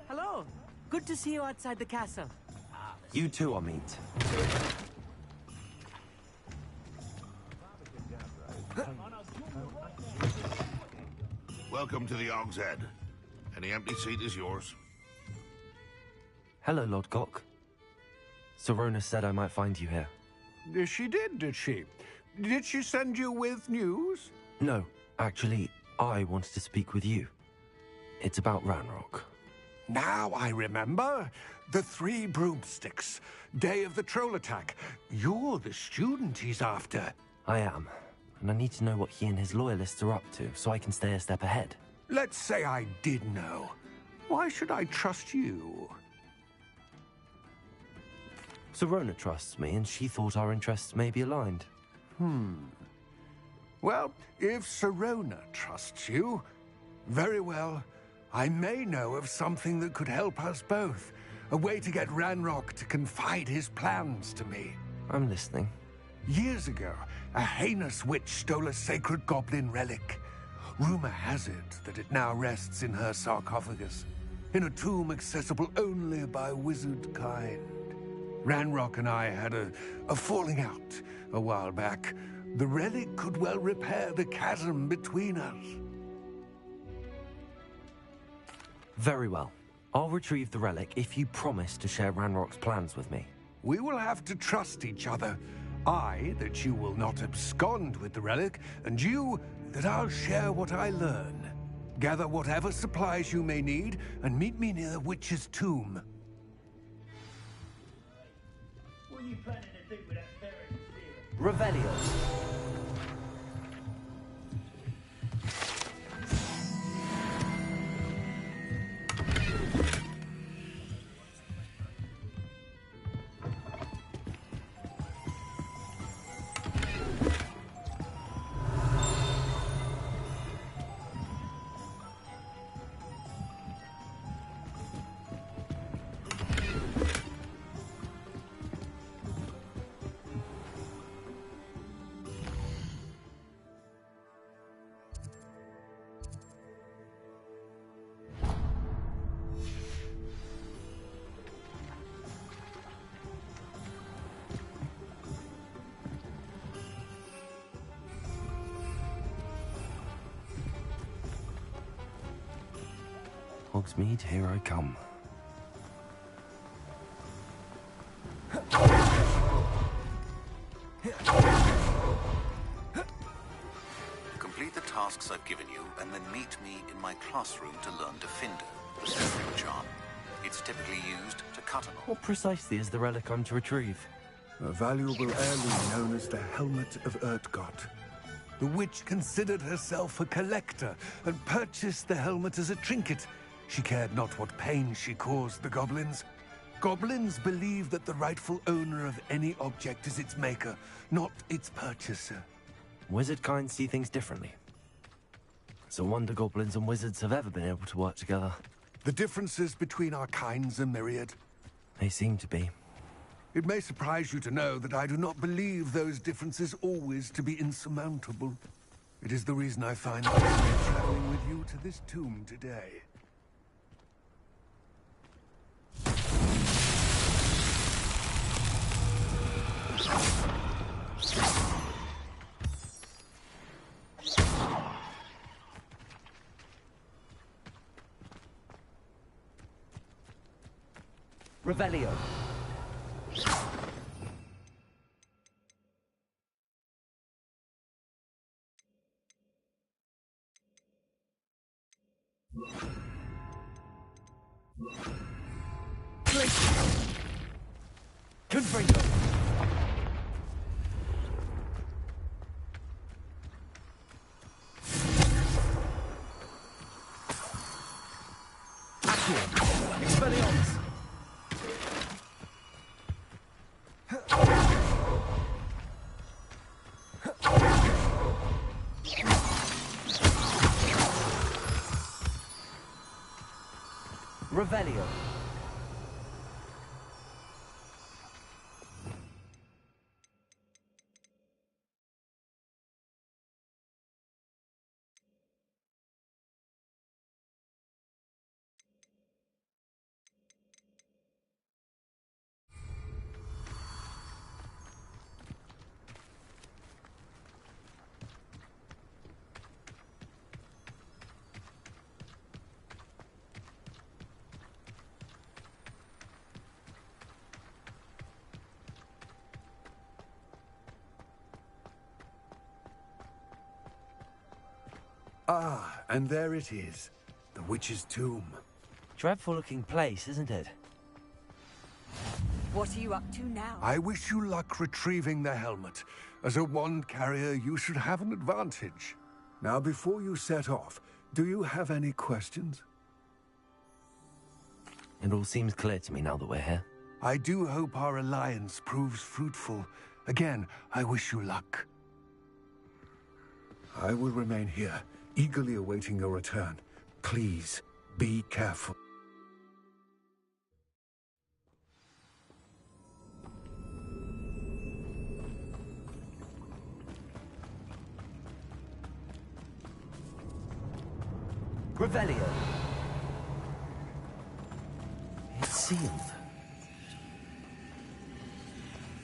Hello. Good to see you outside the castle. You too, Amit. Welcome to the Og's Head. Any empty seat is yours. Hello, Lord Gok. Sorona said I might find you here. She did she? Did she send you with news? No, actually, I wanted to speak with you. It's about Ranrock. Now I remember. The 3 broomsticks. Day of the troll attack. You're the student he's after. I am, and I need to know what he and his loyalists are up to so I can stay a step ahead. Let's say I did know. Why should I trust you? Sorona trusts me, and she thought our interests may be aligned. Well, if Sorona trusts you, very well. I may know of something that could help us both. A way to get Ranrock to confide his plans to me. I'm listening. Years ago, a heinous witch stole a sacred goblin relic. Rumor has it that it now rests in her sarcophagus, in a tomb accessible only by wizard kind. Ranrock and I had a falling out a while back. The relic could well repair the chasm between us. Very well. I'll retrieve the relic if you promise to share Ranrock's plans with me. We will have to trust each other. I, that you will not abscond with the relic, and you, that I'll share what I learn. Gather whatever supplies you may need, and meet me near the witch's tomb. What are you planning to do with that ferret serum? Revelio. Hogsmeade, here I come. Complete the tasks I've given you, and then meet me in my classroom to learn Defender, the specific charm. It's typically used to cut an What precisely is the relic I'm to retrieve? A valuable heirloom known as the Helmet of Urtgott. The witch considered herself a collector and purchased the helmet as a trinket. She cared not what pain she caused the goblins. Goblins believe that the rightful owner of any object is its maker, not its purchaser. Wizard kind see things differently. It's a wonder goblins and wizards have ever been able to work together. The differences between our kinds are myriad. They seem to be. It may surprise you to know that I do not believe those differences always to be insurmountable. It is the reason I find myself traveling with you to this tomb today. Revelio. Click. Confringo. Accio. Expelliarmus. Revelio. Ah, and there it is. The witch's tomb. Dreadful-looking place, isn't it? What are you up to now? I wish you luck retrieving the helmet. As a wand carrier, you should have an advantage. Now, before you set off, do you have any questions? It all seems clear to me now that we're here. I do hope our alliance proves fruitful. Again, I wish you luck. I will remain here, eagerly awaiting your return. Please, be careful. Revelio. It's sealed.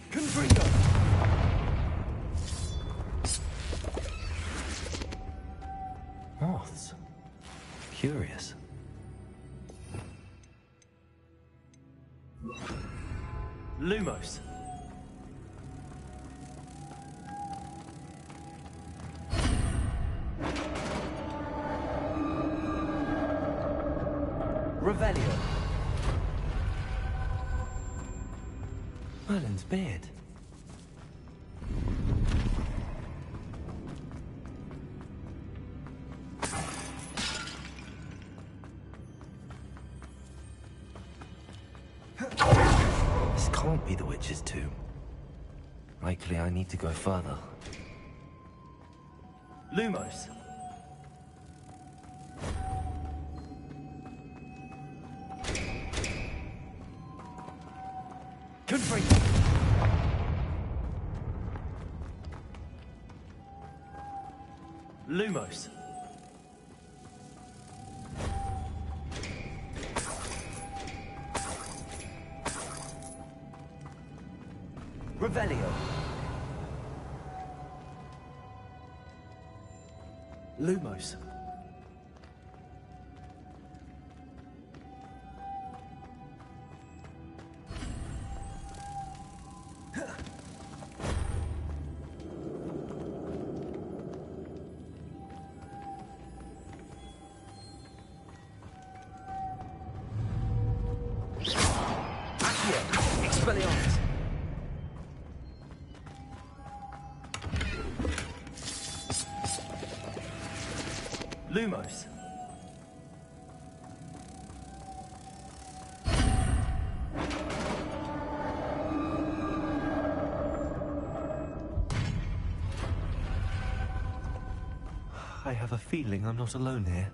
Confringo! Moths. Curious. Lumos. Revelio. Merlin's beard. This can't be the witch's tomb. Likely I need to go further. Lumos. Confringo. Lumos. Revelio. Lumos. Expelliarmus. Lumos. I have a feeling I'm not alone here.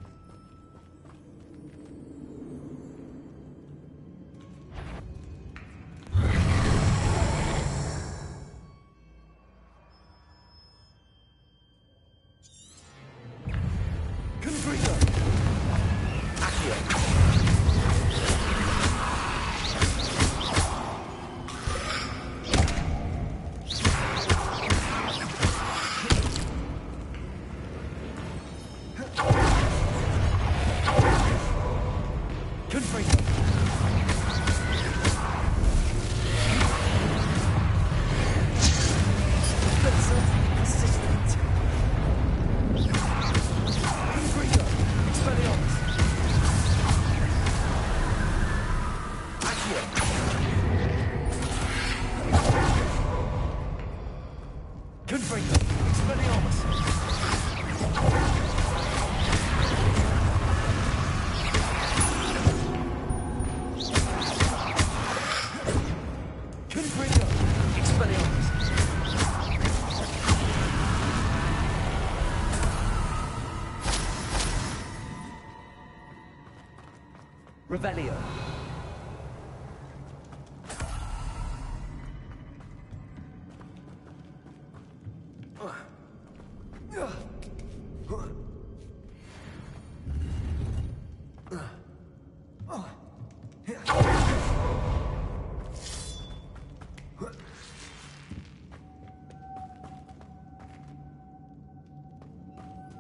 Revelio.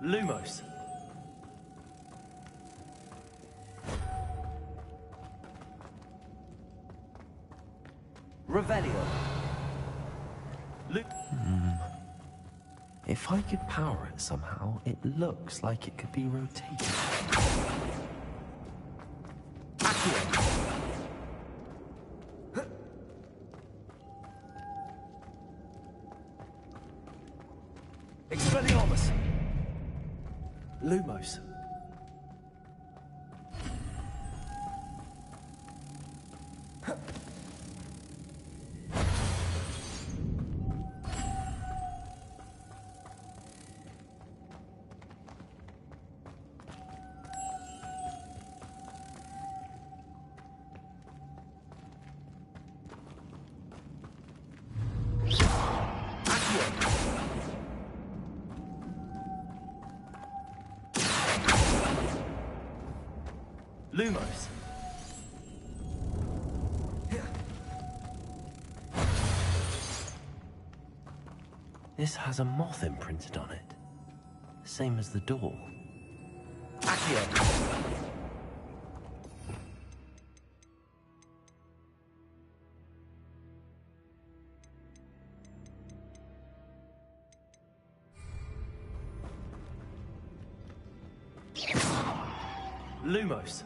Lumos. Revelio. If I could power it somehow, it looks like it could be rotated. Expelliarmus! Lumos. Lumos. This has a moth imprinted on it. Same as the door. Accio! Lumos.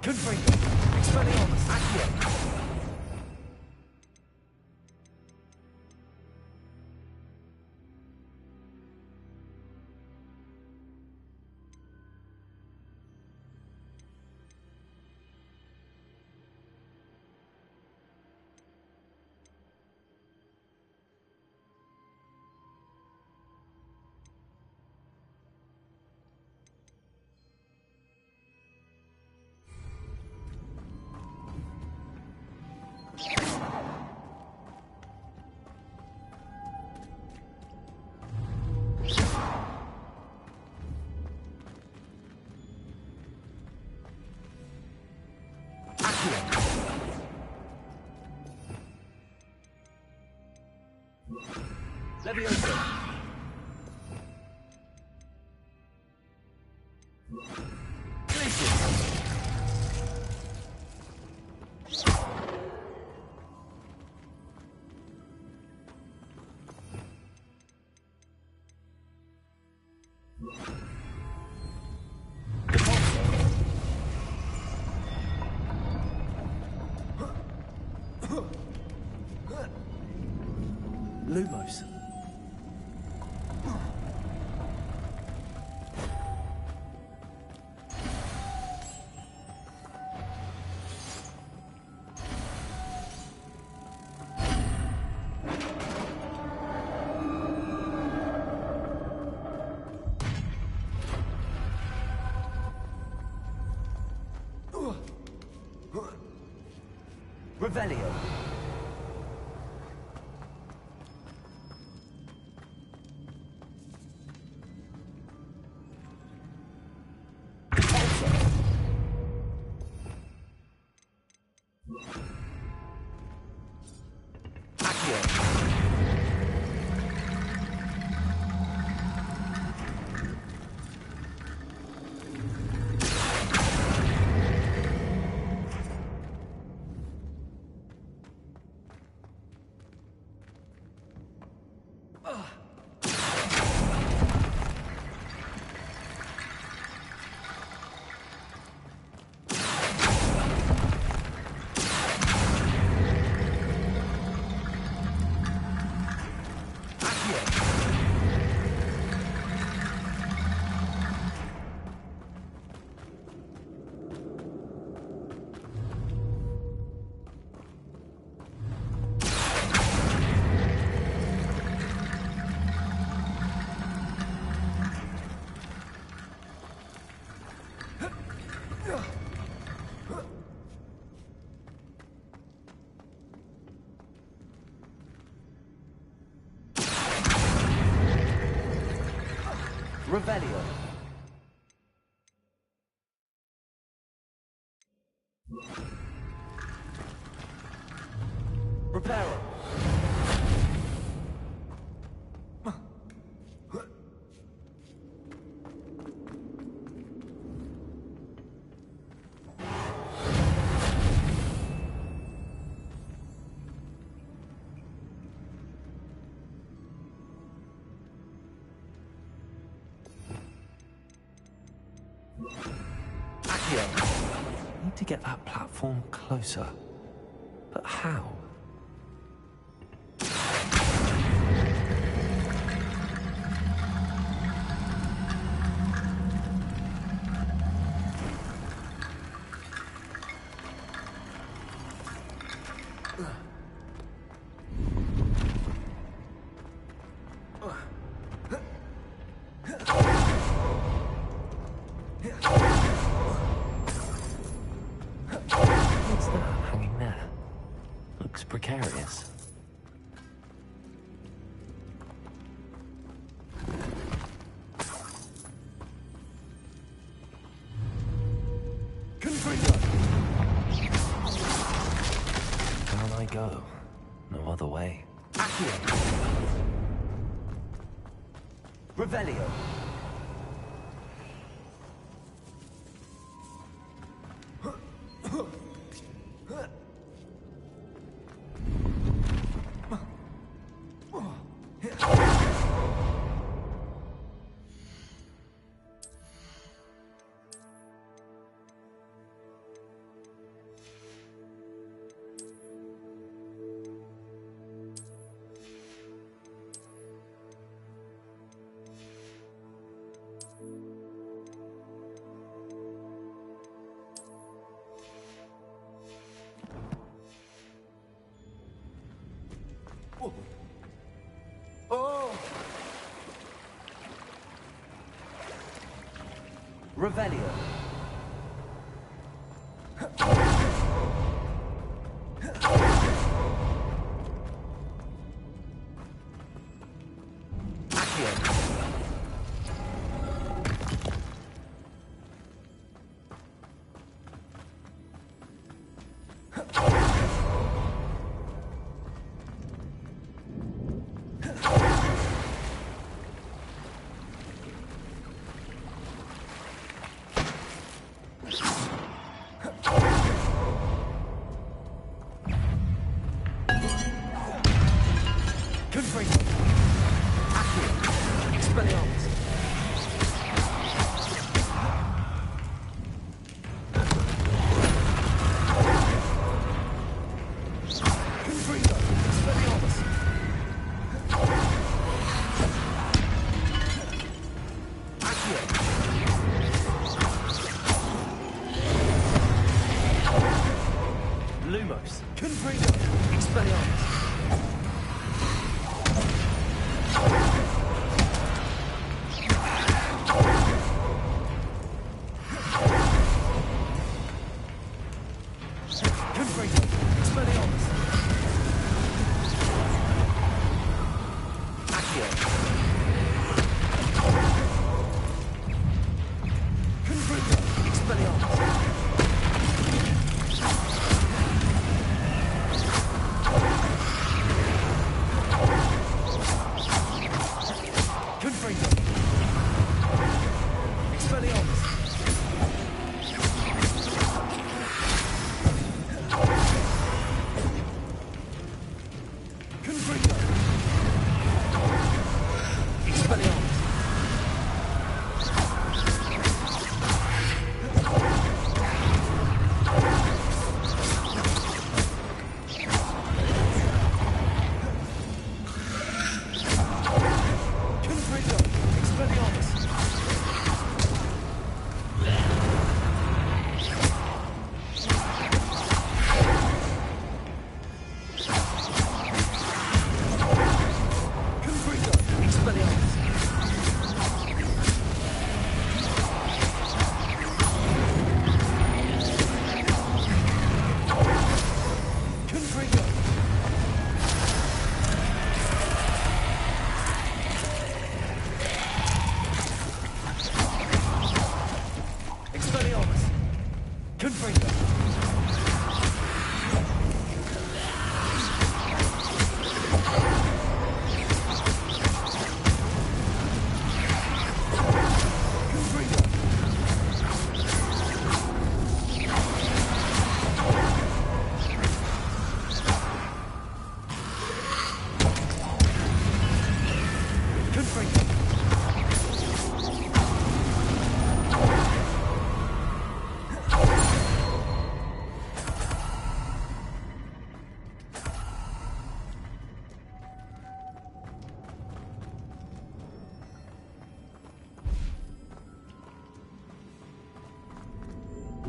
Confringo! Expelliarmus! Accio! Levioso! Glacius! Lumos. Revelio! Revelio! Reparo. Need to get that platform closer. But how? What's that hanging there? Looks precarious. Down I go. No other way. Accio. Revelio. Oh! Revelio. Lumos. Confringo. Expelliarmus. Confringo. Expelliarmus. Accio. Confringo. Expelliarmus. Confringo. Expelliarmus.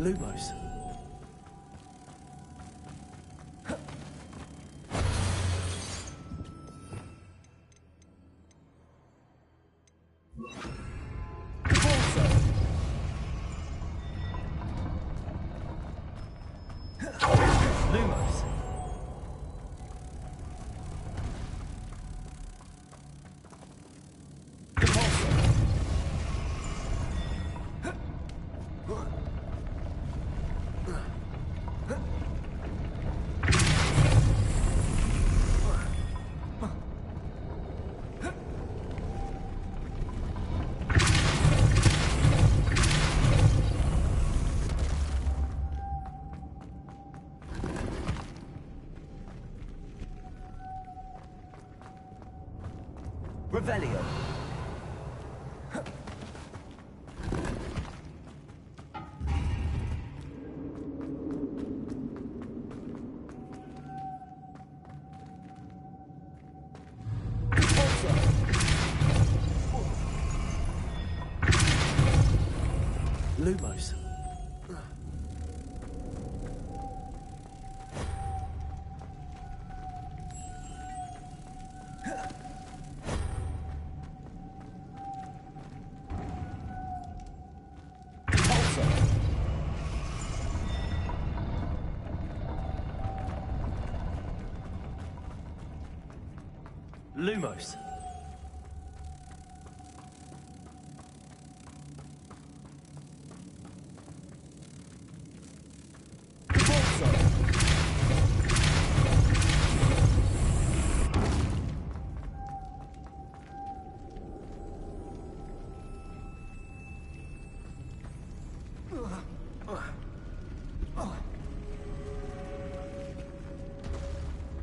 Lumos. Lumos. Revelio. Lumos. Lumos.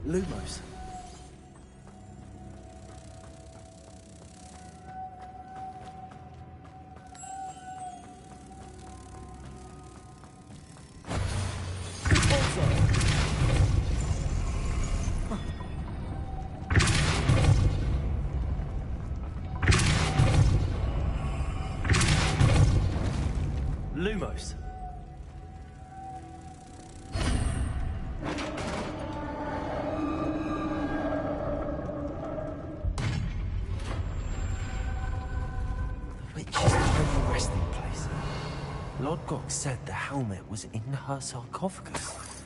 Lumos. Lumos. The witch's home resting place. Lodgok said the helmet was in her sarcophagus.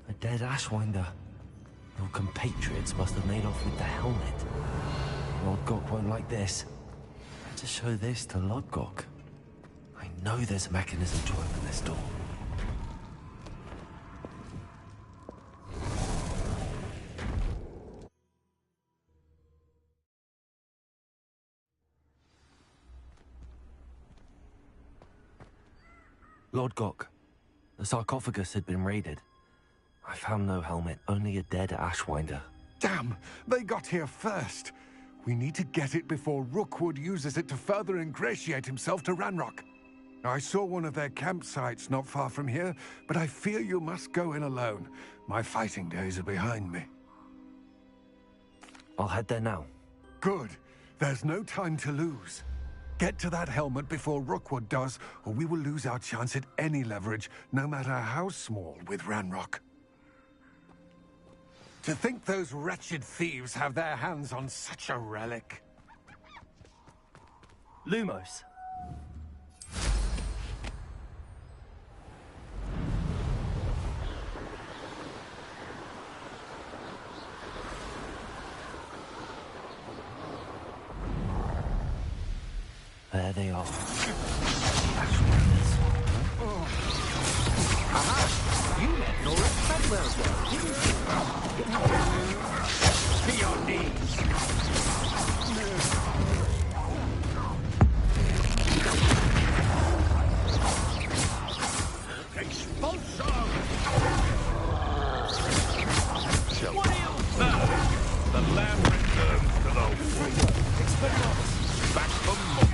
A dead Ashwinder. Your compatriots must have made off with the helmet. Lodgok won't like this. To show this to Lodgok. I know there's a mechanism to open this door. Lodgok, the sarcophagus had been raided. I found no helmet, only a dead Ashwinder. Damn! They got here first. We need to get it before Rookwood uses it to further ingratiate himself to Ranrock. I saw one of their campsites not far from here, but I fear you must go in alone. My fighting days are behind me. I'll head there now. Good. There's no time to lose. Get to that helmet before Rookwood does, or we will lose our chance at any leverage, no matter how small, with Ranrock. To think those wretched thieves have their hands on such a relic. Lumos. There they are. Aha! You met Nora Treadwell there, didn't you? To your knees! Expulsion! What do you know? The lamb returns to the back from Monk.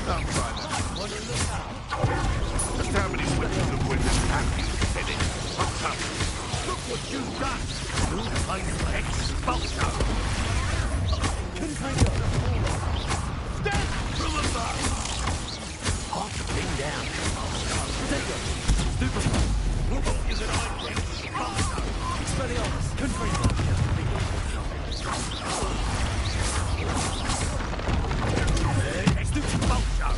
I'll try that. Just how many switches of wizards have you, Teddy? Stand from above! Hard to pin down. You can hide them. Expelliarmus! Confringo! Stupid vulture!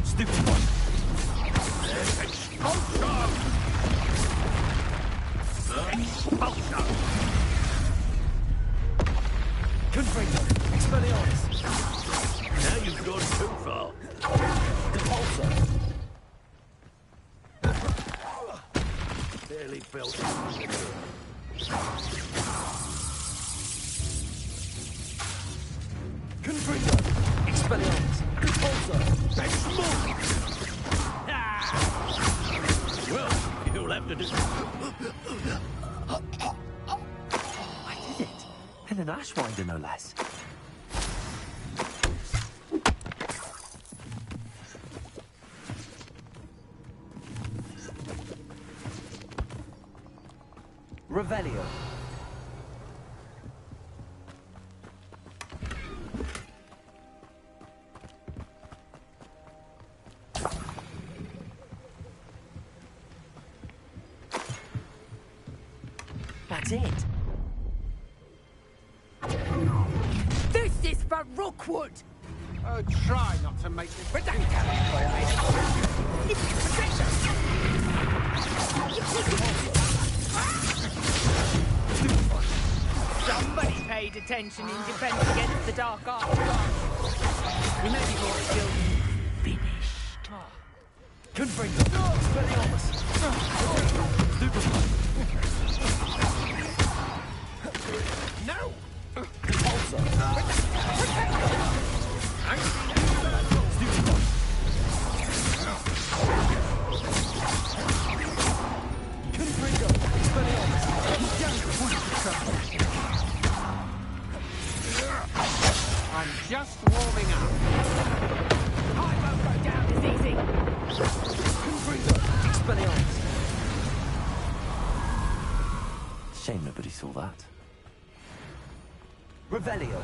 Stupid one! Confringo! Expelliarmus! Now you've gone too far. Depulso! Barely felt. Confringo! Expelliarmus! Depulso! That's more! Well, you'll have to do... I did it! And an Ashwinder, no less. Revelio. That's it. This is for Rookwood! Oh, try not to make me... But don't Somebody paid attention in defense against the dark arts. We may be more skilled. Finished. Confringo! Expelliarmus! Stupefy! No! Repulsor! Confringo! Expelliarmus! You don't want to trouble. I'm just warming up. I won't go down as easy. Confringo! Expelliarmus! Shame nobody saw that. Revelio!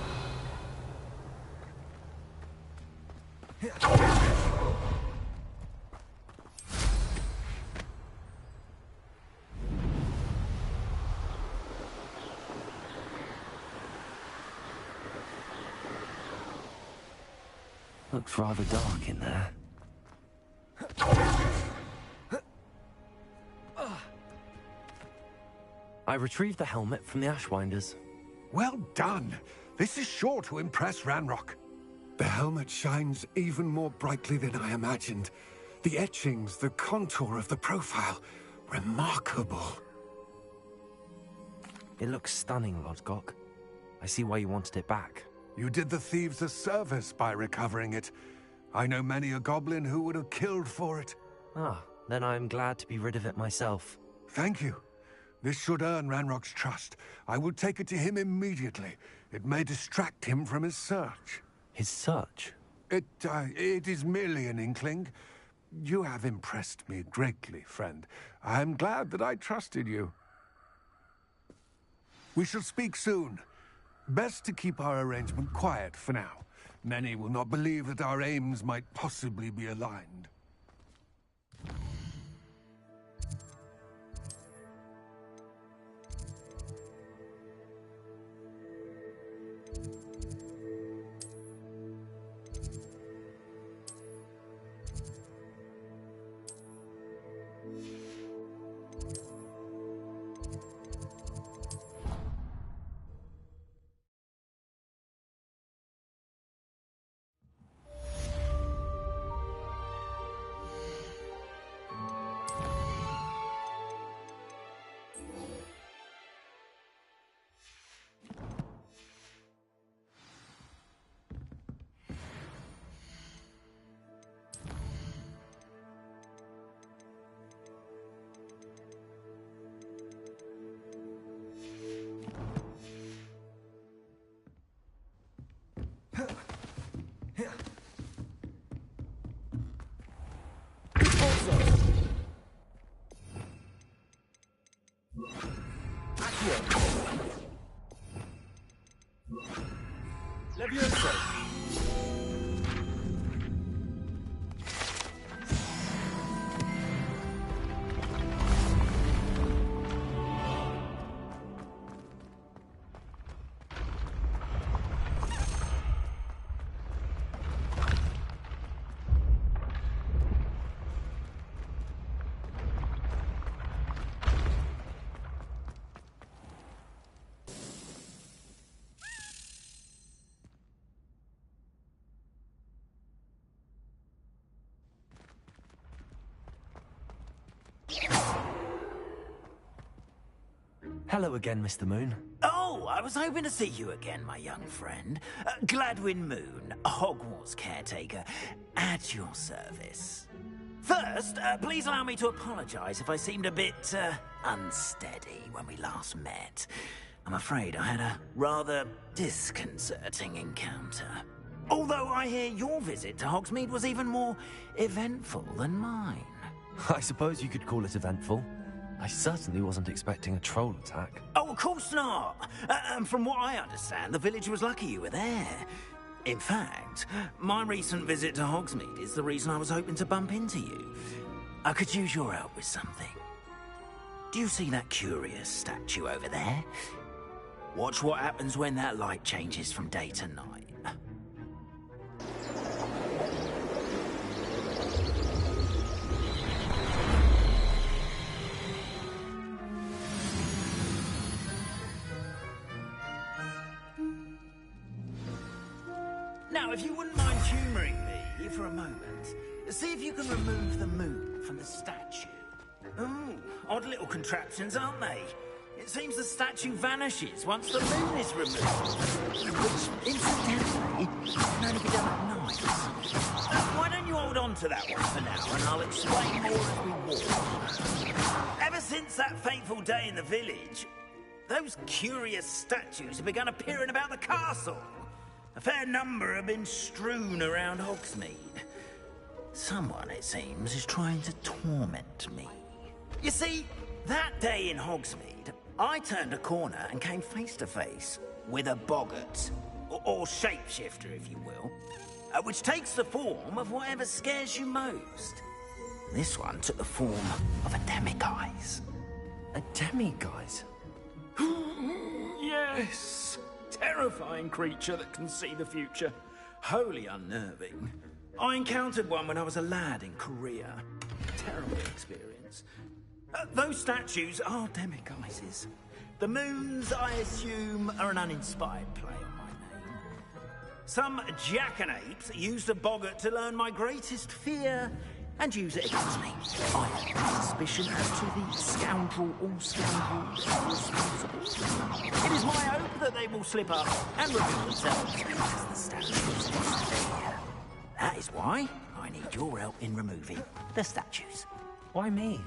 Looks rather dark in there. I retrieved the helmet from the Ashwinders. Well done. This is sure to impress Ranrock. The helmet shines even more brightly than I imagined. The etchings, the contour of the profile, remarkable. It looks stunning, Lodgok. I see why you wanted it back. You did the thieves a service by recovering it. I know many a goblin who would have killed for it. Ah, then I'm glad to be rid of it myself. Thank you. This should earn Ranrock's trust. I will take it to him immediately. It may distract him from his search. His search? It is merely an inkling. You have impressed me greatly, friend. I am glad that I trusted you. We shall speak soon. Best to keep our arrangement quiet for now. Many will not believe that our aims might possibly be aligned. Hello again, Mr. Moon. Oh, I was hoping to see you again, my young friend. Gladwin Moon, Hogwarts caretaker, at your service. First, please allow me to apologize if I seemed a bit, unsteady when we last met. I'm afraid I had a rather disconcerting encounter. Although I hear your visit to Hogsmeade was even more eventful than mine. I suppose you could call it eventful. I certainly wasn't expecting a troll attack. Oh, of course not. And from what I understand, the village was lucky you were there. In fact, my recent visit to Hogsmeade is the reason I was hoping to bump into you. I could use your help with something. Do you see that curious statue over there? Watch what happens when that light changes from day to night. Now, if you wouldn't mind humouring me for a moment, see if you can remove the moon from the statue. Ooh, odd little contraptions, aren't they? It seems the statue vanishes once the moon is removed, which, incidentally, can only be done at night. Why don't you hold on to that one for now, and I'll explain more as we walk. Ever since that fateful day in the village, those curious statues have begun appearing about the castle. A fair number have been strewn around Hogsmeade. Someone, it seems, is trying to torment me. You see, that day in Hogsmeade, I turned a corner and came face to face with a boggart, or shapeshifter, if you will, which takes the form of whatever scares you most. This one took the form of a demiguise. A demiguise? Yes! Terrifying creature that can see the future. Wholly unnerving. I encountered one when I was a lad in Korea. Terrible experience. Those statues are demiguises. The moons, I assume, are an uninspired play on my name. Some jackanapes used a boggart to learn my greatest fear and use it against me. I have suspicion as to the scoundrel or scoundrels responsible. It is my hope that they will slip up and reveal themselves as the statues disappear. That is why I need your help in removing the statues. Why me?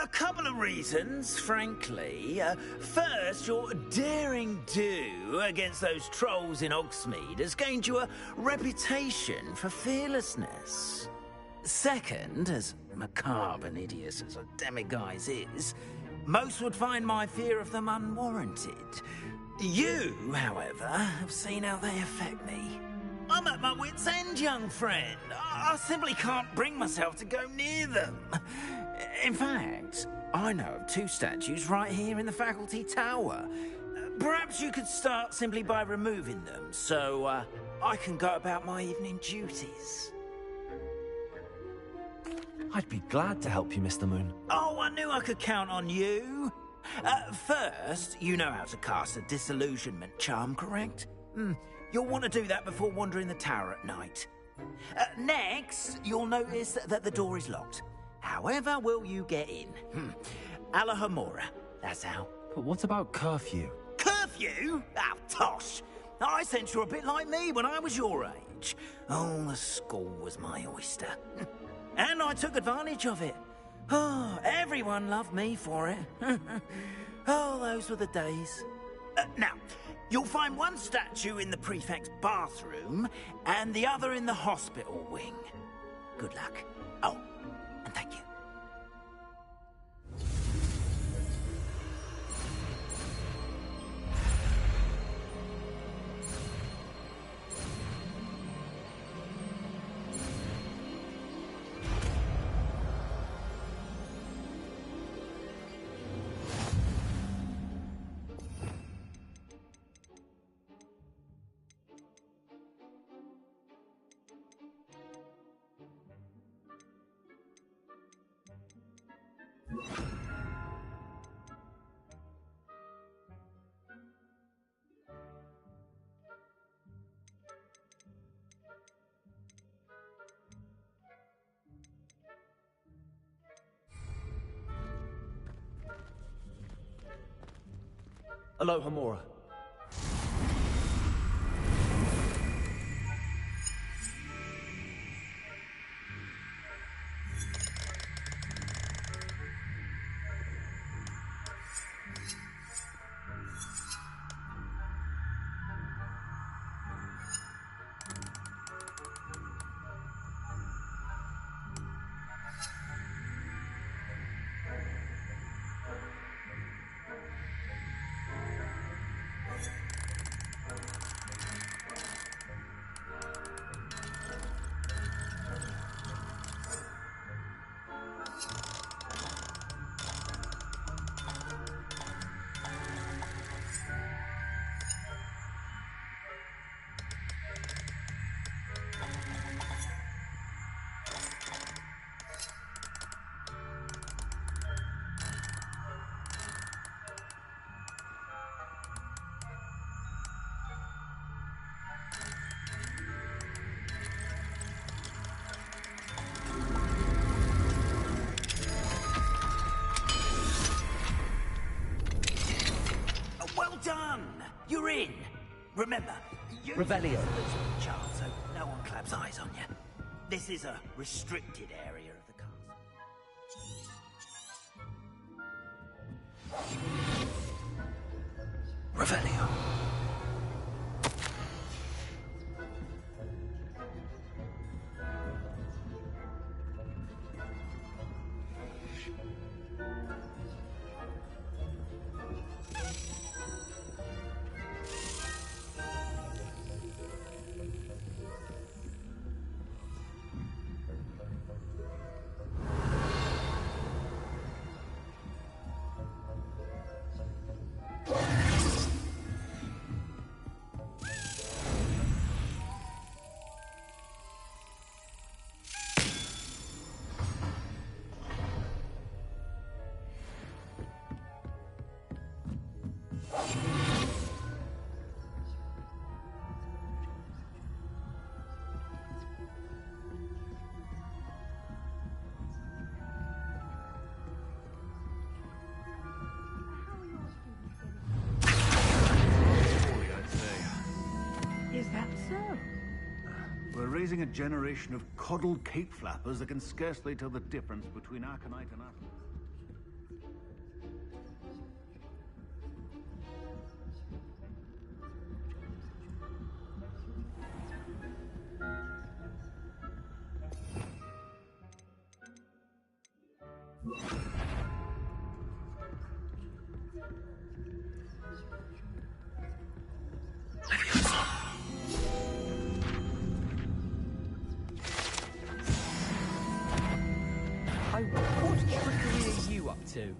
A couple of reasons, frankly. First, your daring do against those trolls in Hogsmeade has gained you a reputation for fearlessness. Second, as macabre and hideous as a demiguise is, most would find my fear of them unwarranted. You, however, have seen how they affect me. I'm at my wit's end, young friend. I simply can't bring myself to go near them. In fact, I know of two statues right here in the faculty tower. Perhaps you could start simply by removing them, so I can go about my evening duties. I'd be glad to help you, Mr. Moon. Oh, I knew I could count on you. First, you know how to cast a disillusionment charm, correct? You'll want to do that before wandering the tower at night. Next, you'll notice that the door is locked. However will you get in? Alahomora, that's how. But what about curfew? Curfew? Oh, tosh. I sense you're a bit like me when I was your age. Oh, the school was my oyster. And I took advantage of it. Oh, everyone loved me for it. Oh, those were the days. Now, you'll find one statue in the prefect's bathroom and the other in the hospital wing. Good luck. Oh, and thank you. Aloha Mora. Well done! You're in. Remember, you're Revelio. the child, so no one claps eyes on you. This is a restricted area of the castle. Revelio. Is that so? We're raising a generation of coddled cape flappers that can scarcely tell the difference between Arcanite and Atlas. What trickery are you up to?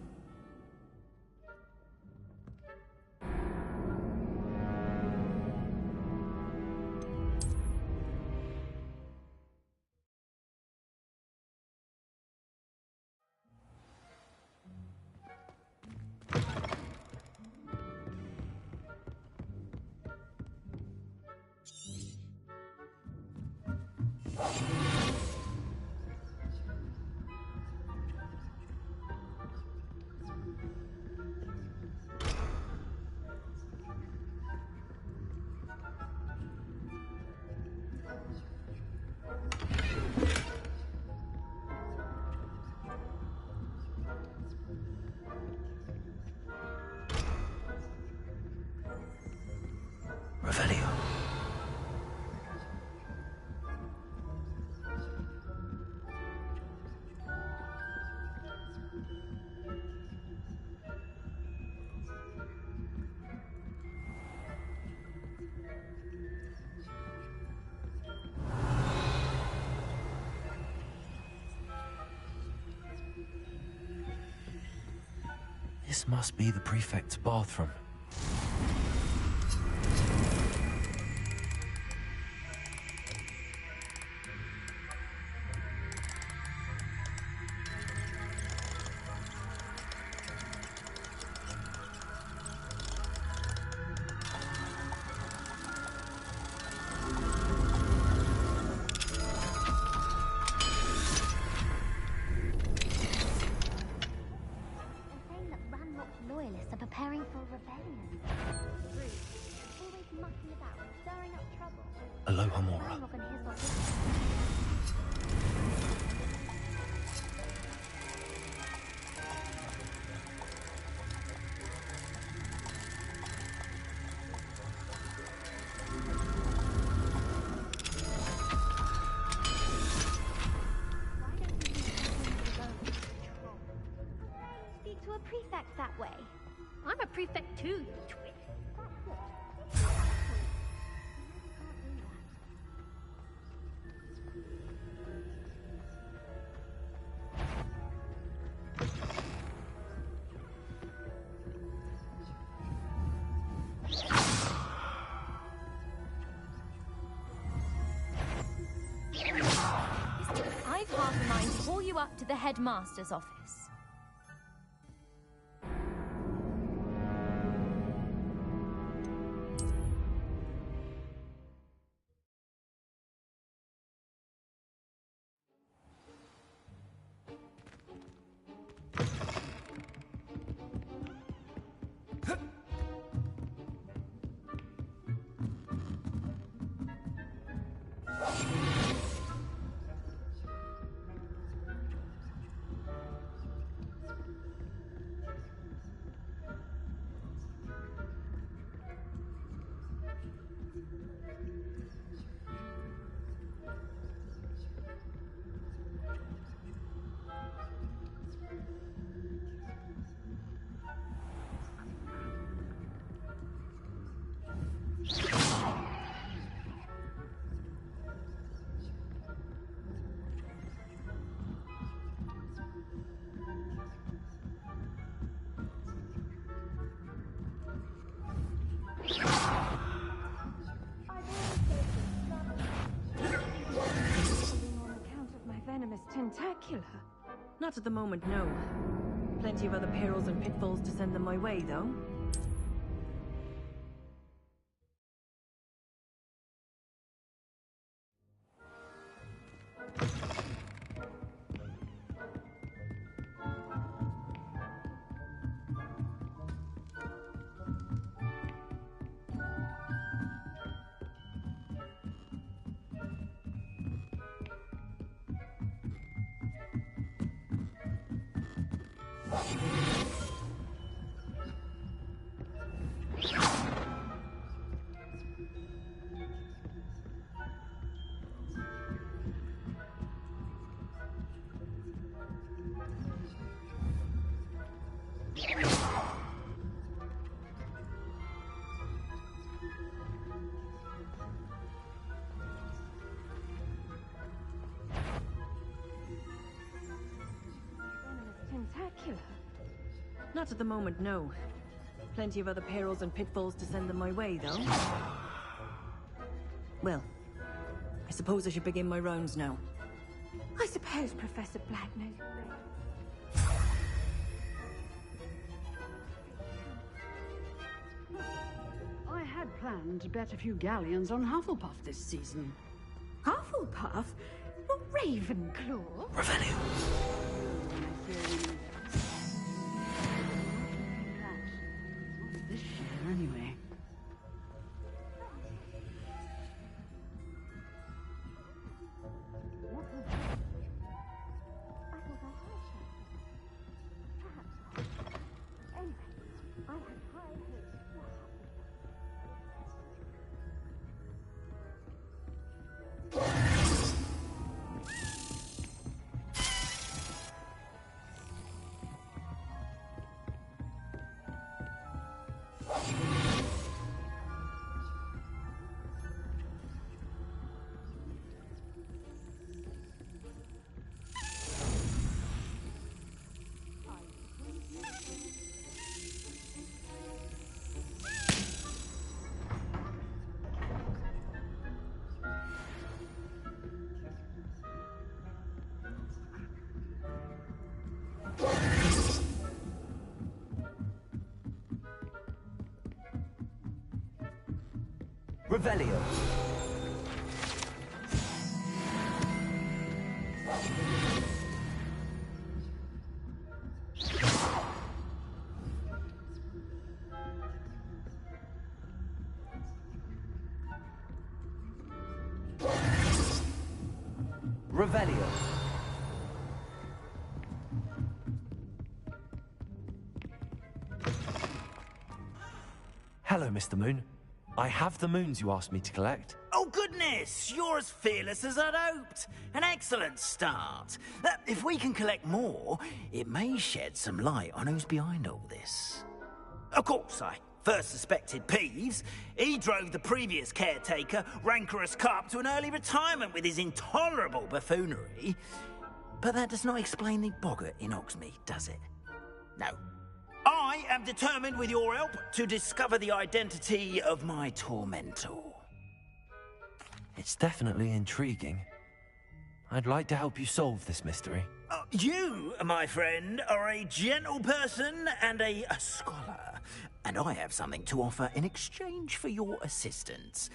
Revelio. This must be the prefect's bathroom. Preparing for rebellion. Rude. Always mucking about, stirring up trouble. Aloha Mora. I'm not gonna hear something. Speak to a prefect that way. I'm a prefect too, you twit. I've half a mind to call you up to the headmaster's office. Tentacular? Not at the moment, no. Plenty of other perils and pitfalls to send them my way, though. Tentacular? Not at the moment, no. Plenty of other perils and pitfalls to send them my way, though. Well, I suppose I should begin my rounds now. I suppose Professor Black knows. I had planned to bet a few galleons on Hufflepuff this season. Hufflepuff? Well, Ravenclaw? Revenue. This year, anyway. Revelio. Revelio. Hello, Mr. Moon. I have the moons you asked me to collect. Oh, goodness! You're as fearless as I'd hoped. An excellent start. If we can collect more, it may shed some light on who's behind all this. Of course, I first suspected Peeves. He drove the previous caretaker, Rancorous Carp, to an early retirement with his intolerable buffoonery. But that does not explain the boggart in Oxmead, does it? No. I am determined, with your help, to discover the identity of my tormentor. It's definitely intriguing. I'd like to help you solve this mystery. You, my friend, are a gentle person and a scholar, and I have something to offer in exchange for your assistance.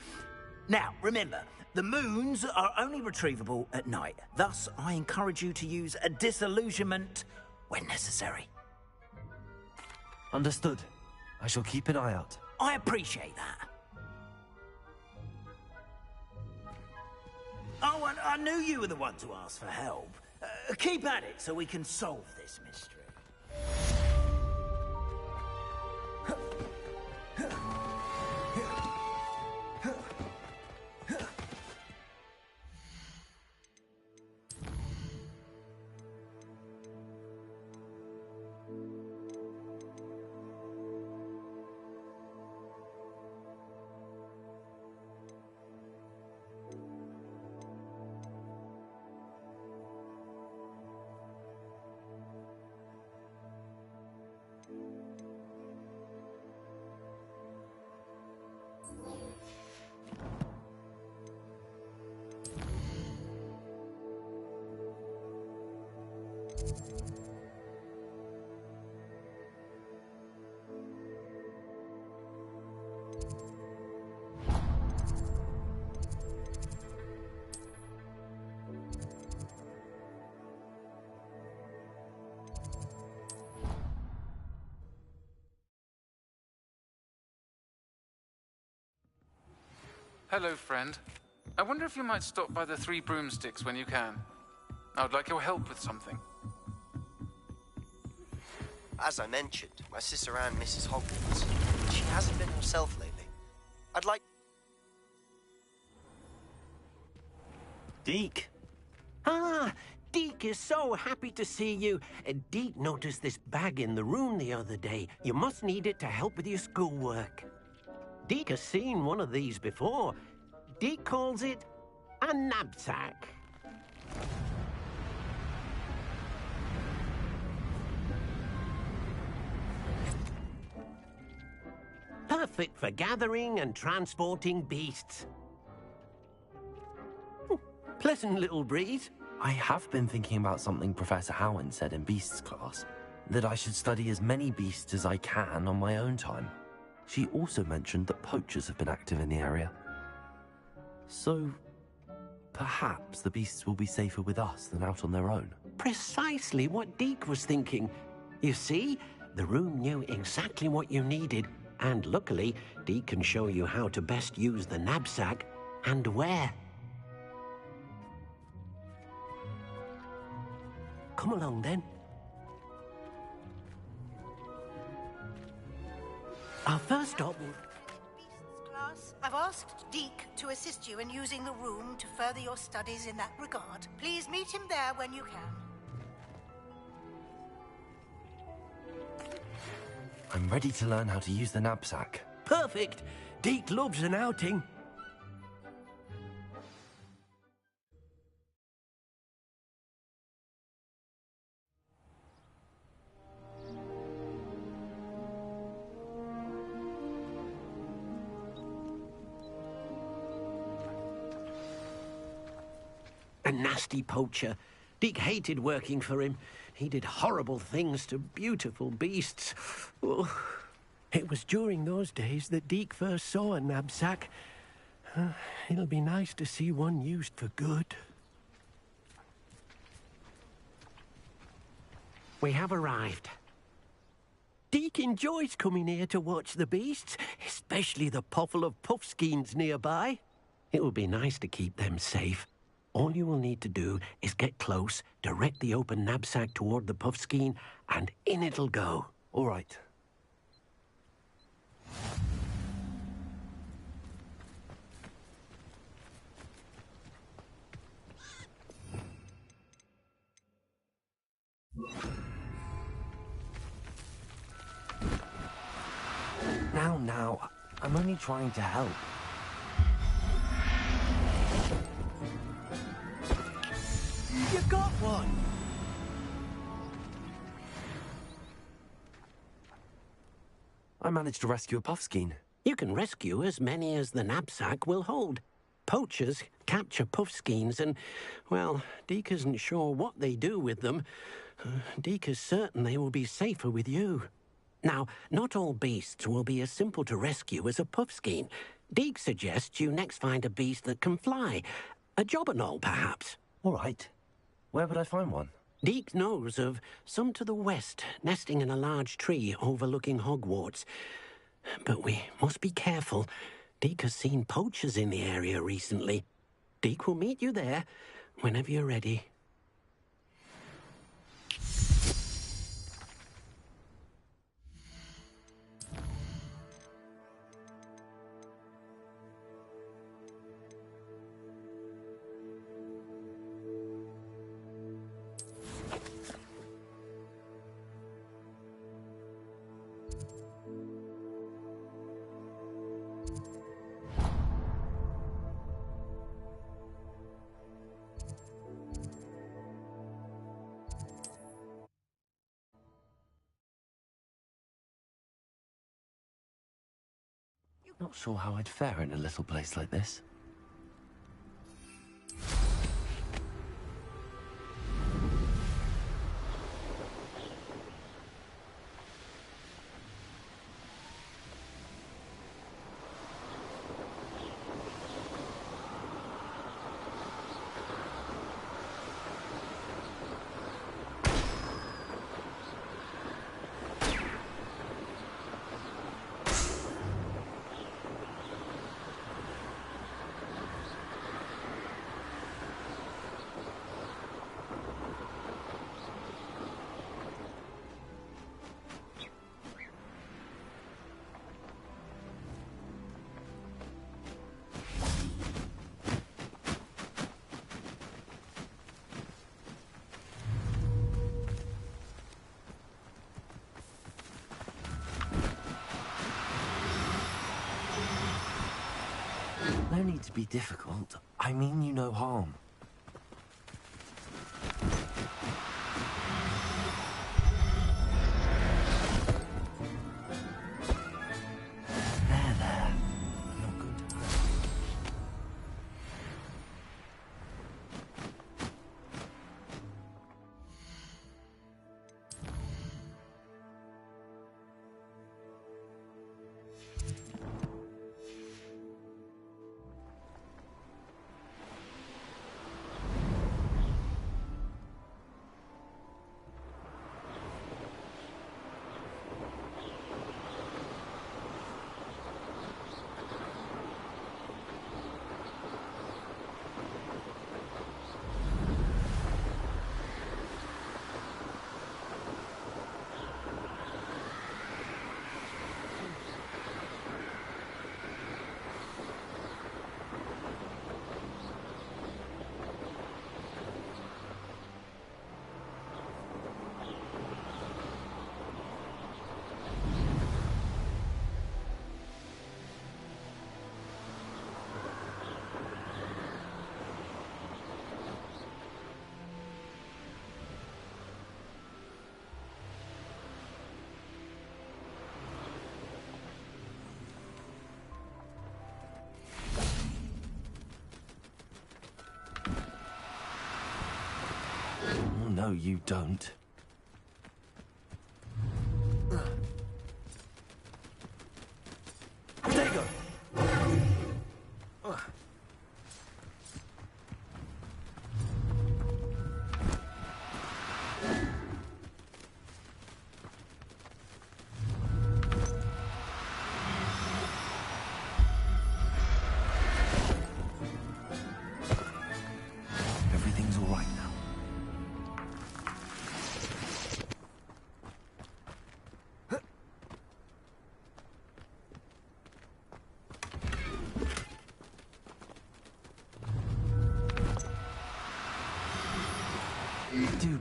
Now, remember, the moons are only retrievable at night. Thus, I encourage you to use a disillusionment when necessary. Understood. I shall keep an eye out. I appreciate that. Oh, and I knew you were the one to ask for help. Keep at it so we can solve this mystery. Hello, friend. I wonder if you might stop by the Three Broomsticks when you can. I would like your help with something. As I mentioned, my sister Anne misses Hogwarts. She hasn't been herself lately. I'd like... Deke. Ah, Deke is so happy to see you. Deke noticed this bag in the room the other day. You must need it to help with your schoolwork. Deke has seen one of these before. Deke calls it a knapsack. Perfect for gathering and transporting beasts. Pleasant little breeze. I have been thinking about something Professor Howin said in Beasts class, that I should study as many beasts as I can on my own time. She also mentioned that poachers have been active in the area. So, perhaps the beasts will be safer with us than out on their own. Precisely what Deke was thinking. You see, the room knew exactly what you needed, and luckily, Deke can show you how to best use the knapsack and where. Come along, then. Our first stop... Class, I've asked Deke to assist you in using the room to further your studies in that regard. Please meet him there when you can. I'm ready to learn how to use the knapsack. Perfect! Deke loves an outing. A nasty poacher. Deke hated working for him. He did horrible things to beautiful beasts. Oh, it was during those days that Deke first saw a knapsack. It'll be nice to see one used for good. We have arrived. Deke enjoys coming here to watch the beasts, especially the puffle of puffskeins nearby. It will be nice to keep them safe. All you will need to do is get close, direct the open knapsack toward the puffskein, and in it'll go. All right. Now, I'm only trying to help. You got one! I managed to rescue a puffskein. You can rescue as many as the knapsack will hold. Poachers capture puffskeins and, well, Deke isn't sure what they do with them. Deke is certain they will be safer with you. Now, not all beasts will be as simple to rescue as a puffskein. Deke suggests you next find a beast that can fly. A jobberknoll, perhaps. All right. Where would I find one? Deke knows of some to the west, nesting in a large tree overlooking Hogwarts. But we must be careful. Deke has seen poachers in the area recently. Deke will meet you there whenever you're ready. Not sure how I'd fare in a little place like this. No need to be difficult. I mean you no harm. There. I'm not going to hurt you. No, you don't. There you go.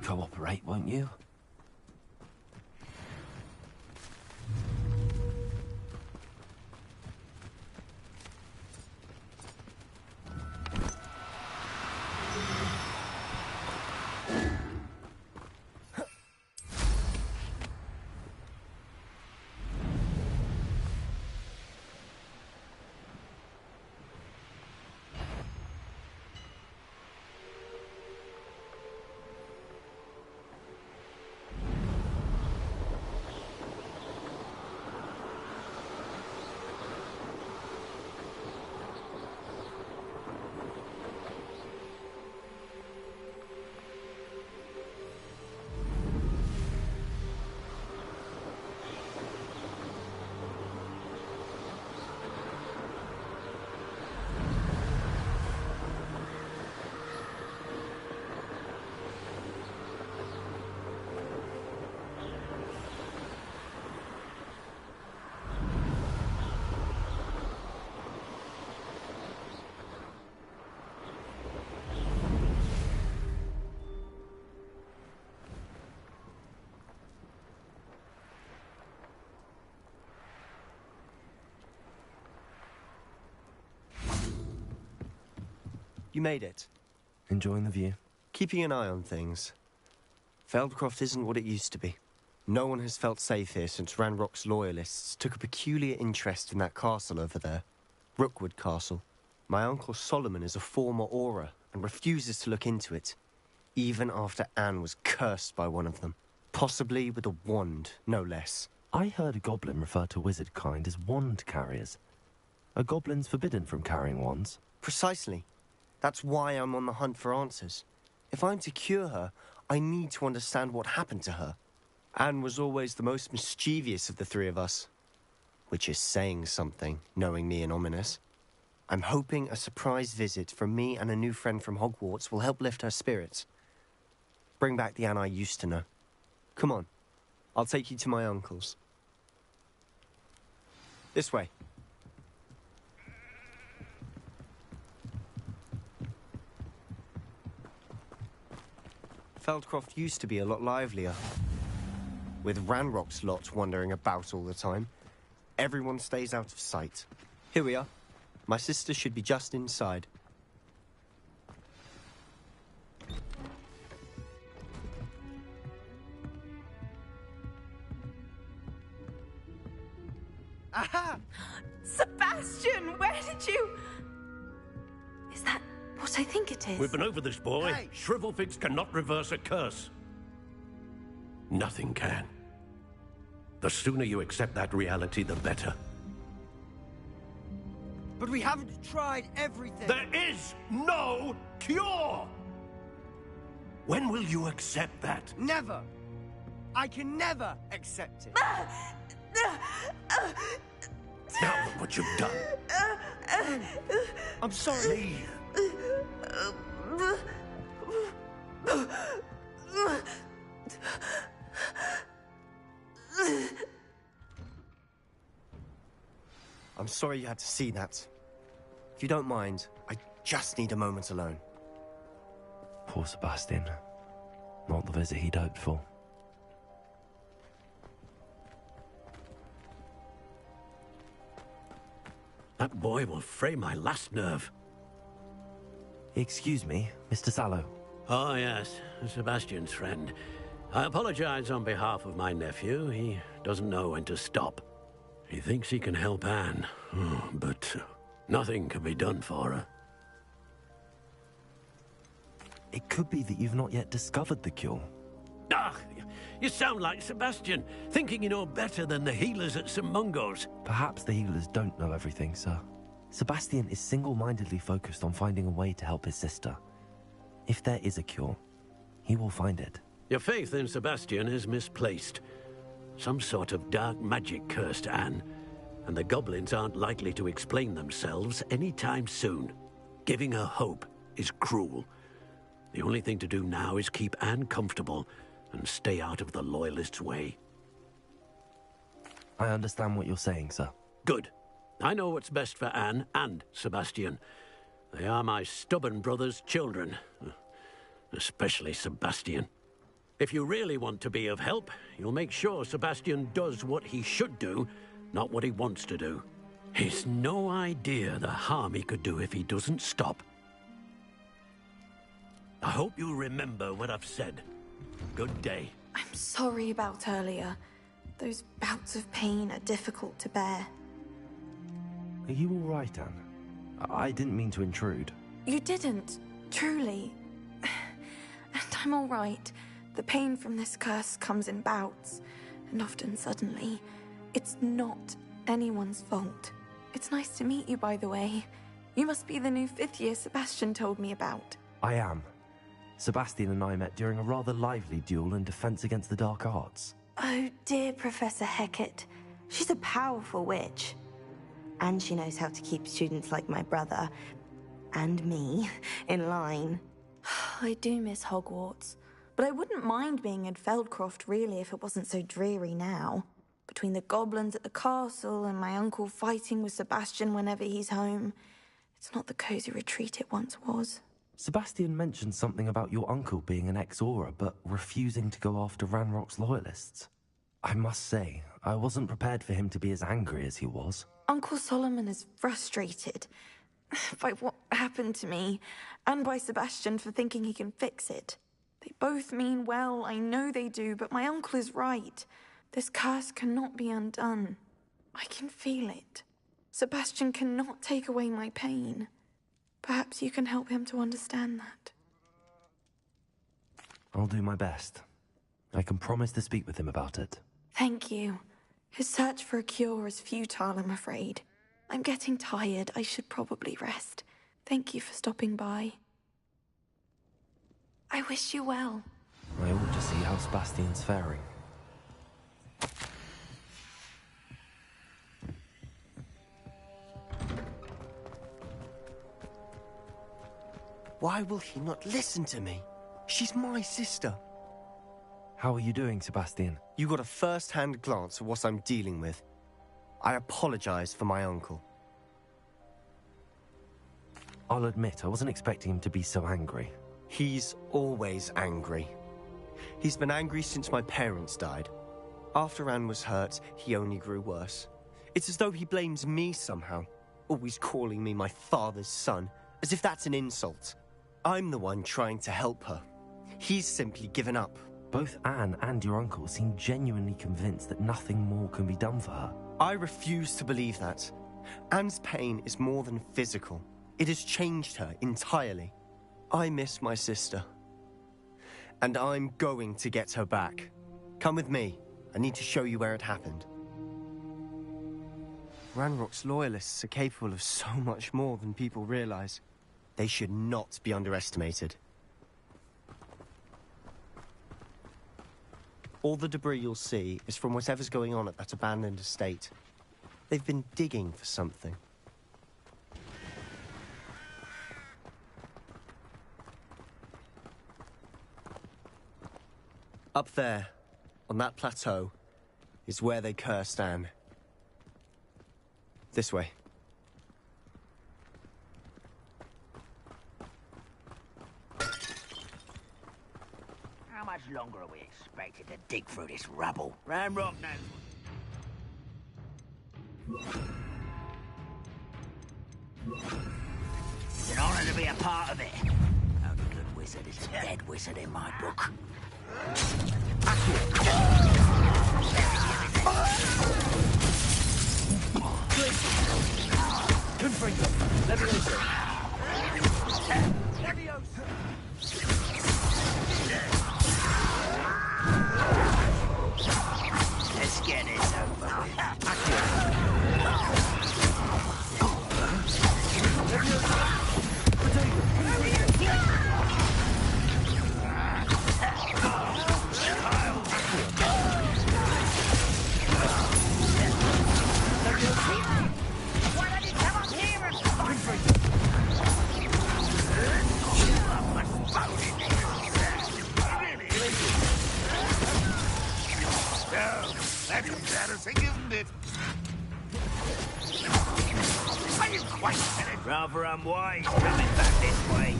cooperate, won't you? You made it. Enjoying the view? Keeping an eye on things. Feldcroft isn't what it used to be. No one has felt safe here since Ranrock's loyalists took a peculiar interest in that castle over there. Rookwood Castle. My uncle Solomon is a former Auror and refuses to look into it, even after Anne was cursed by one of them. Possibly with a wand, no less. I heard a goblin refer to wizard kind as wand carriers. Are goblins forbidden from carrying wands? Precisely. That's why I'm on the hunt for answers. If I'm to cure her, I need to understand what happened to her. Anne was always the most mischievous of the three of us. Which is saying something, knowing me and Ominous. I'm hoping a surprise visit from me and a new friend from Hogwarts will help lift her spirits. Bring back the Anne I used to know. Come on, I'll take you to my uncle's. This way. Feldcroft used to be a lot livelier. With Ranrock's lot wandering about all the time, everyone stays out of sight. Here we are. My sister should be just inside. Aha! Sebastian, where did you... Is that what I think it is? We've been over this, boy. Hey. Shrivelfigs cannot reverse a curse. Nothing can. The sooner you accept that reality, the better. But we haven't tried everything. There is no cure! When will you accept that? Never. I can never accept it. Now look what you've done. I'm sorry. Leave. I'm sorry you had to see that. If you don't mind, I just need a moment alone. Poor Sebastian. Not the visit he'd hoped for. That boy will fray my last nerve. Excuse me, Mr. Sallow. Oh, yes, Sebastian's friend. I apologize on behalf of my nephew. He doesn't know when to stop. He thinks he can help Anne, but nothing can be done for her. It could be that you've not yet discovered the cure. Ah, you sound like Sebastian, thinking you know better than the healers at St. Mungo's. Perhaps the healers don't know everything, sir. Sebastian is single-mindedly focused on finding a way to help his sister. If there is a cure, he will find it. Your faith in Sebastian is misplaced. Some sort of dark magic cursed Anne, and the goblins aren't likely to explain themselves anytime soon. Giving her hope is cruel. The only thing to do now is keep Anne comfortable and stay out of the Loyalists' way. I understand what you're saying, sir. Good. I know what's best for Anne and Sebastian. They are my stubborn brother's children. Especially Sebastian. If you really want to be of help, you'll make sure Sebastian does what he should do, not what he wants to do. He's no idea the harm he could do if he doesn't stop. I hope you'll remember what I've said. Good day. I'm sorry about earlier. Those bouts of pain are difficult to bear. Are you all right, Anne? I didn't mean to intrude. You didn't, truly. And I'm all right. The pain from this curse comes in bouts, and often suddenly. It's not anyone's fault. It's nice to meet you, by the way. You must be the new 5th year Sebastian told me about. I am. Sebastian and I met during a rather lively duel in defense against the dark arts. Oh, dear Professor Hecat. She's a powerful witch. And she knows how to keep students like my brother, and me, in line. I do miss Hogwarts, but I wouldn't mind being in Feldcroft, really, if it wasn't so dreary now. Between the goblins at the castle and my uncle fighting with Sebastian whenever he's home, it's not the cosy retreat it once was. Sebastian mentioned something about your uncle being an ex-Auror, but refusing to go after Ranrock's loyalists. I must say, I wasn't prepared for him to be as angry as he was. Uncle Solomon is frustrated by what happened to me, and by Sebastian for thinking he can fix it. They both mean well, I know they do, but my uncle is right. This curse cannot be undone. I can feel it. Sebastian cannot take away my pain. Perhaps you can help him to understand that. I'll do my best. I can promise to speak with him about it. Thank you. His search for a cure is futile, I'm afraid. I'm getting tired. I should probably rest. Thank you for stopping by. I wish you well. I ought to see how Sebastian's faring. Why will he not listen to me? She's my sister. How are you doing, Sebastian? You got a first-hand glance at what I'm dealing with. I apologize for my uncle. I'll admit, I wasn't expecting him to be so angry. He's always angry. He's been angry since my parents died. After Anne was hurt, he only grew worse. It's as though he blames me somehow, always calling me my father's son, as if that's an insult. I'm the one trying to help her. He's simply given up. Both Anne and your uncle seem genuinely convinced that nothing more can be done for her. I refuse to believe that. Anne's pain is more than physical. It has changed her entirely. I miss my sister. And I'm going to get her back. Come with me. I need to show you where it happened. Ranrock's loyalists are capable of so much more than people realize. They should not be underestimated. All the debris you'll see is from whatever's going on at that abandoned estate. They've been digging for something. Up there, on that plateau, is where they cursed Anne. This way. How much longer are we expected to dig through this rubble? Ranrock knows. It's an honor to be a part of it. Only good wizard is a dead wizard in my book. Let's get this over That's embarrassing, isn't it? I didn't quite get it. Rather unwise coming back this way.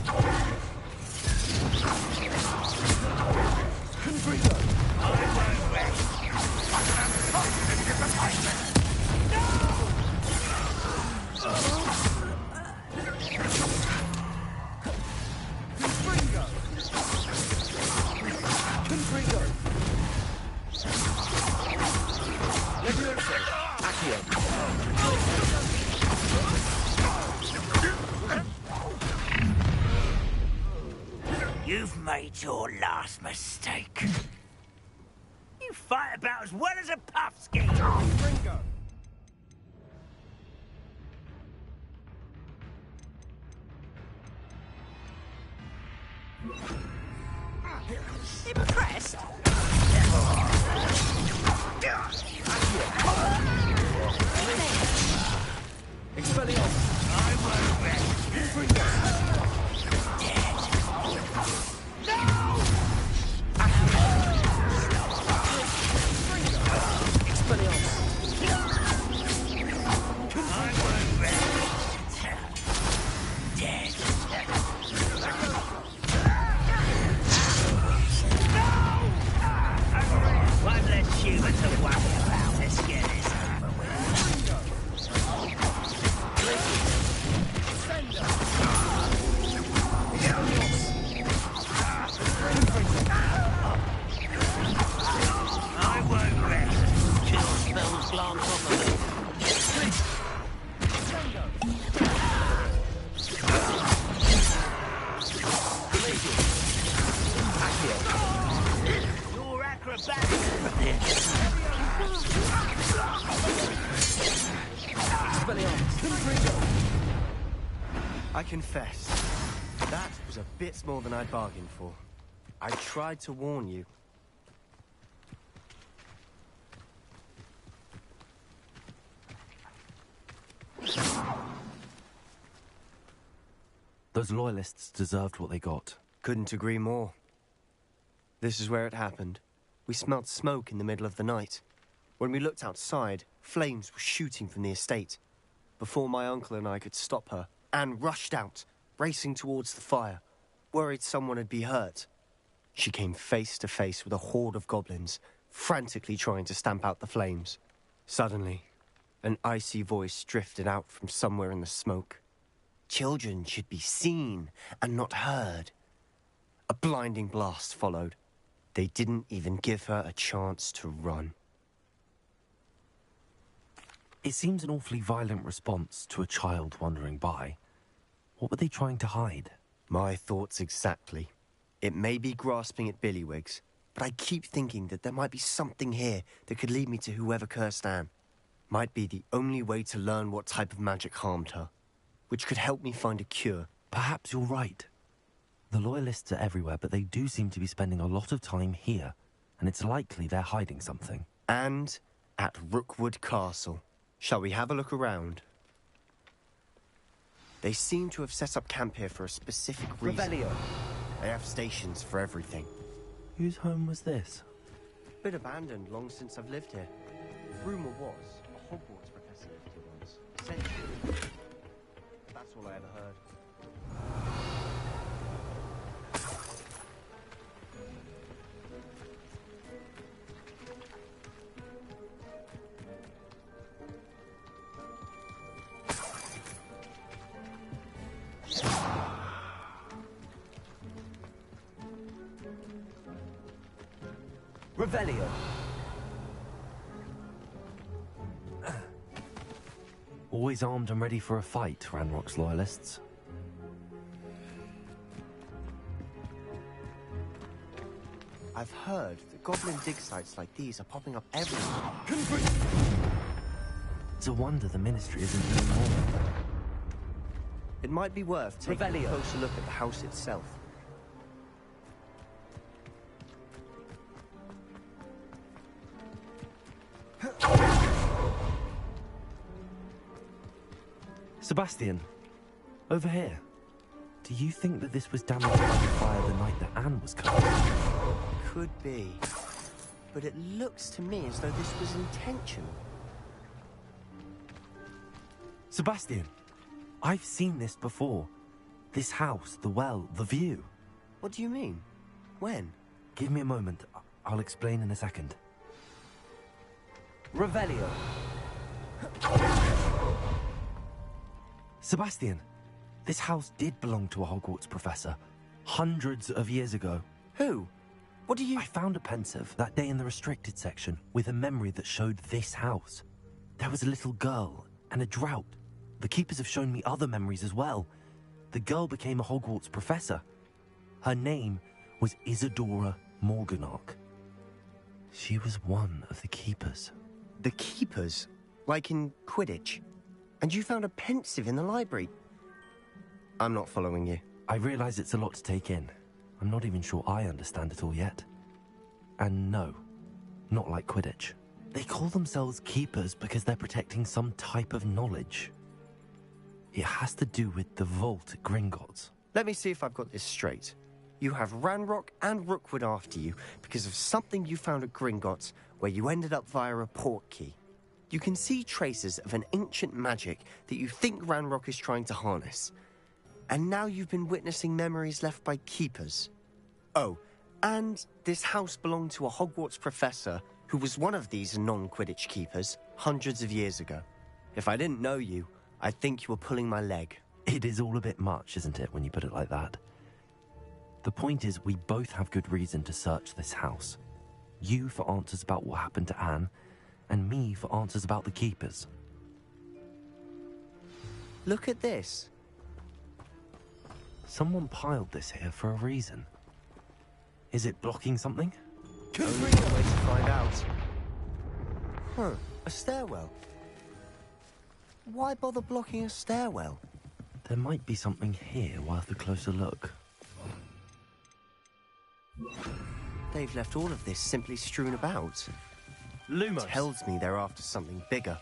You've made your last mistake. You fight about as well as a puffski. Ringo! Impressed? Expelliarmus! I won't rest. I confess, that was a bit more than I'd bargained for. I tried to warn you. Those loyalists deserved what they got. Couldn't agree more. This is where it happened. We smelled smoke in the middle of the night. When we looked outside, flames were shooting from the estate. Before my uncle and I could stop her, Anne rushed out, racing towards the fire, worried someone had been hurt. She came face to face with a horde of goblins, frantically trying to stamp out the flames. Suddenly, an icy voice drifted out from somewhere in the smoke. Children should be seen and not heard. A blinding blast followed. They didn't even give her a chance to run. It seems an awfully violent response to a child wandering by. What were they trying to hide? My thoughts exactly. It may be grasping at billywhigs, but I keep thinking that there might be something here that could lead me to whoever cursed Anne. Might be the only way to learn what type of magic harmed her, which could help me find a cure. Perhaps you're right. The Loyalists are everywhere, but they do seem to be spending a lot of time here, and it's likely they're hiding something. And at Rookwood Castle. Shall we have a look around? They seem to have set up camp here for a specific reason. Revelio. They have stations for everything. Whose home was this? Been abandoned long since I've lived here. Rumour was a Hogwarts professor lived here once. Centuries. That's all I ever heard. Revelio. Always armed and ready for a fight, Ranrock's Loyalists. I've heard that goblin dig sites like these are popping up everywhere. It's a wonder the Ministry isn't doing more. It might be worth taking Revelio. a closer look at the house itself. Sebastian, over here. Do you think that this was damaged by the fire the night that Anne was killed? Could be. But it looks to me as though this was intentional. Sebastian, I've seen this before. This house, the well, the view. What do you mean? When? Give me a moment. I'll explain in a second. Revelio. Sebastian, this house did belong to a Hogwarts professor. Hundreds of years ago. Who? What do you... I found a pensive that day in the restricted section with a memory that showed this house. There was a little girl and a drought. The keepers have shown me other memories as well. The girl became a Hogwarts professor. Her name was Isadora Morganach. She was one of the keepers. The keepers? Like in Quidditch? And you found a pensive in the library? I'm not following you. I realize it's a lot to take in. I'm not even sure I understand it all yet. And no, not like Quidditch. They call themselves keepers because they're protecting some type of knowledge. It has to do with the vault at Gringotts. Let me see if I've got this straight. You have Ranrock and Rookwood after you because of something you found at Gringotts where you ended up via a portkey. You can see traces of an ancient magic that you think Ranrock is trying to harness. And now you've been witnessing memories left by keepers. Oh, and this house belonged to a Hogwarts professor who was one of these non-Quidditch keepers hundreds of years ago. If I didn't know you, I'd think you were pulling my leg. It is all a bit much, isn't it, when you put it like that? The point is, we both have good reason to search this house. You for answers about what happened to Anne, and me for answers about the keepers. Look at this. Someone piled this here for a reason. Is it blocking something? Only a way to find out. Huh, a stairwell. Why bother blocking a stairwell? There might be something here worth a closer look. They've left all of this simply strewn about. Lumos. Tells me they're after something bigger.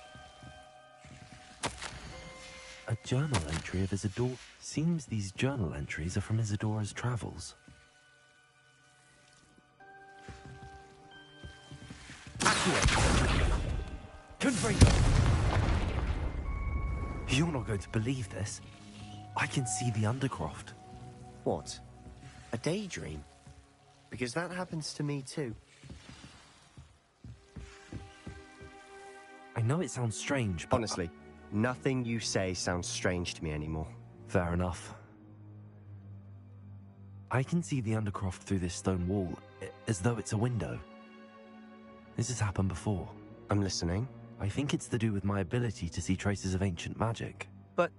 A journal entry of Isadora. Seems these journal entries are from Isadora's travels. You're not going to believe this. I can see the Undercroft. What? A daydream? Because that happens to me too. I know it sounds strange, but... Honestly, nothing you say sounds strange to me anymore. Fair enough. I can see the Undercroft through this stone wall, as though it's a window. This has happened before. I'm listening. I think it's to do with my ability to see traces of ancient magic. But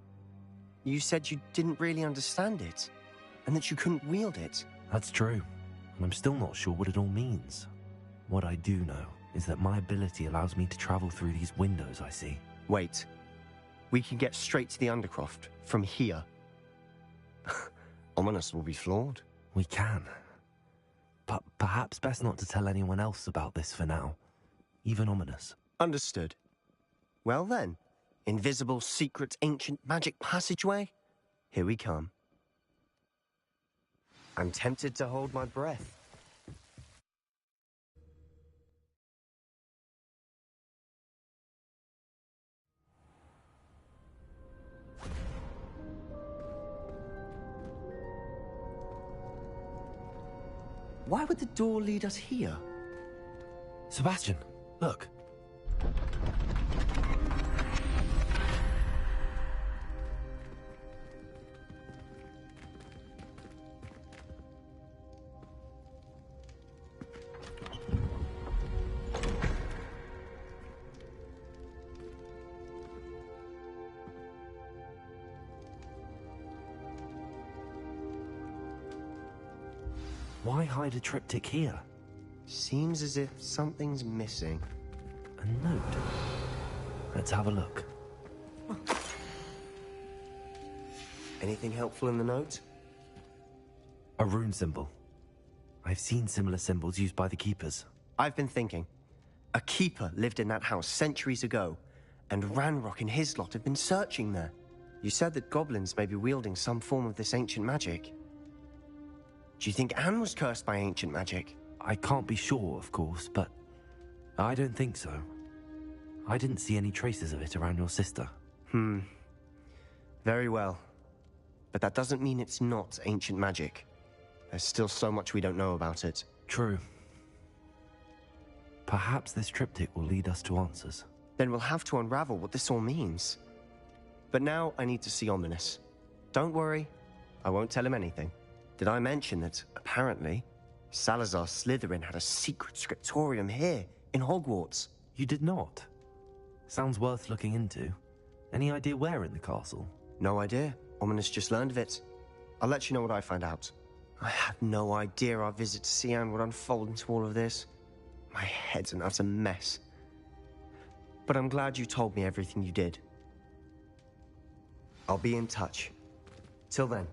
you said you didn't really understand it, and that you couldn't wield it. That's true, and I'm still not sure what it all means. What I do know is that my ability allows me to travel through these windows I see. Wait. We can get straight to the Undercroft from here. Ominous will be flawed. We can. But perhaps best not to tell anyone else about this for now. Even Ominous. Understood. Well then, invisible, secret, ancient magic passageway? Here we come. I'm tempted to hold my breath. Why would the door lead us here? Sebastian, look. Why hide a triptych here? Seems as if something's missing. A note? Let's have a look. Anything helpful in the note? A rune symbol. I've seen similar symbols used by the keepers. I've been thinking. A keeper lived in that house centuries ago, and Ranrock and his lot have been searching there. You said that goblins may be wielding some form of this ancient magic. Do you think Anne was cursed by ancient magic? I can't be sure, of course, but I don't think so. I didn't see any traces of it around your sister. Very well. But that doesn't mean it's not ancient magic. There's still so much we don't know about it. True. Perhaps this triptych will lead us to answers. Then we'll have to unravel what this all means. But now I need to see Ominous. Don't worry, I won't tell him anything. Did I mention that, apparently, Salazar Slytherin had a secret scriptorium here, in Hogwarts? You did not? Sounds worth looking into. Any idea where in the castle? No idea. Ominous just learned of it. I'll let you know what I find out. I had no idea our visit to Cian would unfold into all of this. My head's an utter mess. But I'm glad you told me everything you did. I'll be in touch. Till then.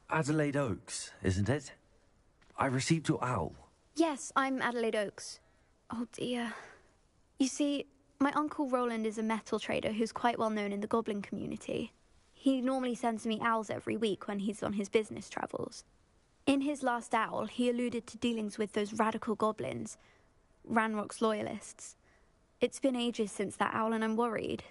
Adelaide Oaks, isn't it? I received your owl. Yes, I'm Adelaide Oaks. Oh dear. You see, my Uncle Roland is a metal trader who's quite well known in the goblin community. He normally sends me owls every week when he's on his business travels. In his last owl, he alluded to dealings with those radical goblins, Ranrock's loyalists. It's been ages since that owl and I'm worried.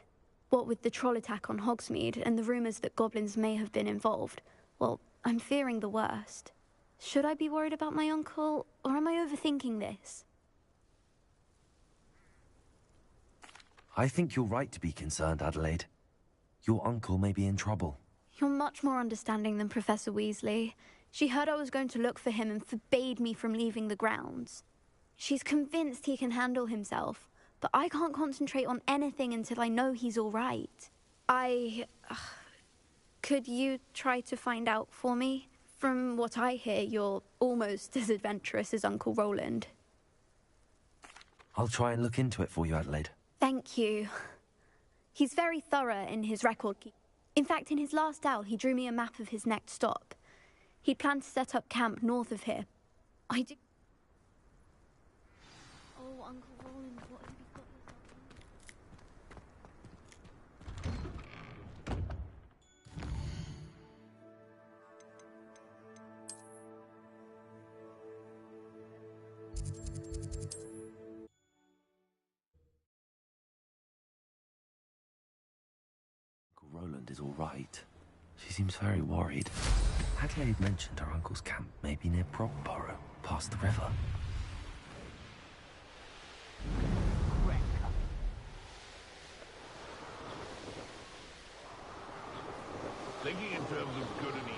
What with the troll attack on Hogsmeade and the rumours that goblins may have been involved, well, I'm fearing the worst. Should I be worried about my uncle, or am I overthinking this? I think you're right to be concerned, Adelaide. Your uncle may be in trouble. You're much more understanding than Professor Weasley. She heard I was going to look for him and forbade me from leaving the grounds. She's convinced he can handle himself, but I can't concentrate on anything until I know he's all right. Could you try to find out for me? From what I hear, you're almost as adventurous as Uncle Roland. I'll try and look into it for you, Adelaide. Thank you. He's very thorough in his record keeping. In fact, in his last owl, he drew me a map of his next stop. He planned to set up camp north of here. I do... Oh, Uncle Roland, what have you got Uncle Roland is all right. She seems very worried. Adelaide mentioned her uncle's camp may be near Brogborough, past the river. Thinking in terms of good and evil.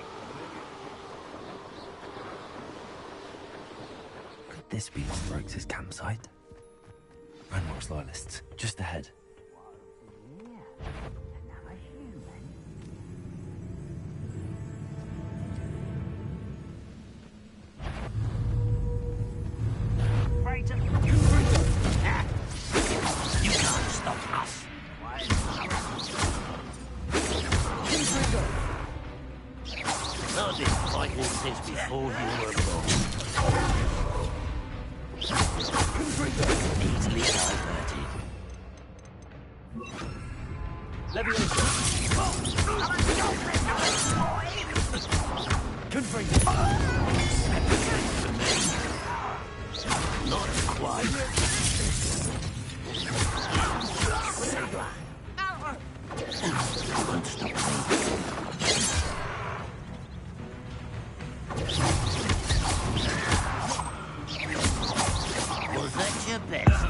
Could this be Mr. Oaks' campsite? Ranrock's loyalists, just ahead. You can't stop us. How's it fighting since before you were born? Easily diverted. Not quite. Won't stop me. Was that your best?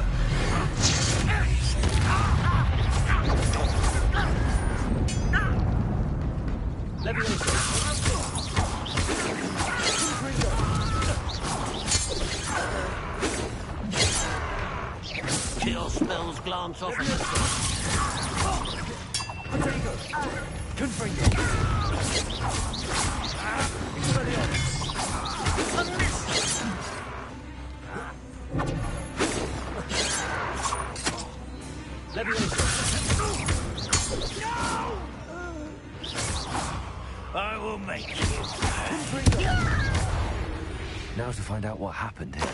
Chill spells glance off at I will make you. Now to find out what happened here.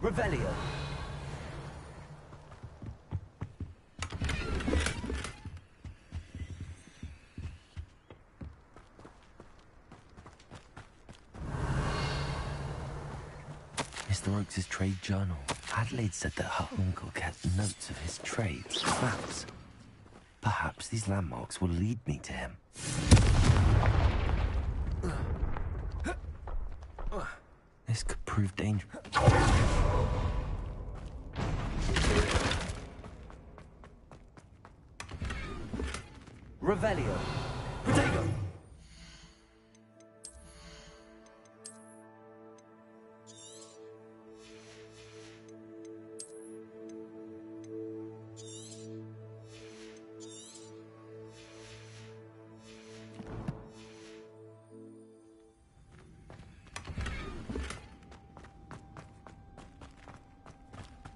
Revelio. Mr. Oaks' trade journal. Adelaide said that her uncle kept notes of his trades, maps. Perhaps these landmarks will lead me to him. This could prove dangerous. Revelio. Protego.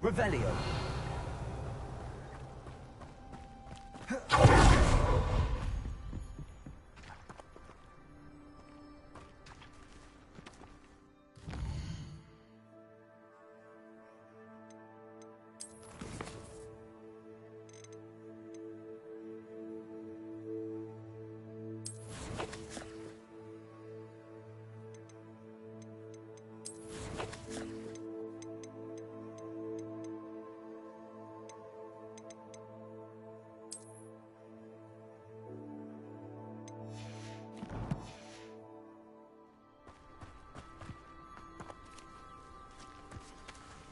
Revelio.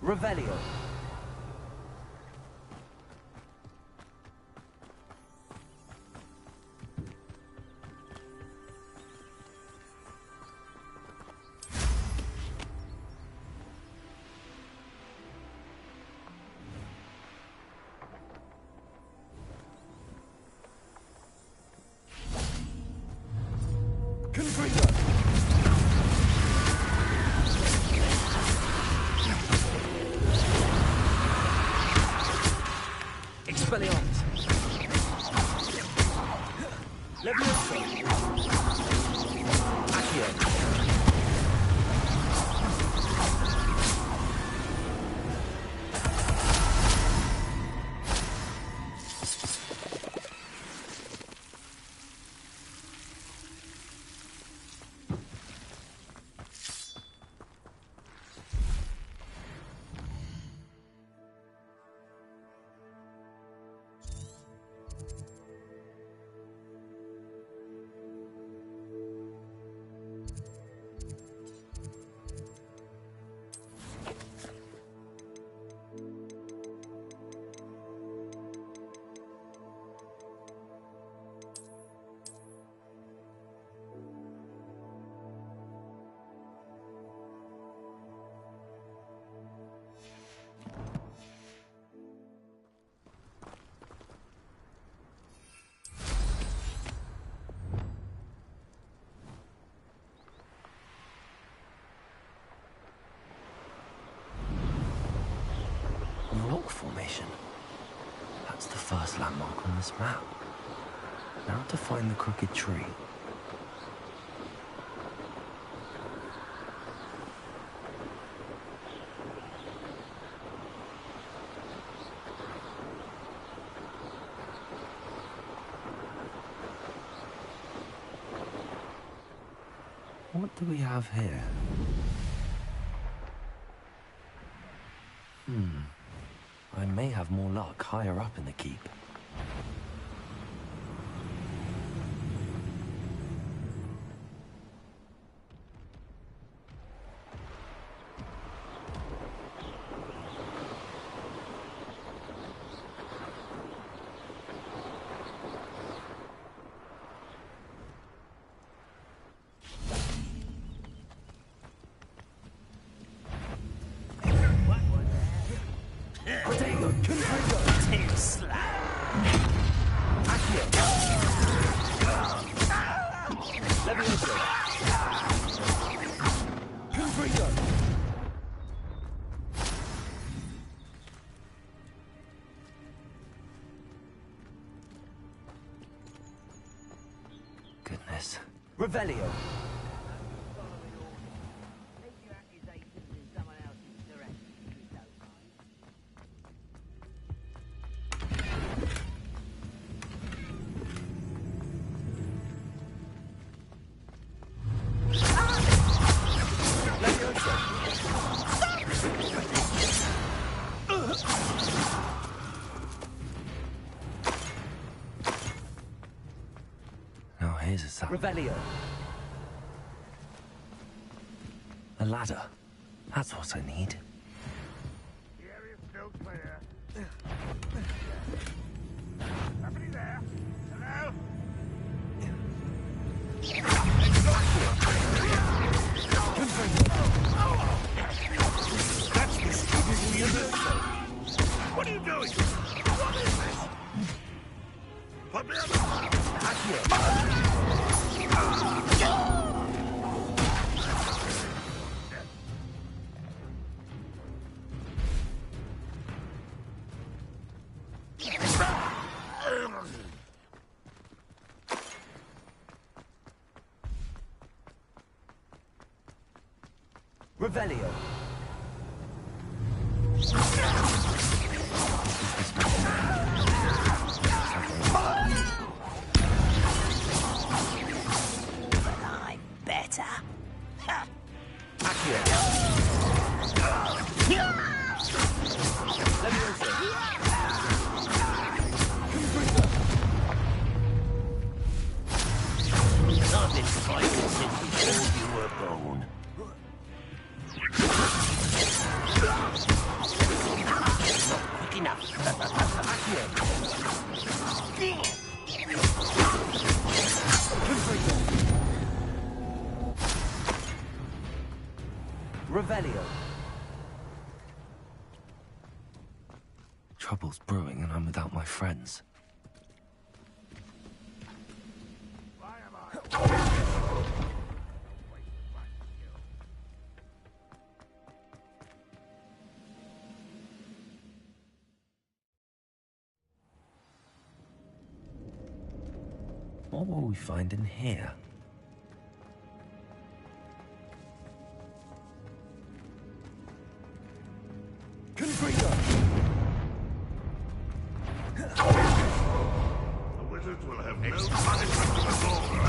Revelio. Expelliarmus. Levioso. Accio. Rock formation. That's the first landmark on this map. Now to find the crooked tree. What do we have here? I may have more luck higher up in the keep. Goodness. Revelio. Now here's a sign. Revelio. A ladder. That's what I need. The area's still clear. Somebody there? Hello? That's disturbingly immense. What are you doing? What is this? Put me on the Revelio. I'm better. I've been fighting since before you were born. Not quick enough. Revelio. Trouble's brewing and I'm without my friends. What will we find in here? The wizards will have no punishment for the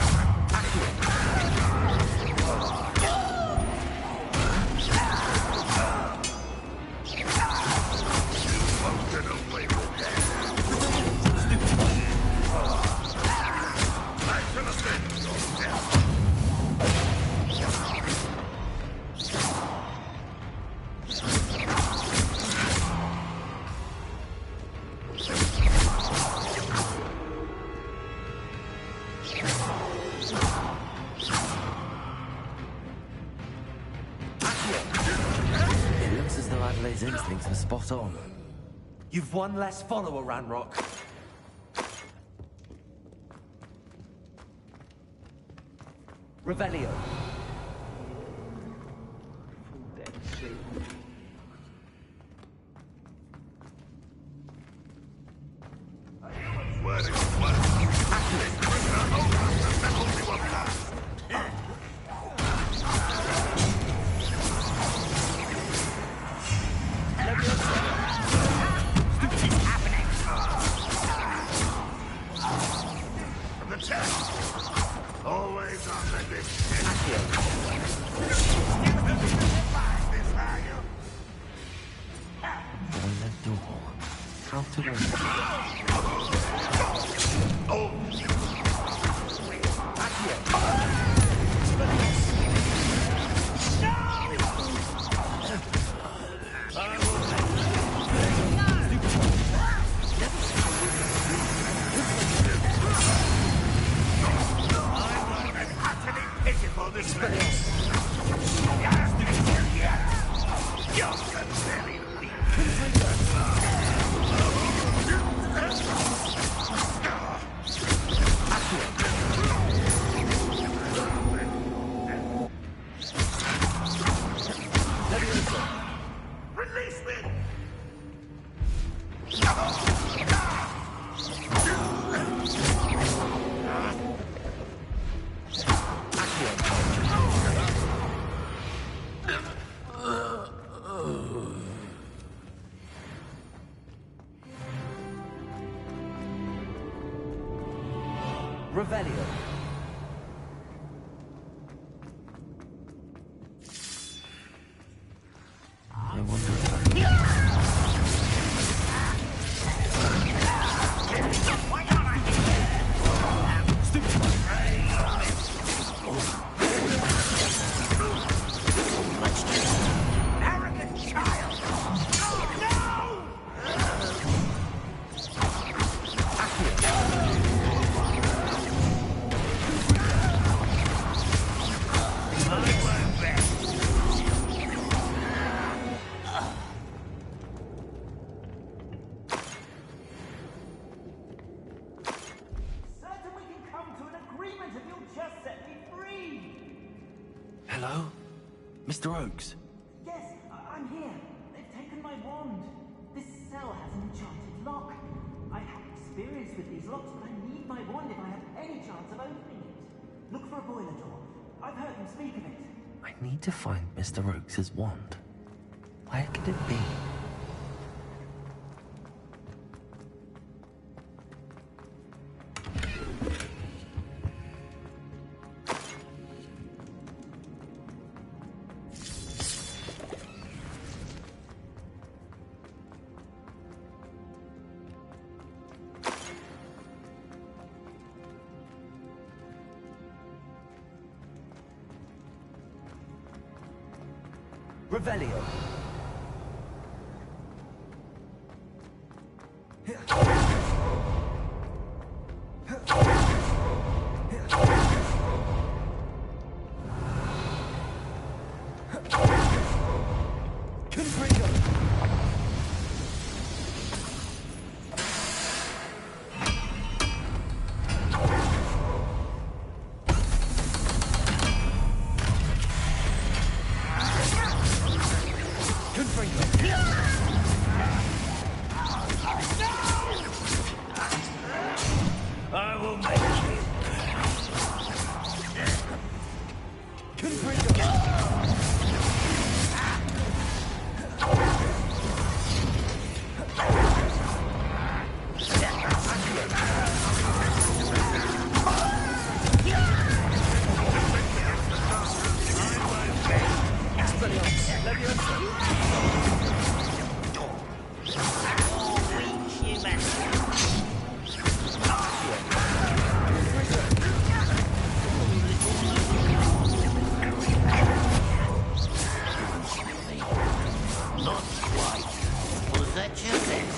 It looks as though Adelaide's instincts were spot on. You've one less follower, Ranrock. Revelio. The test. Always on the big The door. How to open it? Oh! Release me! Revelio. I wonder if Arrogant child! Oh, no! Certain we can come to an agreement if you'll just set me free! Hello? Mr. Oakes? Yes, I'm here. They've taken my wand. This cell has an enchanted lock. I have experience with these locks, but I need my wand if I have any chance of opening it. Look for a boiler door. I've heard them speak of it. I need to find Mr. Oakes's wand. Where could it be? Revelio. I will make you. Not quite. Was that your best?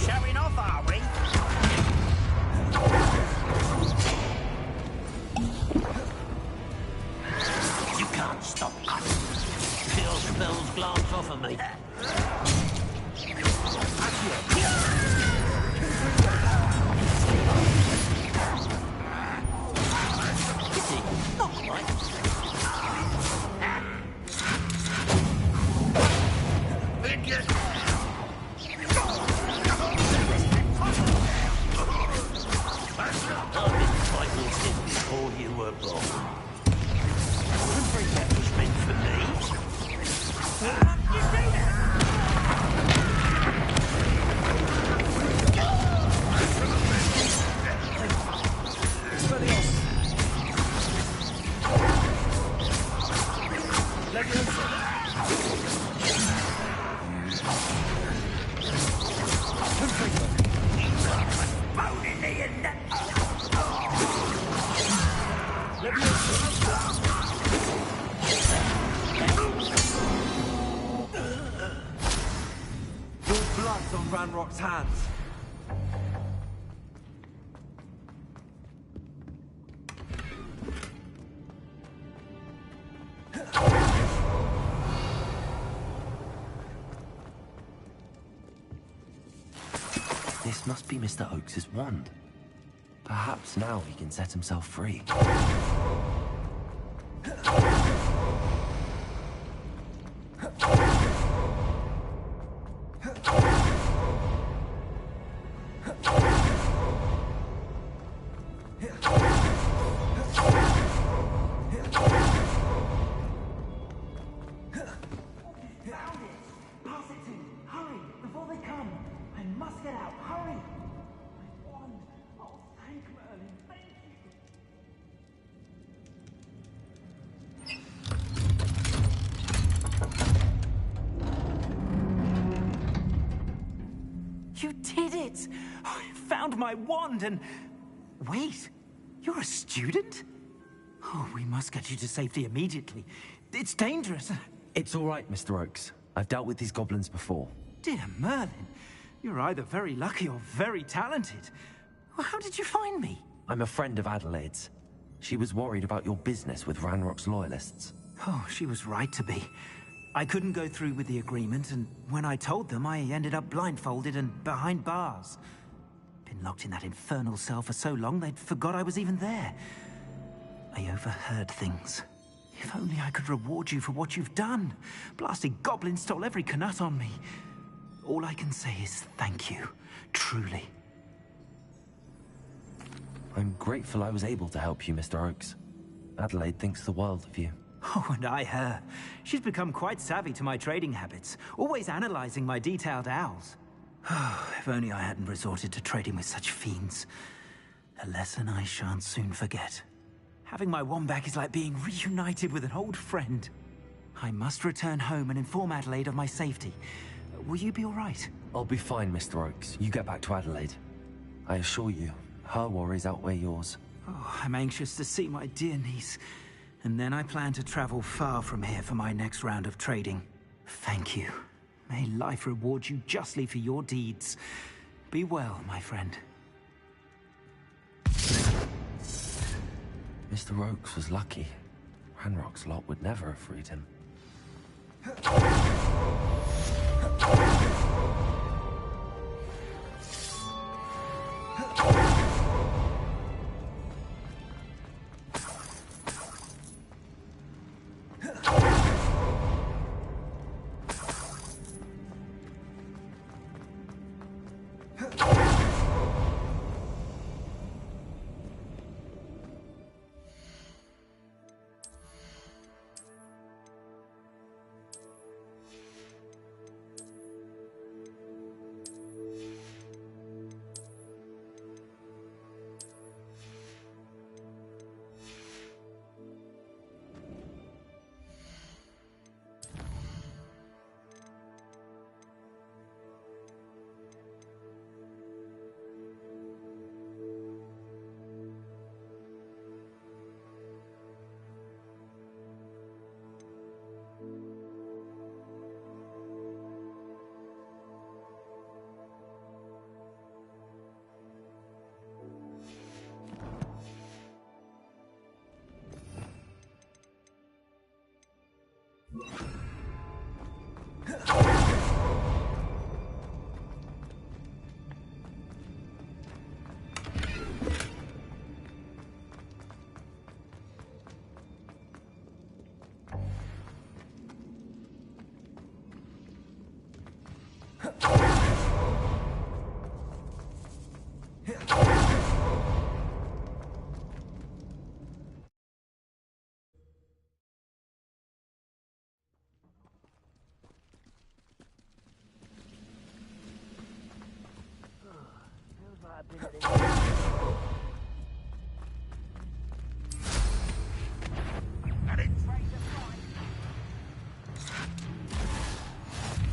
Showing off, are we? You can't stop us. Your spells glance off of me. Not quite. I've been fighting since before you were born. That was meant for Your blood's on Ranrock's hands. This must be Mr. Oakes's wand. Perhaps now he can set himself free. You did it! I found my wand and... Wait, you're a student? Oh, we must get you to safety immediately. It's dangerous. It's all right, Mr. Oakes. I've dealt with these goblins before. Dear Merlin, you're either very lucky or very talented. Well, how did you find me? I'm a friend of Adelaide's. She was worried about your business with Ranrock's loyalists. Oh, she was right to be. I couldn't go through with the agreement, and when I told them, I ended up blindfolded and behind bars. Been locked in that infernal cell for so long, they'd forgot I was even there. I overheard things. If only I could reward you for what you've done. Blasted goblins stole every knut on me. All I can say is thank you. Truly. I'm grateful I was able to help you, Mr. Oakes. Adelaide thinks the world of you. Oh, and I her. She's become quite savvy to my trading habits, always analyzing my detailed owls. If only I hadn't resorted to trading with such fiends. A lesson I shan't soon forget. Having my wand back is like being reunited with an old friend. I must return home and inform Adelaide of my safety. Will you be all right? I'll be fine, Mr. Oakes. You get back to Adelaide. I assure you, her worries outweigh yours. Oh, I'm anxious to see my dear niece. And then I plan to travel far from here for my next round of trading. Thank you. May life reward you justly for your deeds. Be well, my friend. Mr. Oakes was lucky. Ranrock's lot would never have freed him.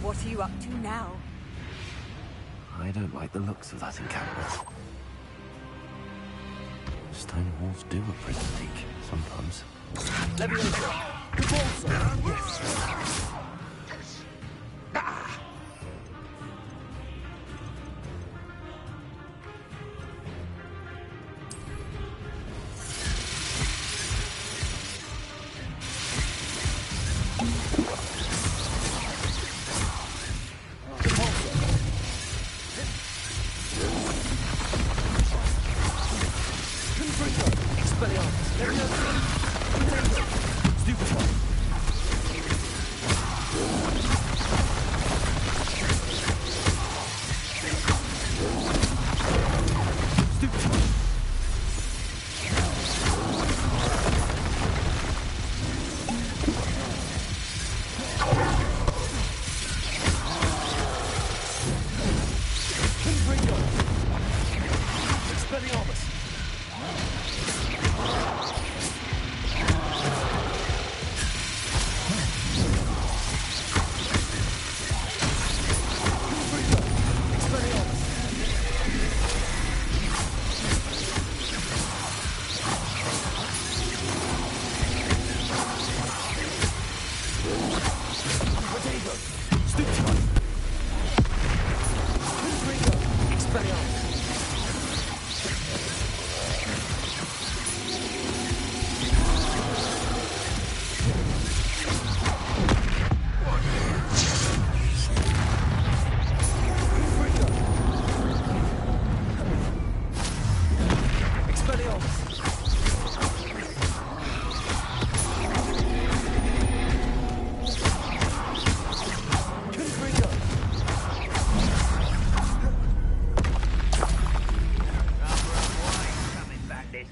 What are you up to now? I don't like the looks of that encampment. Stone walls do a pretty leak sometimes. Yes.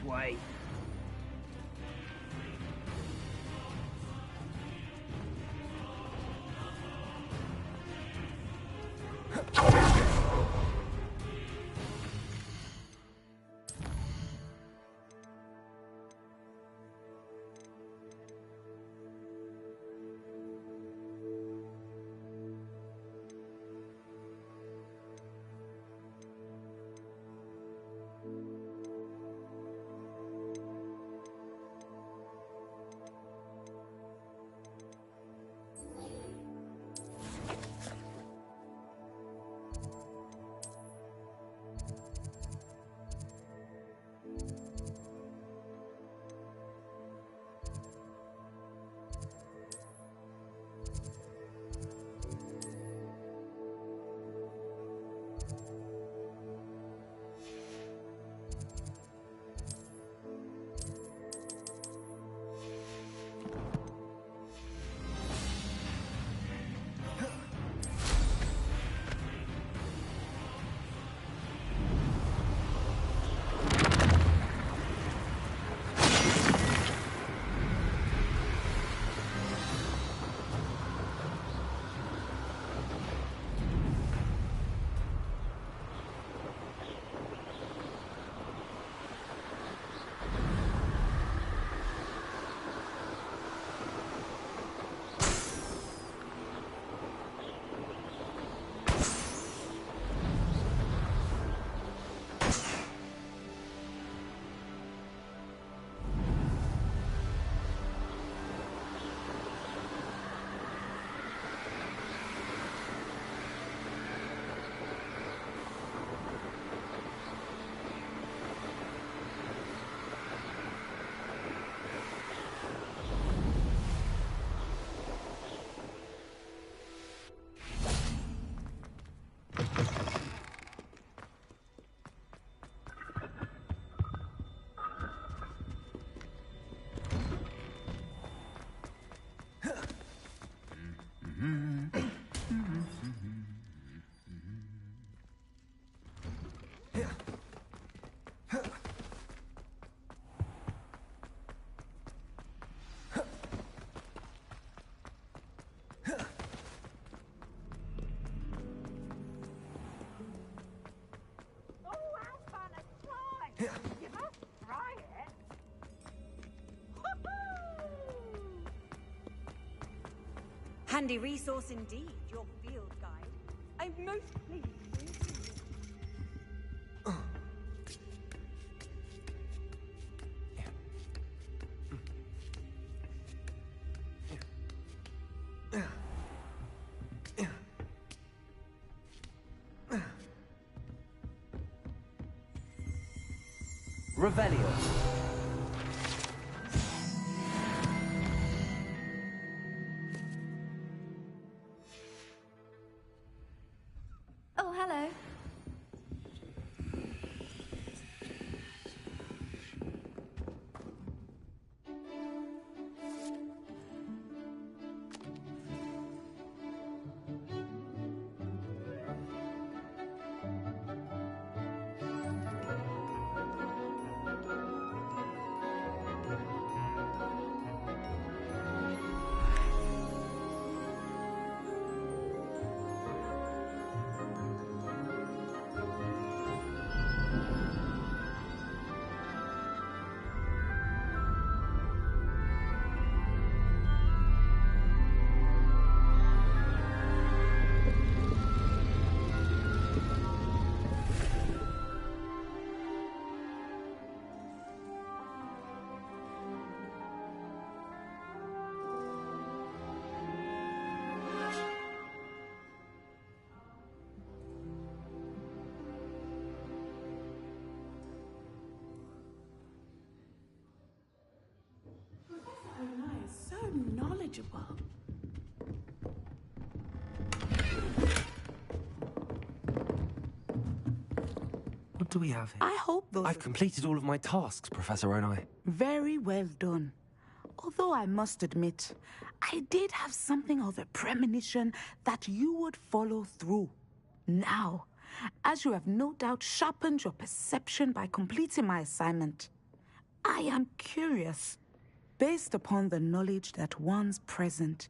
way. Handy resource indeed, your field guide. I'm most pleased. Revelio. Oh, hello. So knowledgeable. What do we have here? I hope those... I've completed all of my tasks, Professor Onai. Very well done. Although I must admit, I did have something of a premonition that you would follow through. Now, as you have no doubt sharpened your perception by completing my assignment, I am curious. Based upon the knowledge that one's present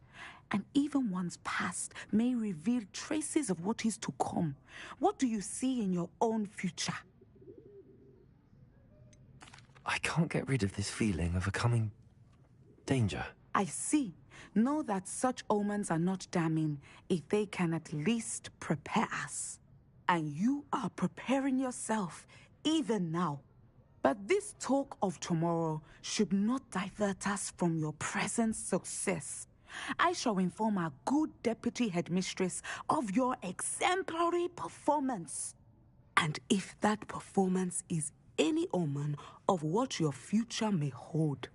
and even one's past may reveal traces of what is to come, what do you see in your own future? I can't get rid of this feeling of a coming danger. I see. Know that such omens are not damning if they can at least prepare us. And you are preparing yourself, even now. But this talk of tomorrow should not divert us from your present success. I shall inform our good deputy headmistress of your exemplary performance. And if that performance is any omen of what your future may hold,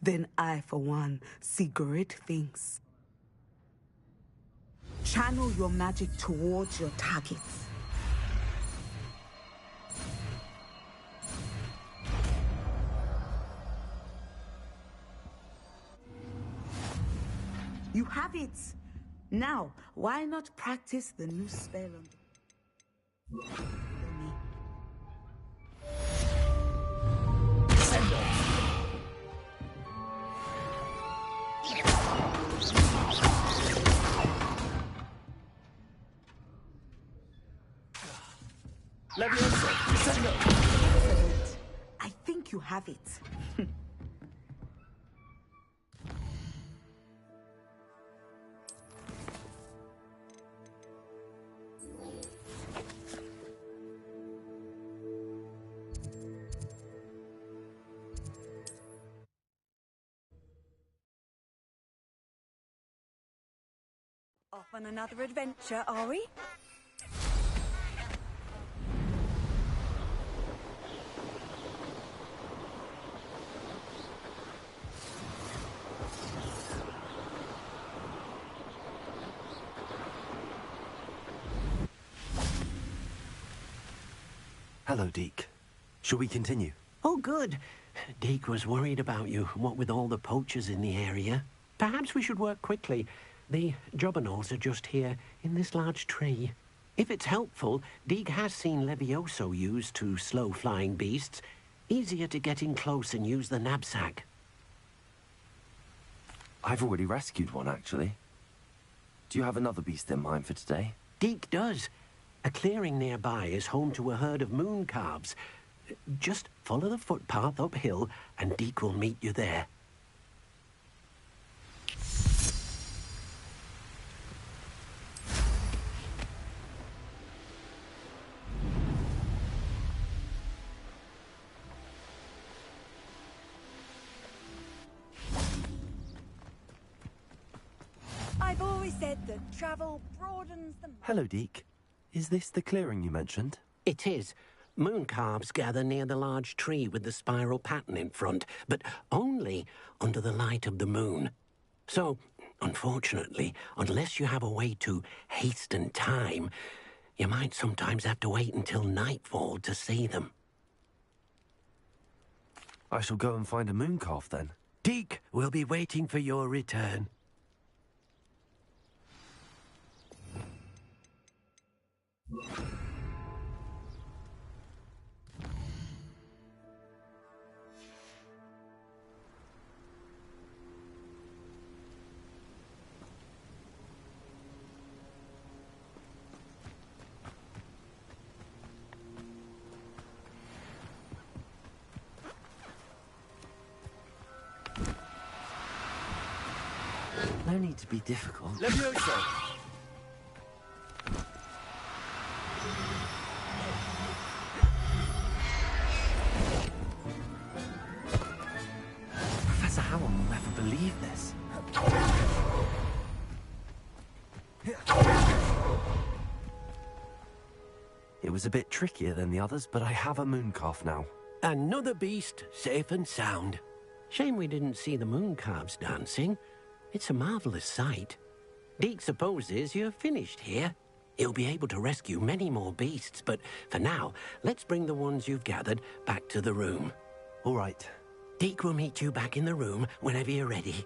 then I, for one, see great things. Channel your magic towards your targets. You have it. Now, why not practice the new spell on me? Send off. Leviosa, send off. Excellent. I think you have it. Off on another adventure, are we? Hello, Deke. Shall we continue? Oh, good. Deke was worried about you, what with all the poachers in the area. Perhaps we should work quickly. The Jobberknolls are just here, in this large tree. If it's helpful, Deke has seen Levioso used to slow flying beasts. Easier to get in close and use the knapsack. I've already rescued one, actually. Do you have another beast in mind for today? Deke does. A clearing nearby is home to a herd of moon calves. Just follow the footpath uphill, and Deke will meet you there. I've always said that travel broadens the... Hello, Deke. Is this the clearing you mentioned? It is. Moon calves gather near the large tree with the spiral pattern in front, but only under the light of the moon. So, unfortunately, unless you have a way to hasten time, you might sometimes have to wait until nightfall to see them. I shall go and find a moon calf then. Deke will be waiting for your return. No need to be difficult. Levioso! Professor Howell will never believe this. It was a bit trickier than the others, but I have a moon calf now. Another beast, safe and sound. Shame we didn't see the moon calves dancing. It's a marvelous sight. Deke supposes you're finished here. He'll be able to rescue many more beasts, but for now, let's bring the ones you've gathered back to the room. All right. Deke will meet you back in the room whenever you're ready.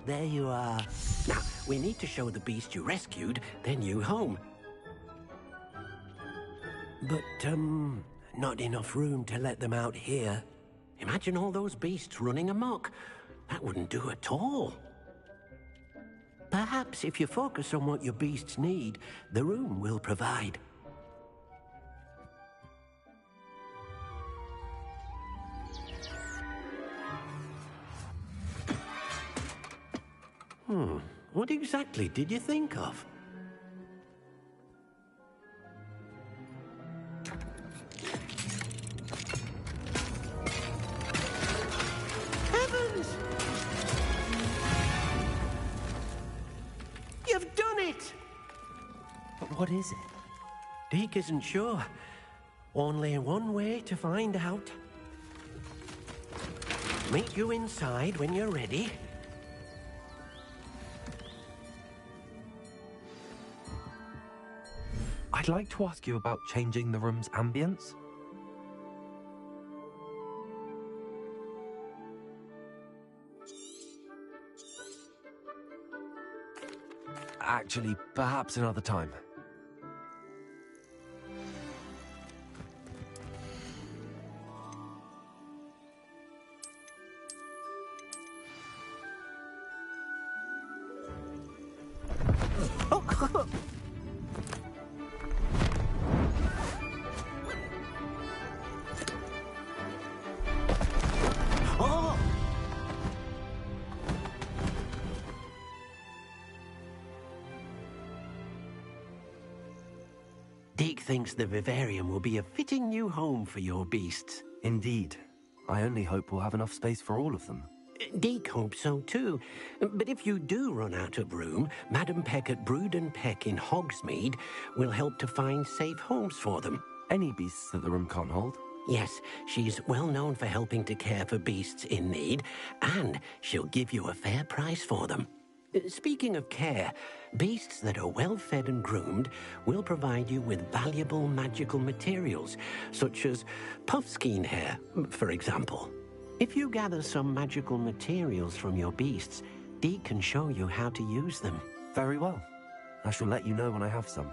there you are. Now, we need to show the beast you rescued their new home. But, not enough room to let them out here. Imagine all those beasts running amok. That wouldn't do at all. Perhaps if you focus on what your beasts need, the room will provide. What exactly did you think of? Heavens! You've done it! But what is it? Deke isn't sure. Only one way to find out. Meet you inside when you're ready. I'd like to ask you about changing the room's ambience. Actually, perhaps another time. Deke thinks the vivarium will be a fitting new home for your beasts. Indeed. I only hope we'll have enough space for all of them. Deke hopes so too. But if you do run out of room, Madam Peck at Brood and Peck in Hogsmeade will help to find safe homes for them. Any beasts that the room can't hold? Yes, she's well known for helping to care for beasts in need, and she'll give you a fair price for them. Speaking of care, beasts that are well fed and groomed will provide you with valuable magical materials, such as puffskein hair, for example. If you gather some magical materials from your beasts, Deke can show you how to use them. Very well. I shall let you know when I have some.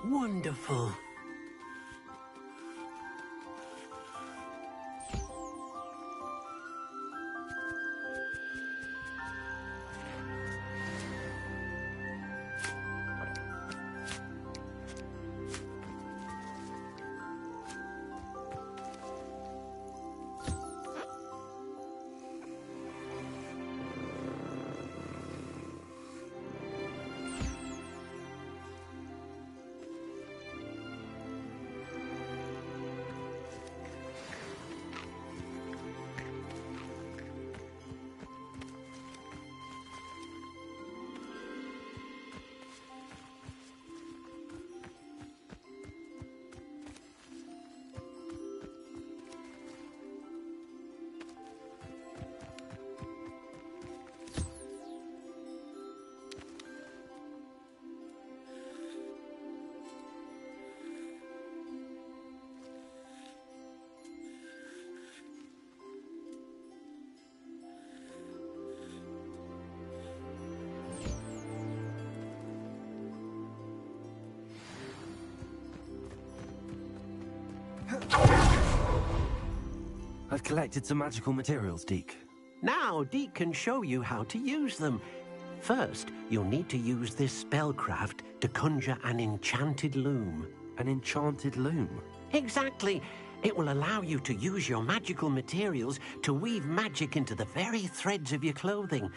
Wonderful. I've collected some magical materials, Deke. Now Deke can show you how to use them. First, you'll need to use this spellcraft to conjure an enchanted loom. An enchanted loom? Exactly. It will allow you to use your magical materials to weave magic into the very threads of your clothing,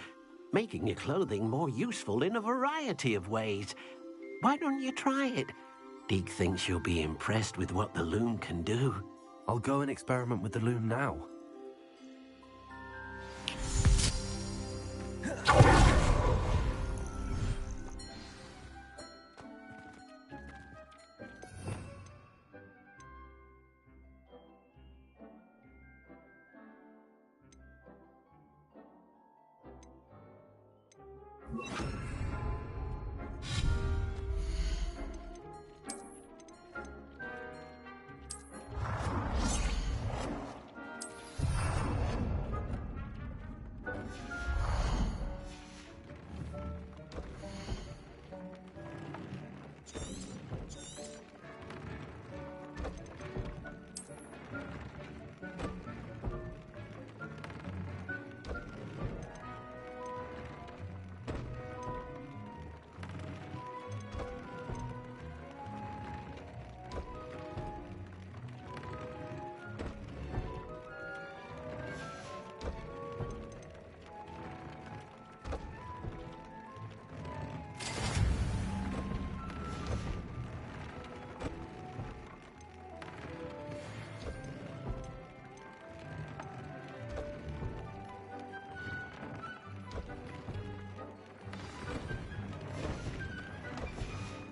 making your clothing more useful in a variety of ways. Why don't you try it? Deke thinks you'll be impressed with what the loom can do. I'll go and experiment with the loom now.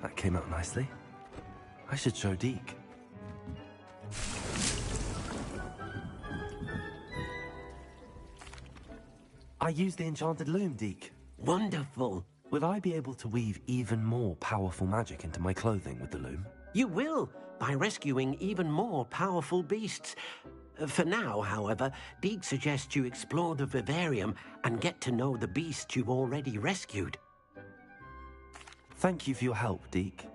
That came out nicely. I should show Deke. I used the enchanted loom, Deke. Wonderful. Will I be able to weave even more powerful magic into my clothing with the loom? You will, by rescuing even more powerful beasts. For now, however, Deke suggests you explore the vivarium and get to know the beasts you've already rescued. Thank you for your help, Deke.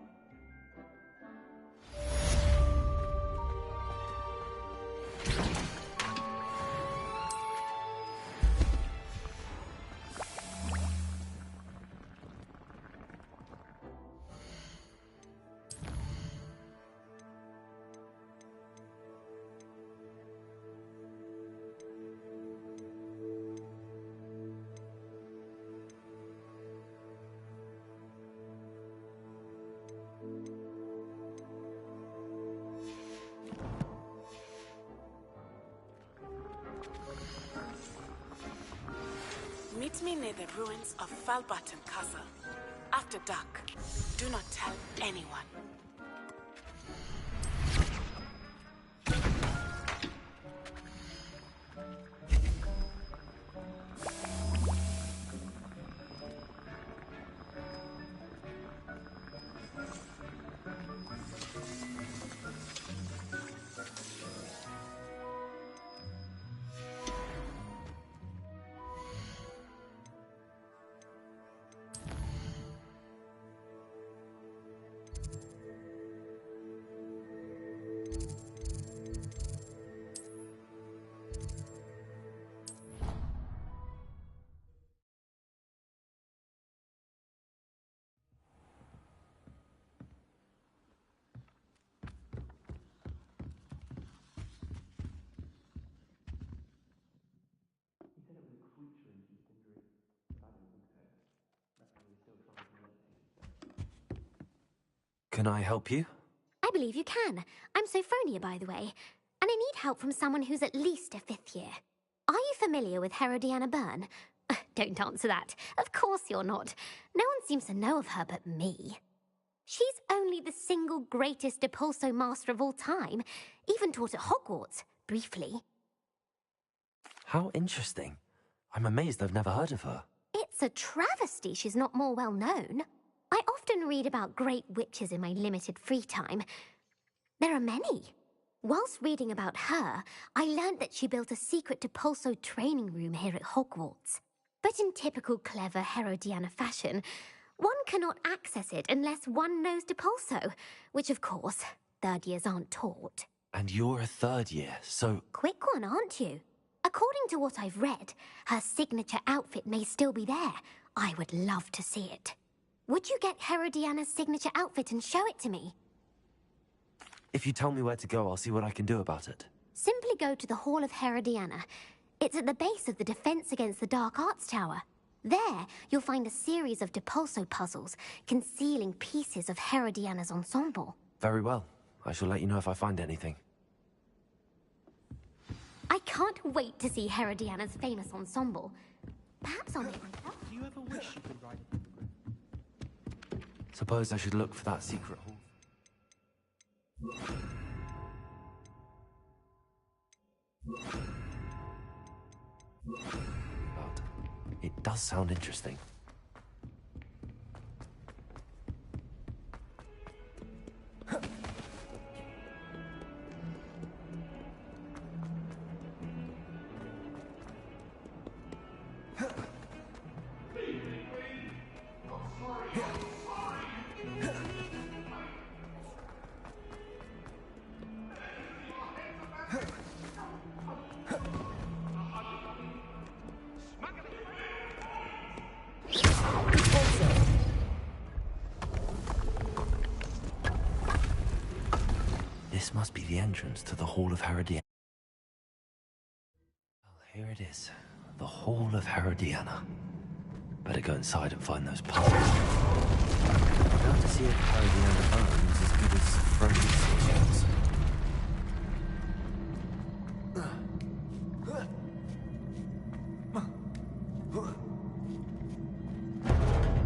Meet me near the ruins of Falbaton Castle. After dark. Do not tell anyone. Can I help you? I believe you can. I'm Sophronia, by the way, and I need help from someone who's at least a 5th year. Are you familiar with Herodiana Byrne? Don't answer that. Of course you're not. No one seems to know of her but me. She's only the single greatest Depulso master of all time, even taught at Hogwarts, briefly. How interesting. I'm amazed I've never heard of her. It's a travesty she's not more well known. I often read about great witches in my limited free time. There are many. Whilst reading about her, I learned that she built a secret Depulso training room here at Hogwarts. But in typical clever Herodiana fashion, one cannot access it unless one knows Depulso, which of course, 3rd years aren't taught. And you're a 3rd year, so... Quick one, aren't you? According to what I've read, her signature outfit may still be there. I would love to see it. Would you get Herodiana's signature outfit and show it to me? If you tell me where to go, I'll see what I can do about it. Simply go to the Hall of Herodiana. It's at the base of the Defense Against the Dark Arts Tower. There, you'll find a series of Depulso puzzles concealing pieces of Herodiana's ensemble. Very well. I shall let you know if I find anything. I can't wait to see Herodiana's famous ensemble. Perhaps I'll make myself. Do you ever wish you could ride a Suppose I should look for that secret hall. But it does sound interesting. must be the entrance to the Hall of Herodiana. Well, here it is. The Hall of Herodiana. Better go inside and find those puzzles. Glad to see if Herodiana burns as good as frozen seashells.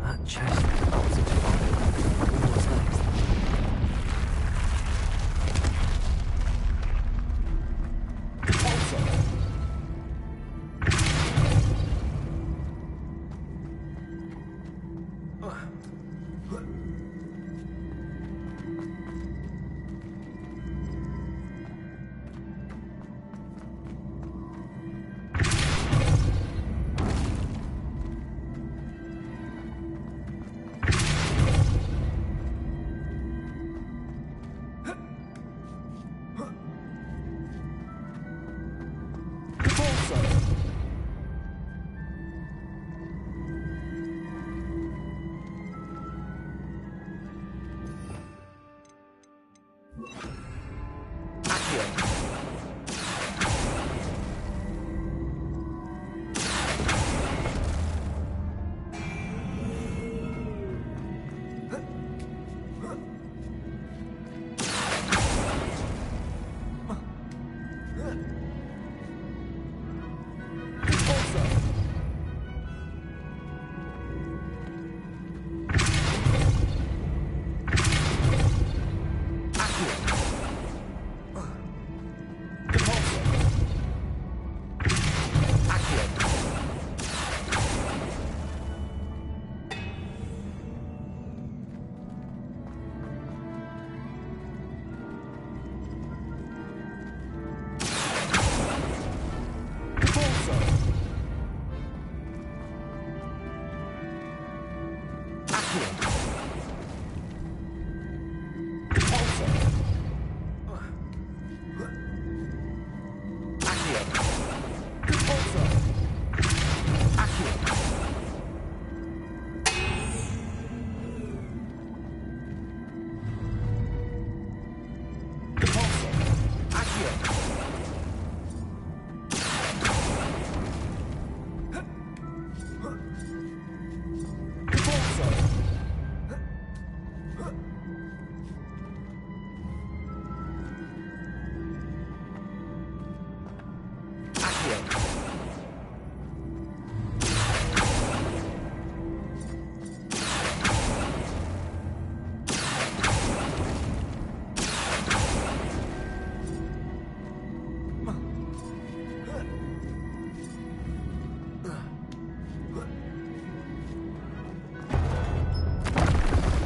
That chest melts into fire. What's next?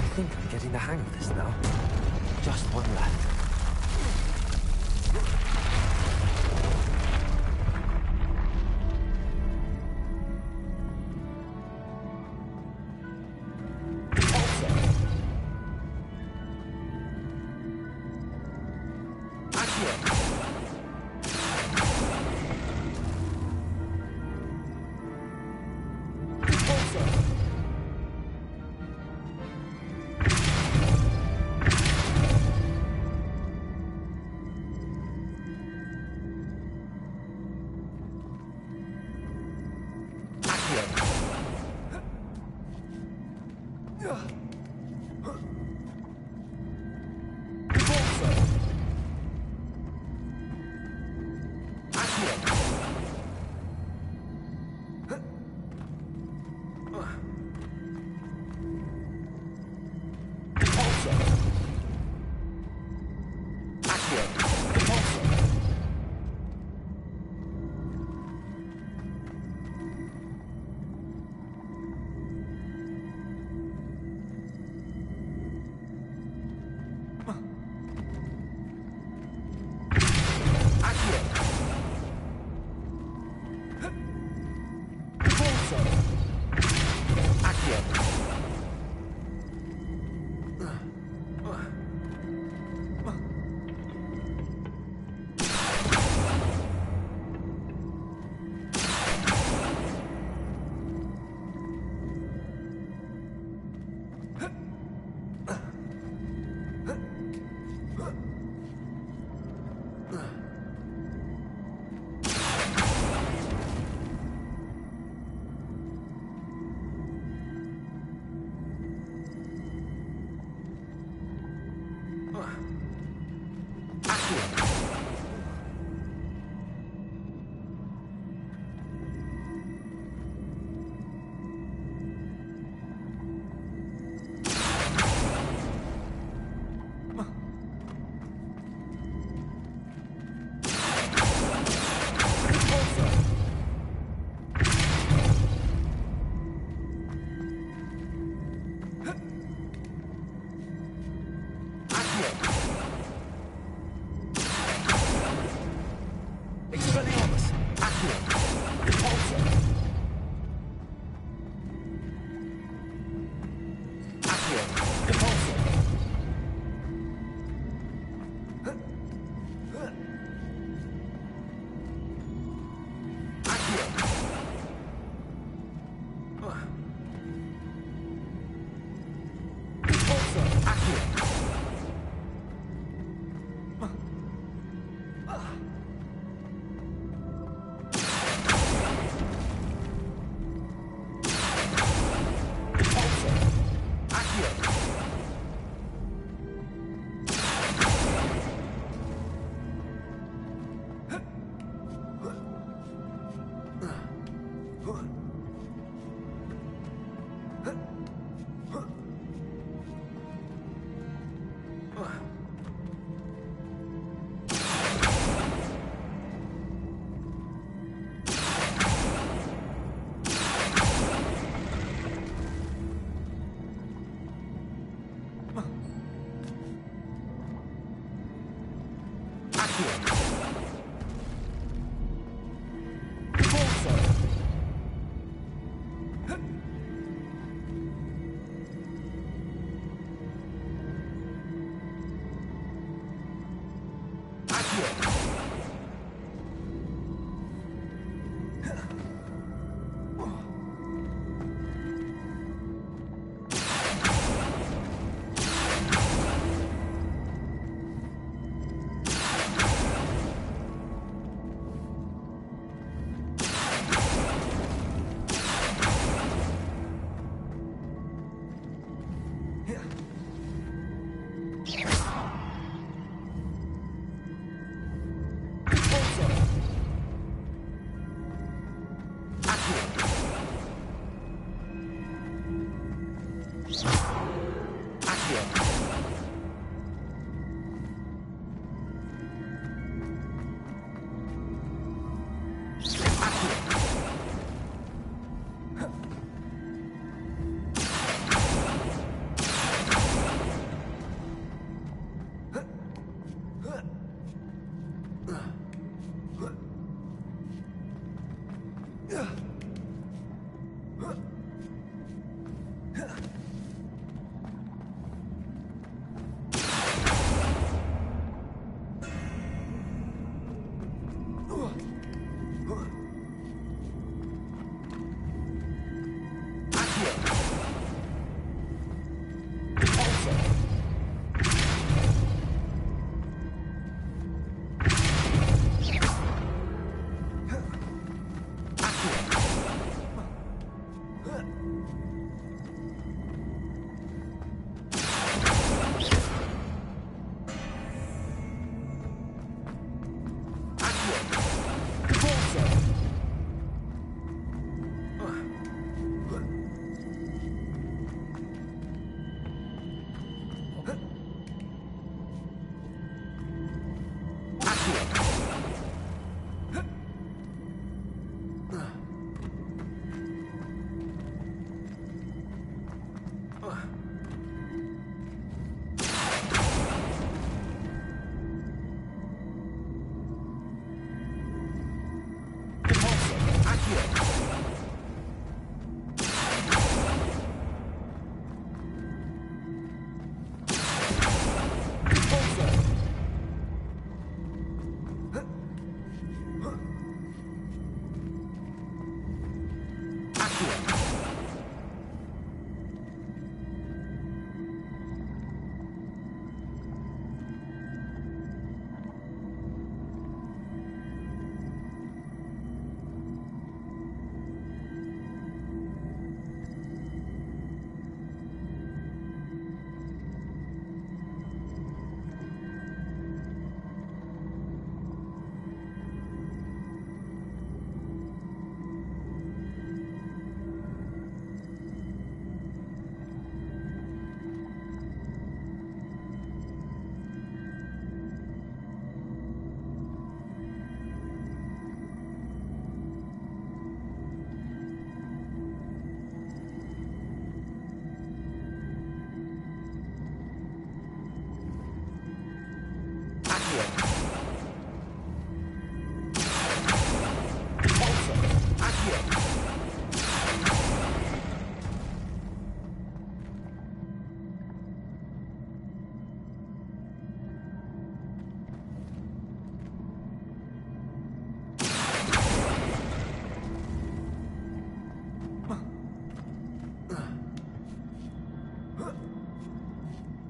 I think I'm getting the hang of this now. Just one left.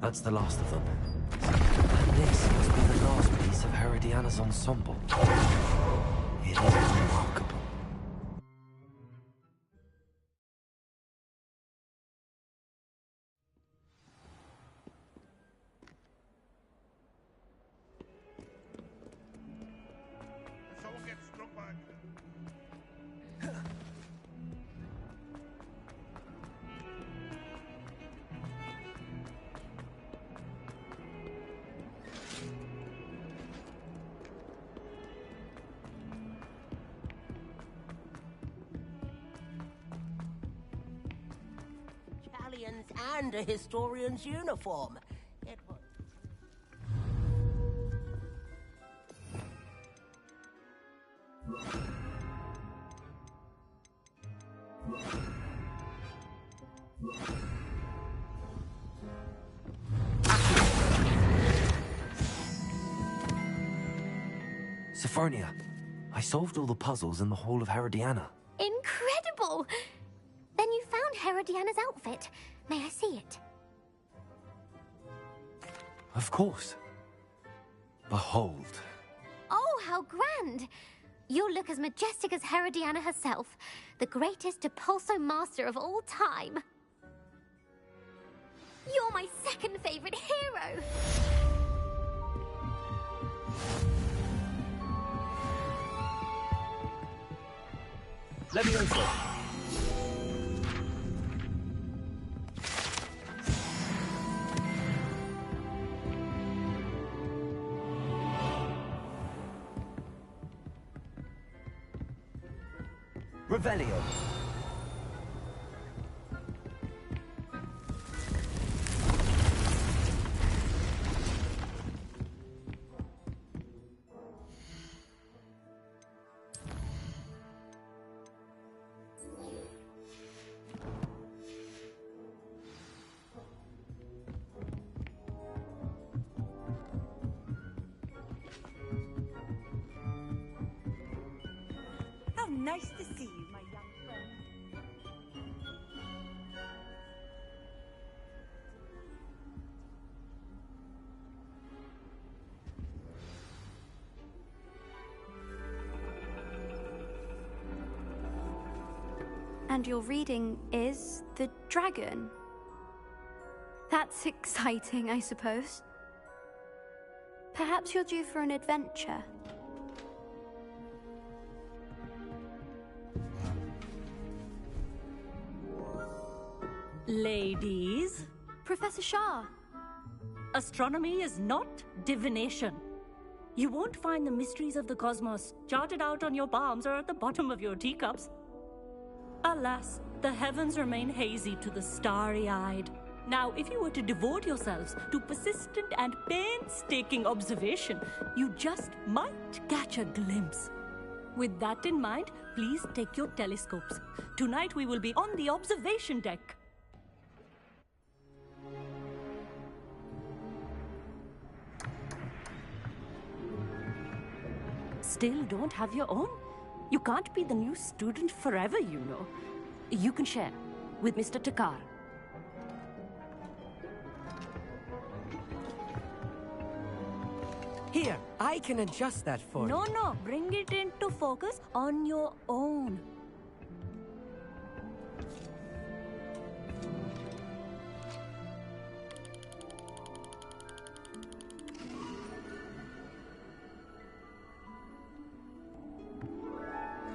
That's the last of them. And this must be the last piece of Herodiana's ensemble. It is remarkable. Someone gets struck by... And a historian's uniform. It was... Sophronia, I solved all the puzzles in the Hall of Herodiana. Incredible! Then you found Herodiana's outfit. May I see it? Of course. Behold. Oh, how grand! You'll look as majestic as Herodiana herself, the greatest Depulso master of all time. You're my second favorite hero! Levioso! Revelio! How nice to see you, my young friend. And your reading is The Dragon. That's exciting, I suppose. Perhaps you're due for an adventure. Ladies, Professor Shah. astronomy is not divination. You won't find the mysteries of the cosmos charted out on your palms or at the bottom of your teacups. Alas, the heavens remain hazy to the starry-eyed. Now, if you were to devote yourselves to persistent and painstaking observation, you just might catch a glimpse. With that in mind, please take your telescopes. Tonight we will be on the observation deck. Still don't have your own? You can't be the new student forever, you know. You can share with Mr. Takar. Here, I can adjust that for you. No, bring it into focus on your own.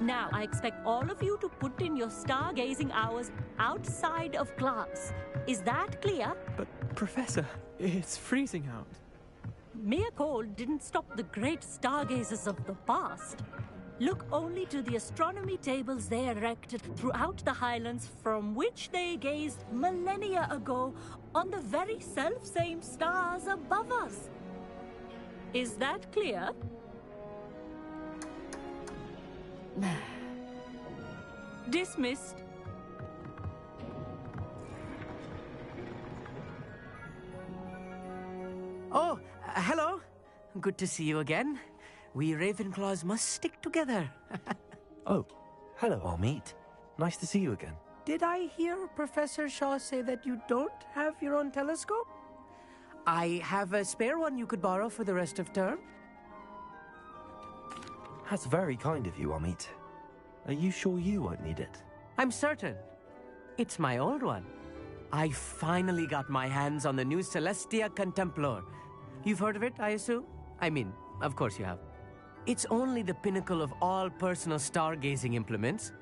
Now, I expect all of you to put in your stargazing hours outside of class. Is that clear? But, Professor, it's freezing out. Mere cold didn't stop the great stargazers of the past. Look only to the astronomy tables they erected throughout the highlands from which they gazed millennia ago on the very self-same stars above us. Is that clear? Dismissed. Oh, hello. Good to see you again. We Ravenclaws must stick together. Oh, hello, Amit. Nice to see you again. Did I hear Professor Shaw say that you don't have your own telescope? I have a spare one you could borrow for the rest of term. That's very kind of you, Amit. Are you sure you won't need it? I'm certain. It's my old one. I finally got my hands on the new Celestia Contemplor. You've heard of it, I assume? I mean, of course you have. It's only the pinnacle of all personal stargazing implements.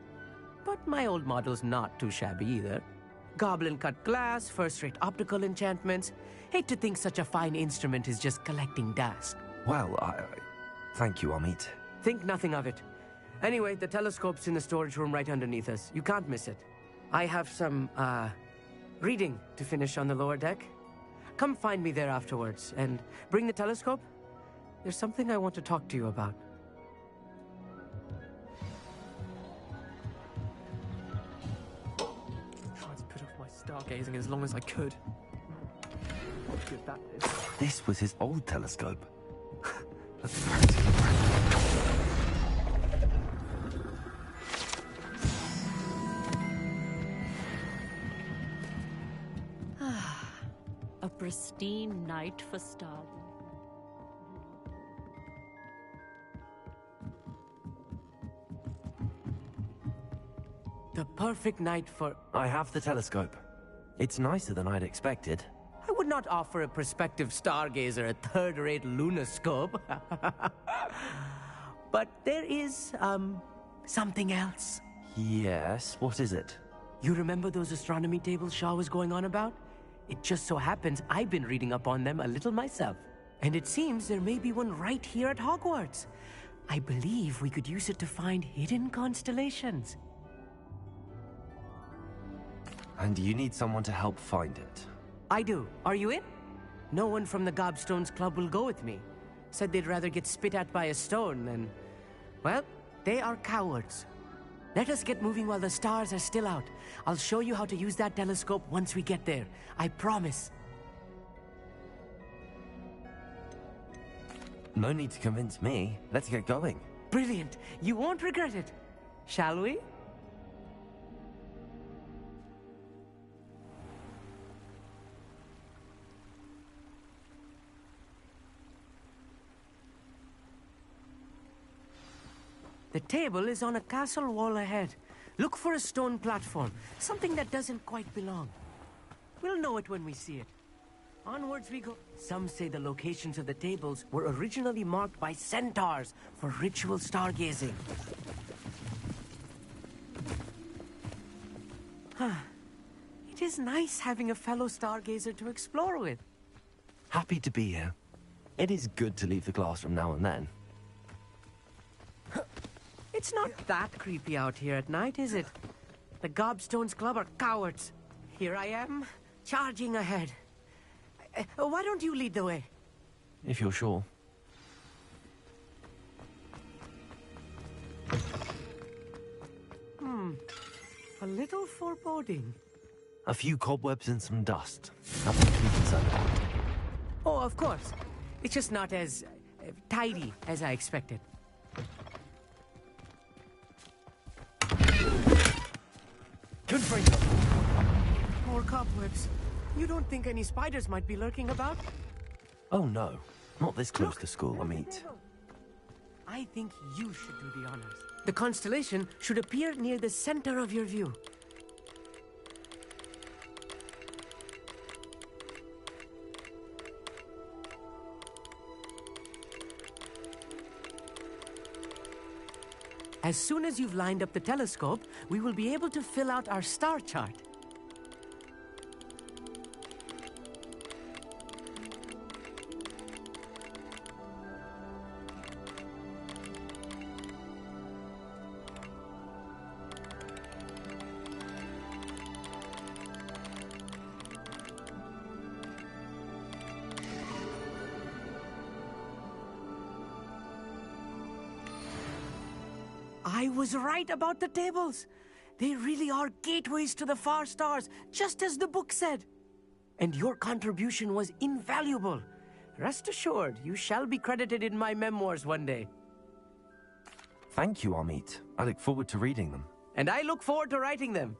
But my old model's not too shabby either. Goblin-cut glass, first-rate optical enchantments. Hate to think such a fine instrument is just collecting dust. Well, thank you, Amit. Think nothing of it. Anyway, the telescope's in the storage room right underneath us. You can't miss it. I have some, reading to finish on the lower deck. Come find me there afterwards, and bring the telescope. There's something I want to talk to you about. Tried to put off my stargazing as long as I could. What good that is. This was his old telescope. That's very impressive. A pristine night for stargazing. The perfect night for... I have the telescope. It's nicer than I'd expected. I would not offer a prospective stargazer a third-rate lunoscope. But there is, something else. Yes, what is it? You remember those astronomy tables Shaw was going on about? It just so happens I've been reading up on them a little myself. And it seems there may be one right here at Hogwarts. I believe we could use it to find hidden constellations. And you need someone to help find it. I do. Are you in? No one from the Gobstones Club will go with me. Said they'd rather get spit at by a stone than... Well, they are cowards. Let us get moving while the stars are still out. I'll show you how to use that telescope once we get there. I promise. No need to convince me. Let's get going. Brilliant. You won't regret it. Shall we? The table is on a castle wall ahead. Look for a stone platform, something that doesn't quite belong. We'll know it when we see it. Onwards we go. Some say the locations of the tables were originally marked by centaurs for ritual stargazing. It is nice having a fellow stargazer to explore with. Happy to be here. It is good to leave the classroom now and then. It's not that creepy out here at night, is it? The Gobstones Club are cowards. Here I am, charging ahead. Why don't you lead the way? If you're sure. A little foreboding. A few cobwebs and some dust. Nothing to be concerned about. Oh, of course. It's just not as tidy as I expected. Good brain. More cobwebs. You don't think any spiders might be lurking about? Oh no, not this close to school, Amit. I think you should do the honors. The constellation should appear near the center of your view. As soon as you've lined up the telescope, we will be able to fill out our star chart. I was right about the tables. They really are gateways to the far stars, just as the book said. And your contribution was invaluable. Rest assured, you shall be credited in my memoirs one day. Thank you, Amit. I look forward to reading them. And I look forward to writing them.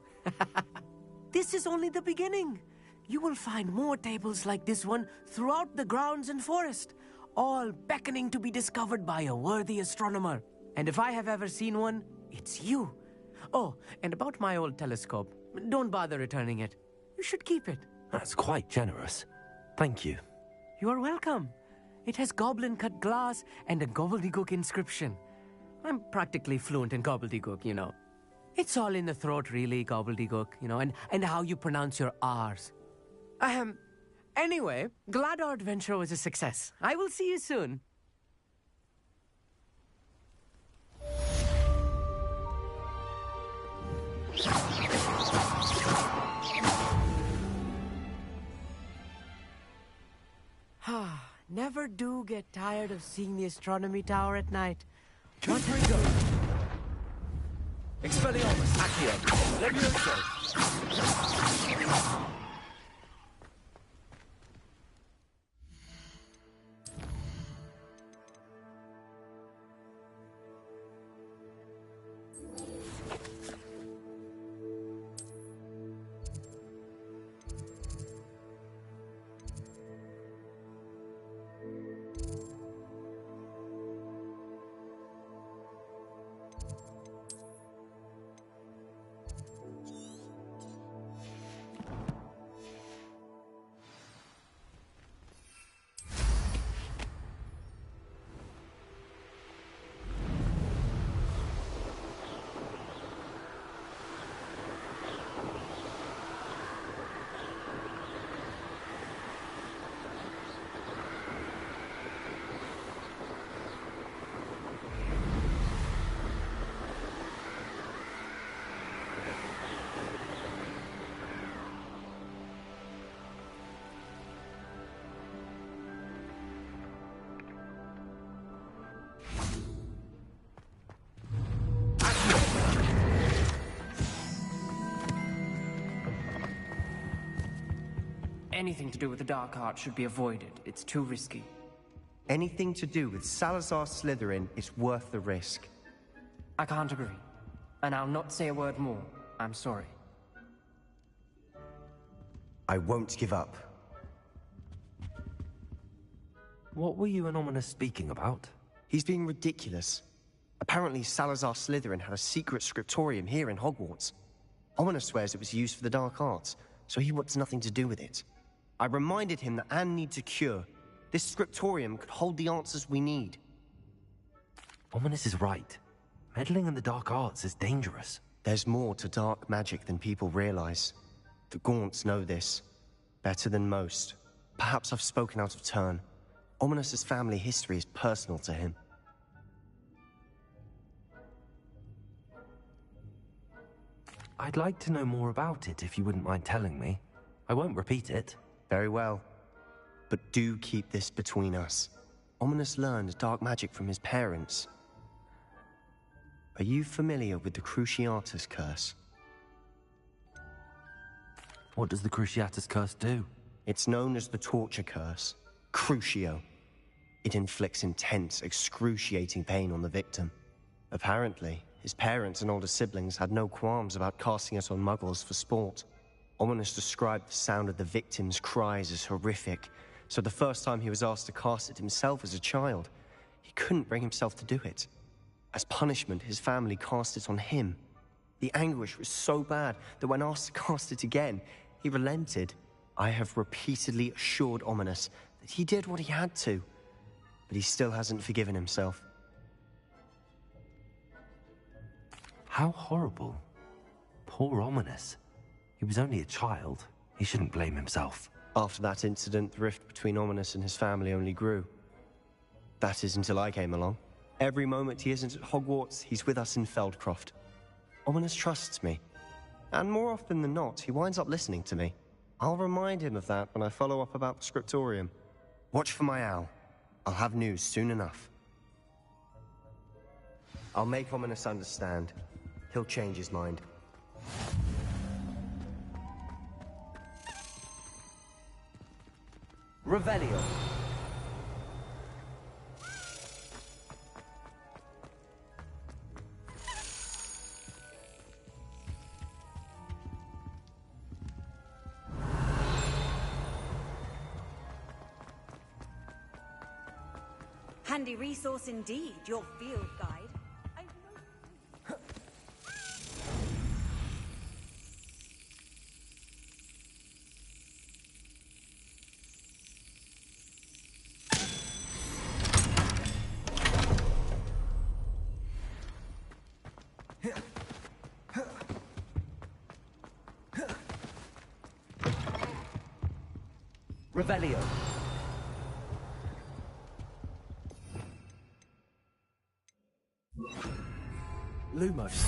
This is only the beginning. You will find more tables like this one throughout the grounds and forest, all beckoning to be discovered by a worthy astronomer. And if I have ever seen one, it's you. Oh, and about my old telescope, don't bother returning it. You should keep it. That's quite generous. Thank you. You are welcome. It has goblin-cut glass and a gobbledygook inscription. I'm practically fluent in gobbledygook, you know. It's all in the throat, really, gobbledygook, you know, and how you pronounce your R's. Anyway, glad our adventure was a success. I will see you soon. Never do get tired of seeing the astronomy tower at night. Confringo! Expelliarmus, Accio! Levioso! anything to do with the dark arts should be avoided. It's too risky. Anything to do with Salazar Slytherin is worth the risk. I can't agree. And I'll not say a word more. I'm sorry. I won't give up. What were you and Ominous speaking about? He's being ridiculous. Apparently Salazar Slytherin had a secret scriptorium here in Hogwarts. Ominous swears it was used for the dark arts, so he wants nothing to do with it. I reminded him that Anne needs a cure. This scriptorium could hold the answers we need. Ominous is right. Meddling in the dark arts is dangerous. There's more to dark magic than people realize. The Gaunts know this. Better than most. Perhaps I've spoken out of turn. Ominous's family history is personal to him. I'd like to know more about it if you wouldn't mind telling me. I won't repeat it. Very well. But do keep this between us. Ominous learned dark magic from his parents. Are you familiar with the Cruciatus Curse? What does the Cruciatus Curse do? It's known as the Torture Curse. Crucio. It inflicts intense, excruciating pain on the victim. Apparently, his parents and older siblings had no qualms about casting it on muggles for sport. Ominous described the sound of the victim's cries as horrific, so the first time he was asked to cast it himself as a child, he couldn't bring himself to do it. As punishment, his family cast it on him. The anguish was so bad that when asked to cast it again, he relented. I have repeatedly assured Ominous that he did what he had to, but he still hasn't forgiven himself. How horrible. Poor Ominous. He was only a child. He shouldn't blame himself. After that incident, the rift between Ominous and his family only grew. That is until I came along. Every moment he isn't at Hogwarts, he's with us in Feldcroft. Ominous trusts me. And more often than not, he winds up listening to me. I'll remind him of that when I follow up about the scriptorium. Watch for my owl. I'll have news soon enough. I'll make Ominous understand. He'll change his mind. Revelio. Handy resource indeed, your field guide. Revelio. Lumos.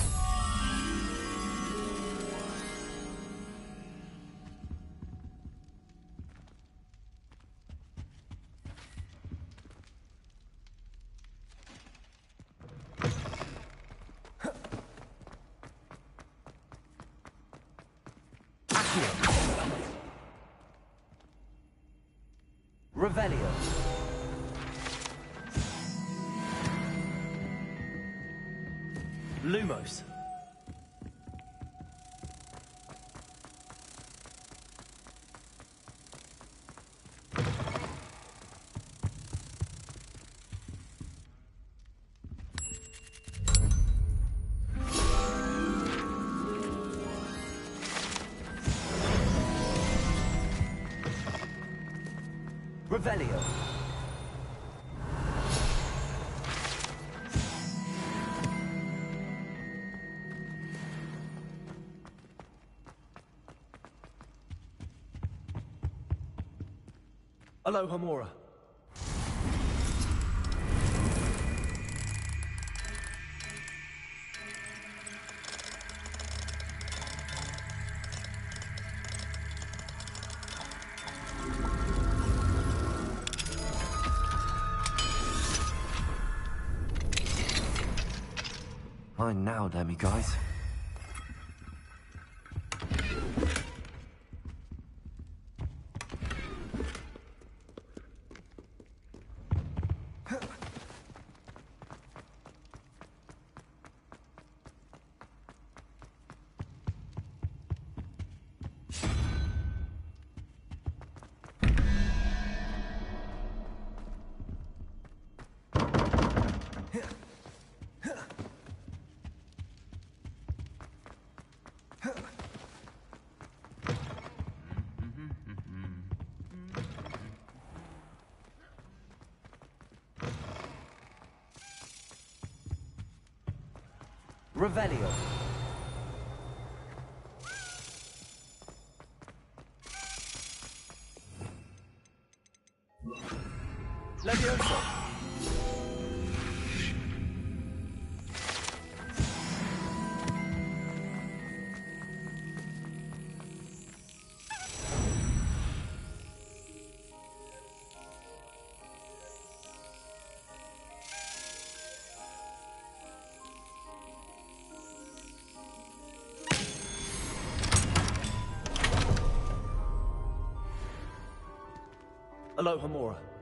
Revelio. Lumos. Revelio. Aloha Mora. Fine now, Demi guys. Revelio. Levioso. Aloha Mora.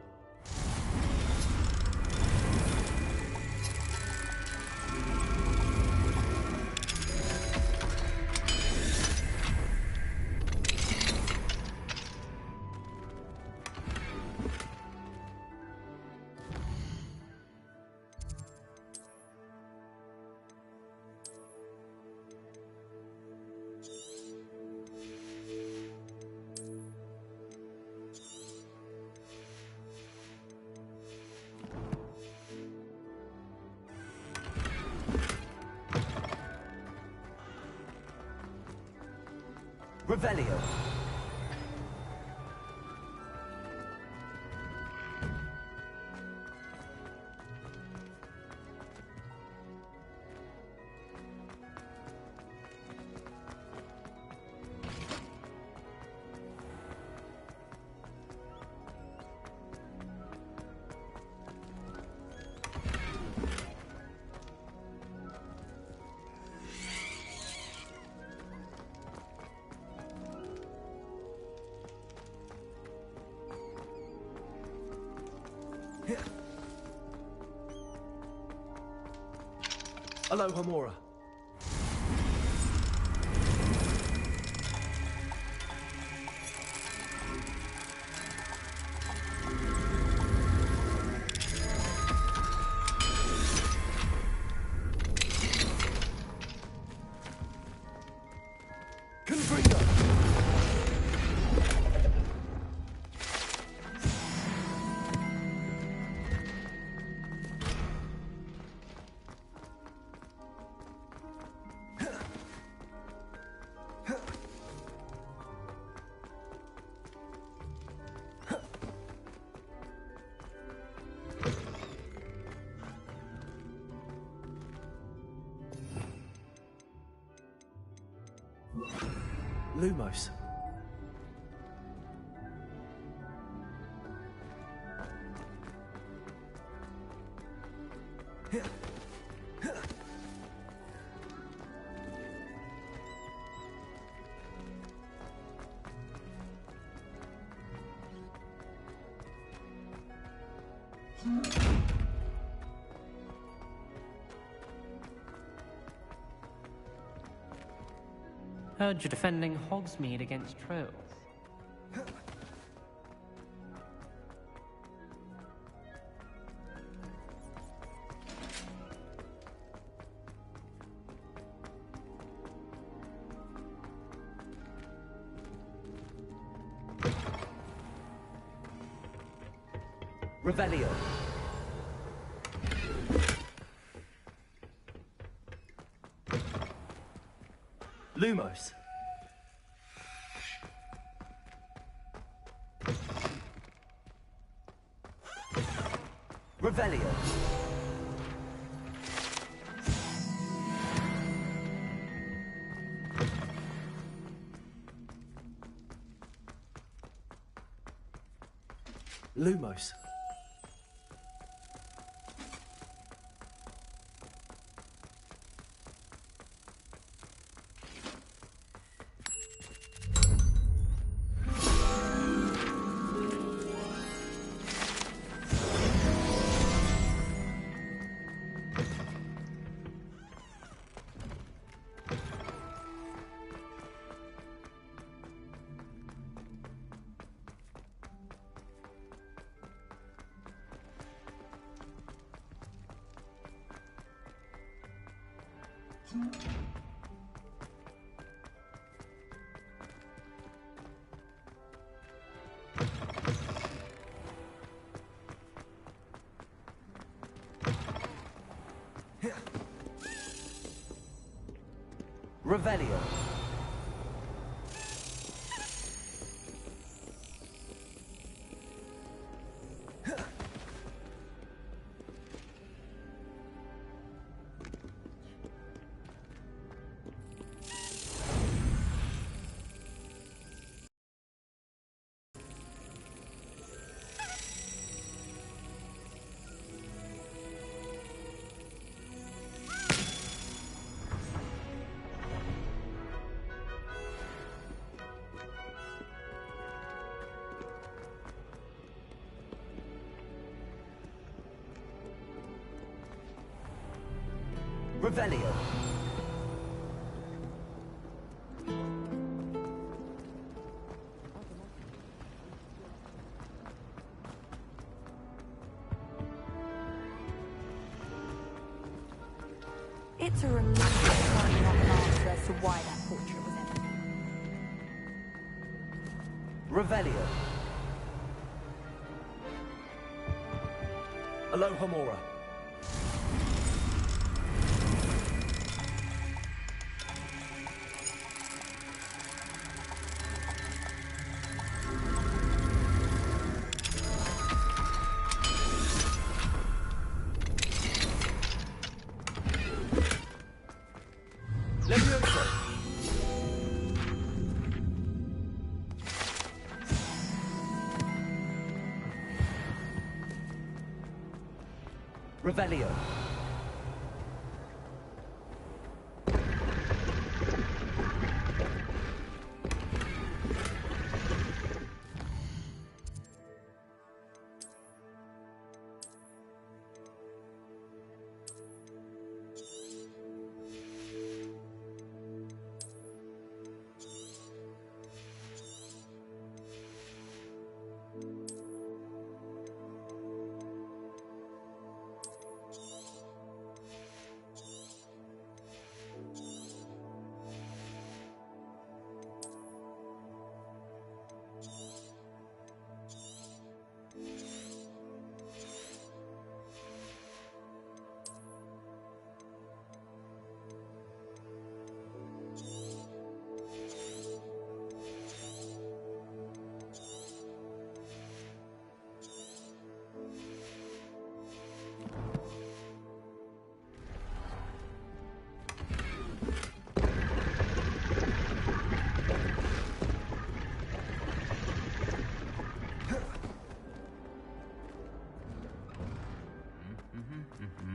Revelio. Aloha Mora. Lumos. Heard you're defending Hogsmeade against trolls. Revelio. Lumos. Revelio. Lumos. Revelio. Revelio. It's a relief finding out an answer as to why that portrait was empty. Revelio. Alohomora. Revelio.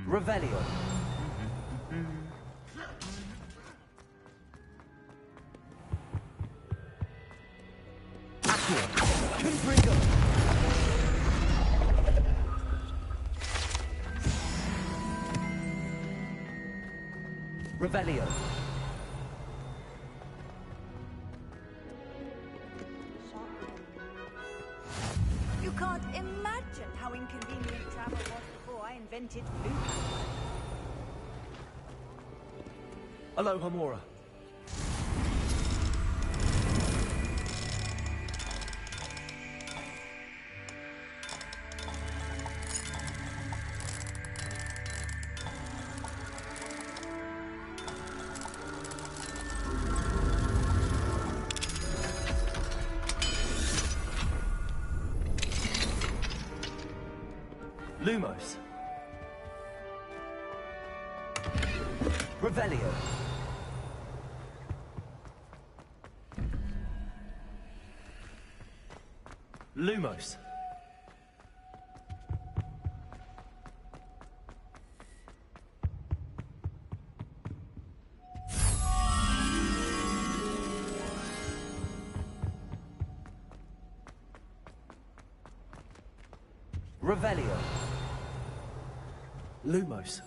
Revelio. Accio. Confringo. Revelio. You can't imagine how inconvenient travel was before I invented blue. Alohomora. Lumos. Revelio. Lumos. Revelio. Lumos.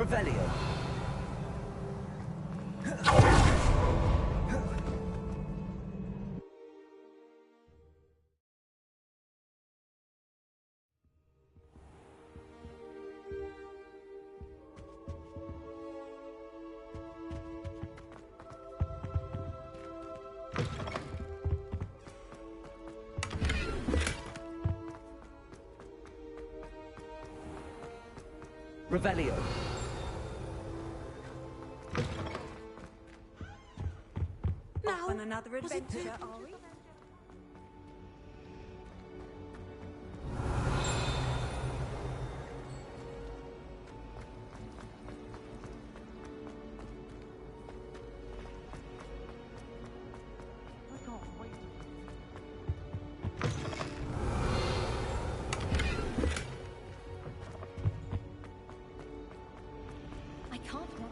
Revelio. Revelio. Now, on another adventure, are we? I can't run.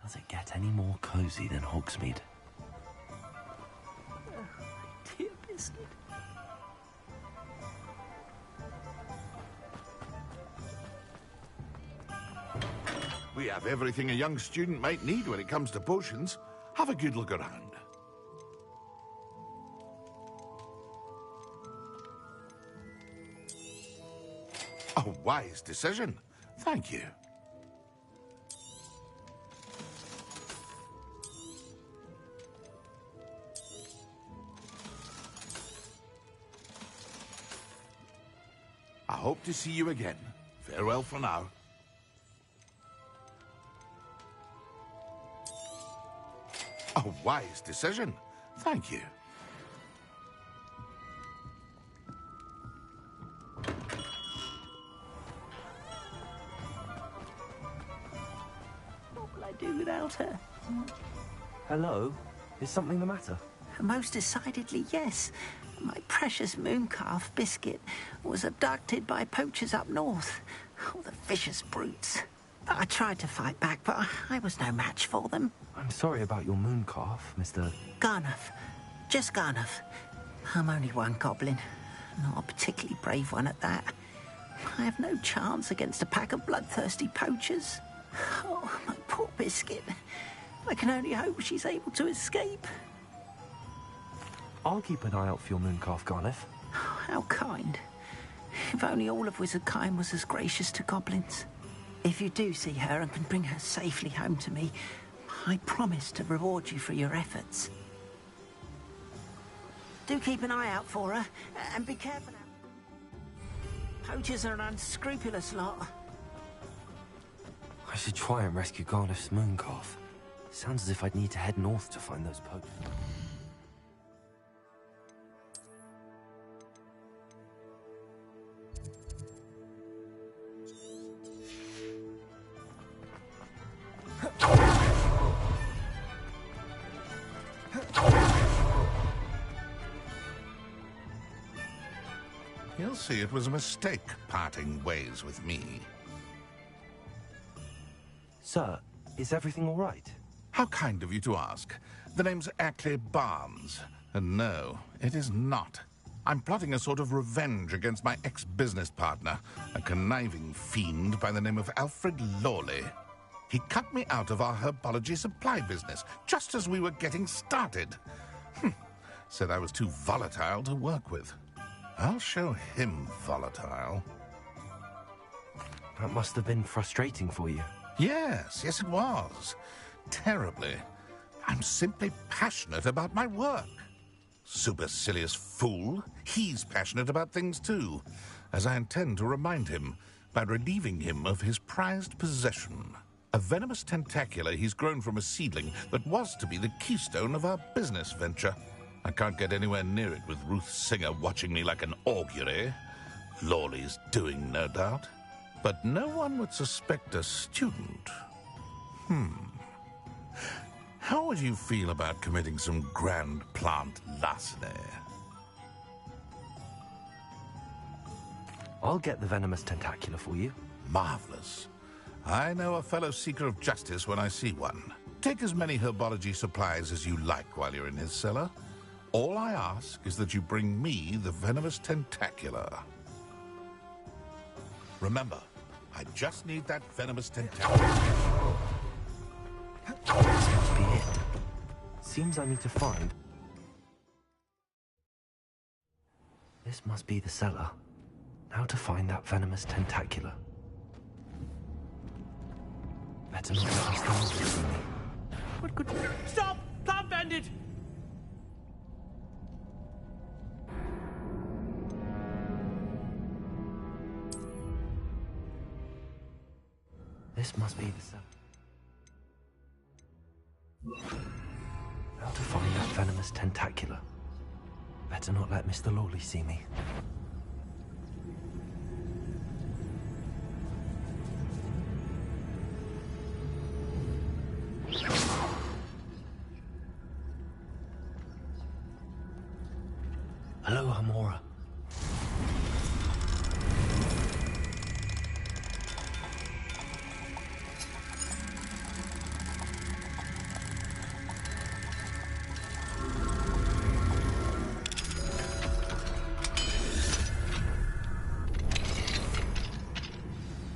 Does it get any more cozy than Hogsmeade? Dear Biscuit. We have everything a young student might need when it comes to potions. Have a good look around. A wise decision. Thank you. I hope to see you again. Farewell for now. A wise decision. Thank you. What will I do without her? Hello? Is something the matter? Most decidedly, yes. My precious mooncalf, Biscuit, was abducted by poachers up north. Oh, the vicious brutes. I tried to fight back, but I was no match for them. I'm sorry about your mooncalf, Mr. Garnuff. Just Garnuff. I'm only one goblin. Not a particularly brave one at that. I have no chance against a pack of bloodthirsty poachers. Oh, my poor Biscuit. I can only hope she's able to escape. I'll keep an eye out for your mooncalf, Garniff. Oh, how kind. If only all of Wizardkind was as gracious to goblins. If you do see her and can bring her safely home to me, I promise to reward you for your efforts. Do keep an eye out for her, and be careful now. Poachers are an unscrupulous lot. I should try and rescue Garniff's mooncalf. Sounds as if I'd need to head north to find those poachers. You'll see it was a mistake parting ways with me. Sir, is everything all right? How kind of you to ask. The name's Ackley Barnes. And no, it is not. I'm plotting a sort of revenge against my ex-business partner, a conniving fiend by the name of Alfred Lawley. He cut me out of our herbology supply business just as we were getting started. Said I was too volatile to work with. I'll show him volatile. That must have been frustrating for you. Yes, it was. terribly. I'm simply passionate about my work. Supercilious fool. He's passionate about things too, as I intend to remind him by relieving him of his prized possession. A venomous tentacula he's grown from a seedling that was to be the keystone of our business venture. I can't get anywhere near it with Ruth Singer watching me like an augury. Lawley's doing, no doubt. But no one would suspect a student. How would you feel about committing some grand plant larceny? I'll get the venomous tentacula for you. Marvelous. I know a fellow seeker of justice when I see one. Take as many herbology supplies as you like while you're in his cellar. All I ask is that you bring me the venomous tentacula. Remember, I just need that venomous tentacula. This must be it. Seems I need to find... This must be the cellar. Now to find that venomous tentacula. Better not let Mr. Lawley see me. What could... Stop! Plant bandit! This must be the cellar. How to find that venomous tentacula. Better not let Mr. Lawley see me. Hello, Hamora.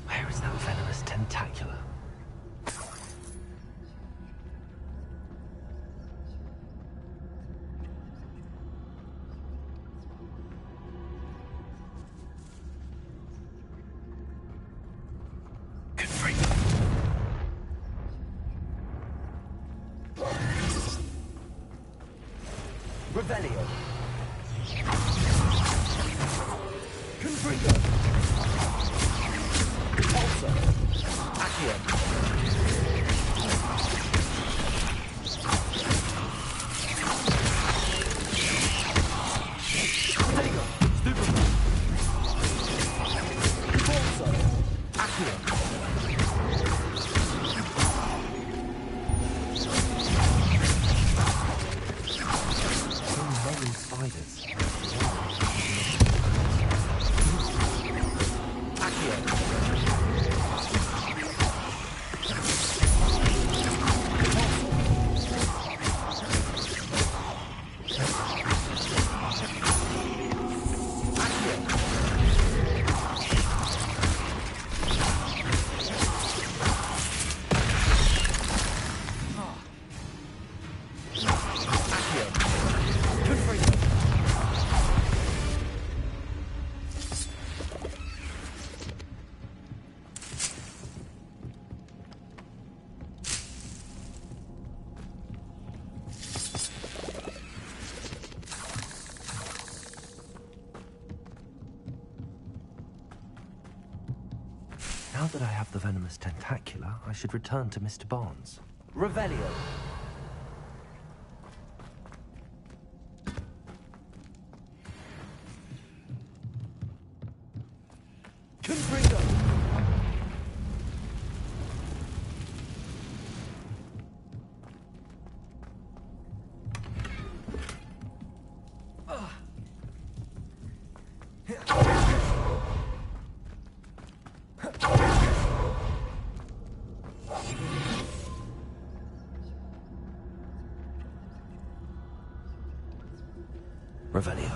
Where is that venomous tentacula? Revelio. Confringo. Repulsor. Accio. Prego. Stupefy. Repulsor. Accio. Spiders. Now that I have the venomous tentacula, I should return to Mr. Barnes. Revelio. Confringo. Revelio.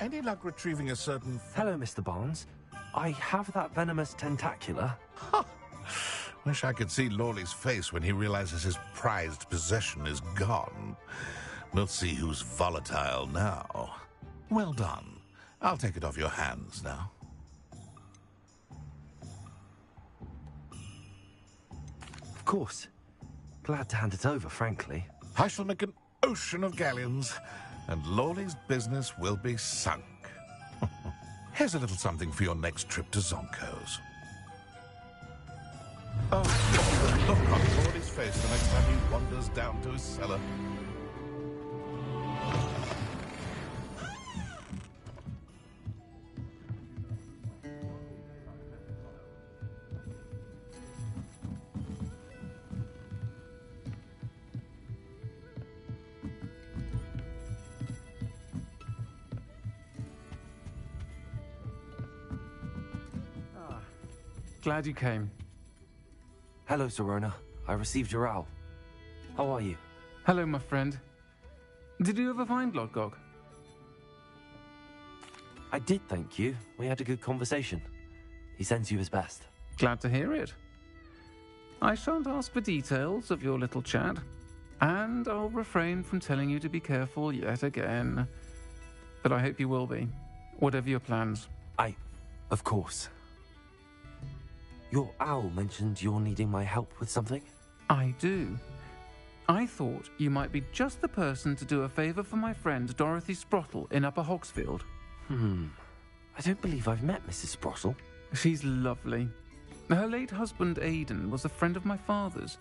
any luck retrieving a certain... Hello, Mr. Barnes. I have that venomous tentacula. Wish I could see Lawley's face when he realizes his prized possession is gone. We'll see who's volatile now. Well done. I'll take it off your hands now. Of course. Glad to hand it over, frankly. I shall make an ocean of galleons, and Lawley's business will be sunk. Here's a little something for your next trip to Zonko's. Oh, look on Lawley's face the next time he wanders down to his cellar. Glad you came. Hello, Sirona. I received your owl. How are you? Hello, my friend. Did you ever find Lodgok? I did, thank you. We had a good conversation. He sends you his best. Glad to hear it. I shan't ask for details of your little chat, and I'll refrain from telling you to be careful yet again. But I hope you will be, whatever your plans. Of course. Your owl mentioned you're needing my help with something? I do. I thought you might be just the person to do a favour for my friend Dorothy Sprottle in Upper Hogsfield. I don't believe I've met Mrs. Sprottle. She's lovely. Her late husband Aidan was a friend of my father's.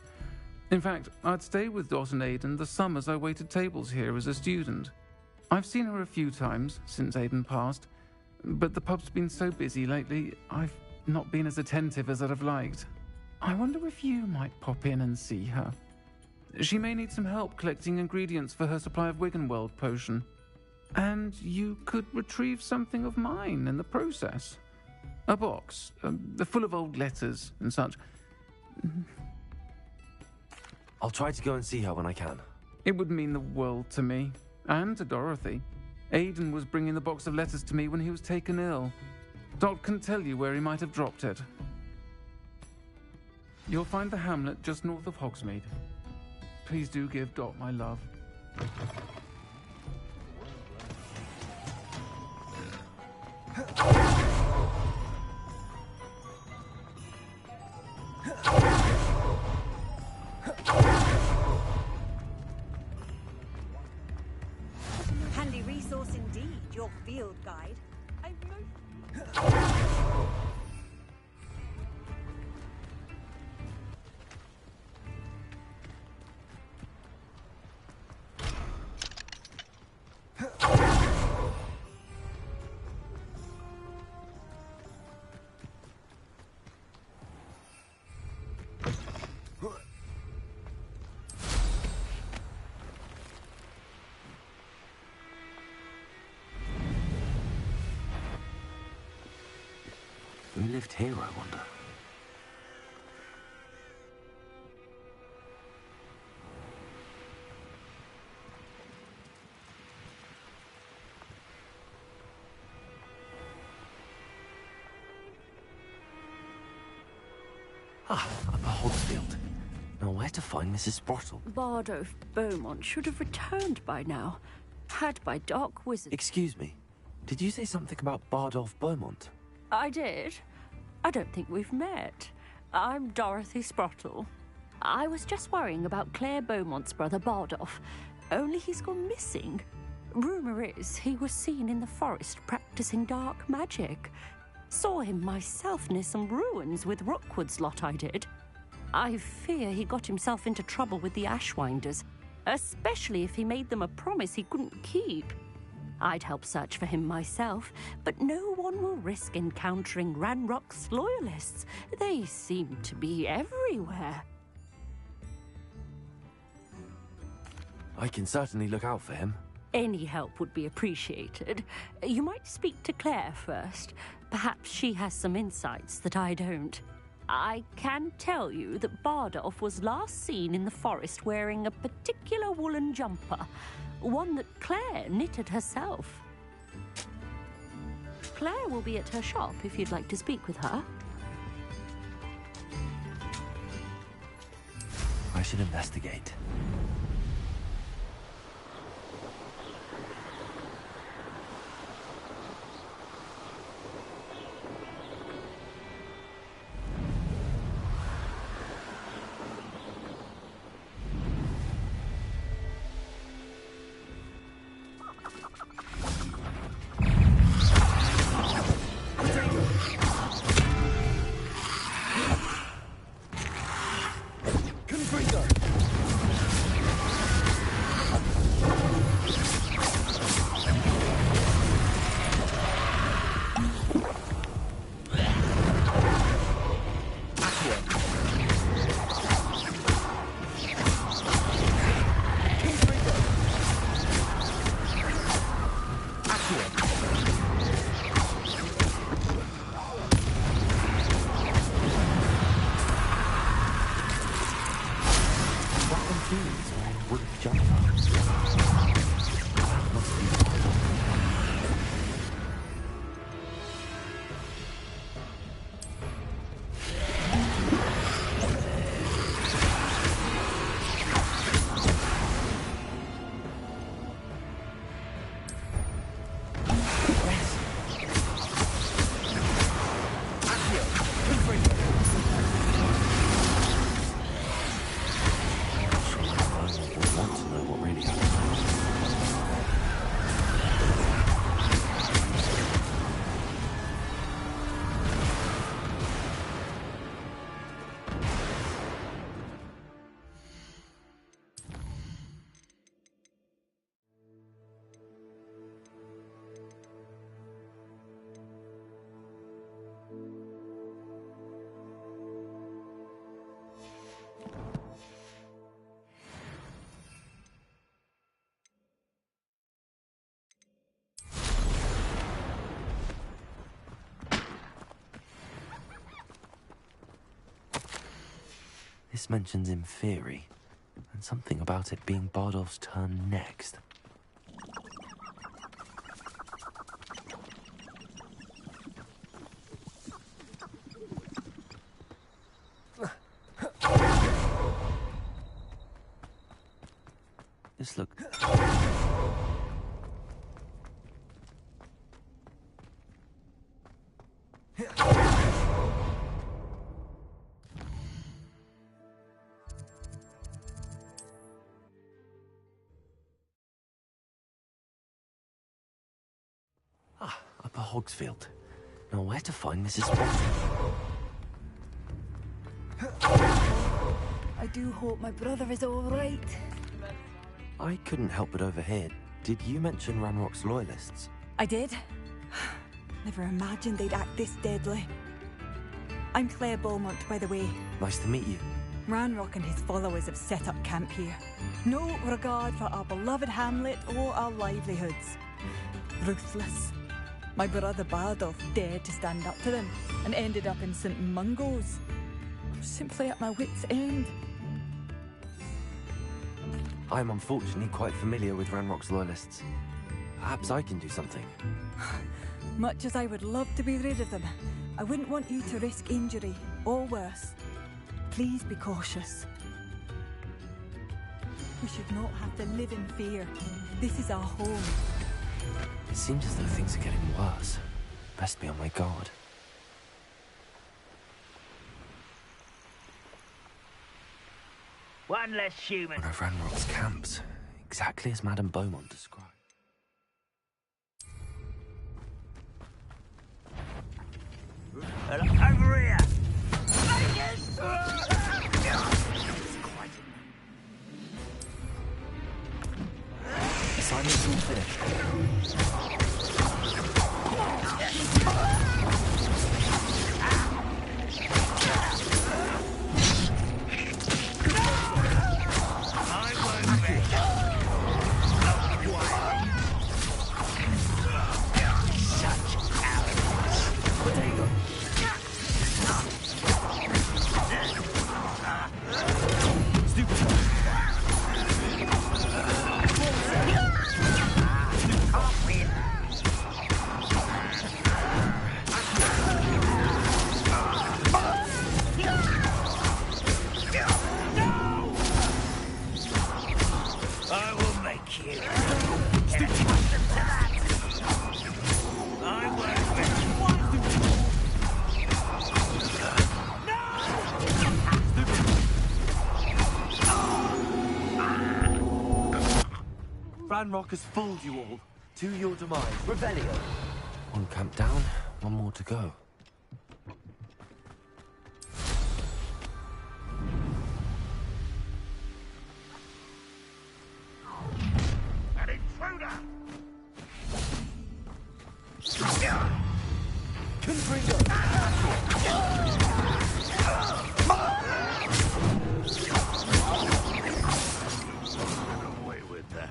In fact, I'd stay with Dot and Aidan the summers I waited tables here as a student. I've seen her a few times since Aidan passed, but the pub's been so busy lately, I've not been as attentive as I'd have liked. I wonder if you might pop in and see her. She may need some help collecting ingredients for her supply of Wiggenweld potion. And you could retrieve something of mine in the process. A box, full of old letters and such. I'll try to go and see her when I can. It would mean the world to me, and to Dorothy. Aidan was bringing the box of letters to me when he was taken ill. Dot can tell you where he might have dropped it. You'll find the hamlet just north of Hogsmeade. Please do give Dot my love. Handy resource indeed, your field guide. Who lived here, I wonder? Upper Hogsfield. Now where to find Mrs. Sprottle? Bardolph Beaumont should have returned by now. Had my dark wizard... Excuse me. Did you say something about Bardolph Beaumont? I did. I don't think we've met. I'm Dorothy Sprottle. I was just worrying about Claire Beaumont's brother Bardolph. Only he's gone missing. Rumour is he was seen in the forest practicing dark magic. Saw him myself near some ruins with Rookwood's lot I did. I fear he got himself into trouble with the Ashwinders, especially if he made them a promise he couldn't keep. I'd help search for him myself, but no one will risk encountering Ranrock's loyalists. They seem to be everywhere. I can certainly look out for him. Any help would be appreciated. You might speak to Claire first. Perhaps she has some insights that I don't. I can tell you that Bardolph was last seen in the forest wearing a particular woolen jumper, one that Claire knitted herself. Claire will be at her shop if you'd like to speak with her. I should investigate. This mentions Inferi, and something about it being Bardolph's turn next. This look... Upper Hogsfield. Now where to find Mrs. Watson? I do hope my brother is all right. I couldn't help but overhear. Did you mention Ranrock's loyalists? I did. Never imagined they'd act this deadly. I'm Claire Beaumont, by the way. Nice to meet you. Ranrock and his followers have set up camp here. No regard for our beloved hamlet or our livelihoods. Ruthless. My brother Bardolph dared to stand up to them and ended up in St. Mungo's. I'm simply at my wit's end. I'm unfortunately quite familiar with Ranrock's loyalists. Perhaps I can do something. Much as I would love to be rid of them, I wouldn't want you to risk injury, or worse. Please be cautious. We should not have to live in fear. This is our home. It seems as though things are getting worse. Best be on my guard. One less human. One of Ranrock's camps, exactly as Madame Beaumont described. Over here! Assignment's all finished. you. Get accustomed to that. I won't let Ranrock has fooled you all. To your demise. Revelio. One camp down, one more to go. An intruder! Confringo. Get away with that.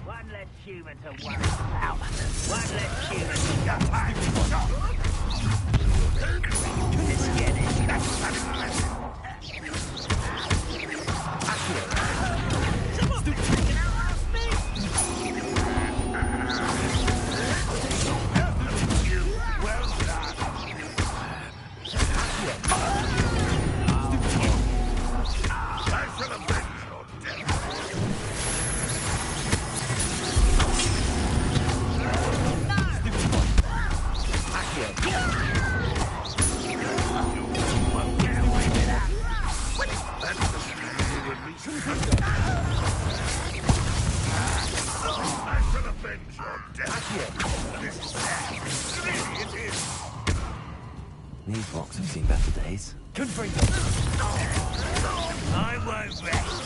one less human to worry about. One less human to go back. Let's get it. Someone's freaking outlast me. Well done. I shall avenge your death. I shall avenge your death. This is bad. It is. These rocks have seen better days. Confringo. I won't rest.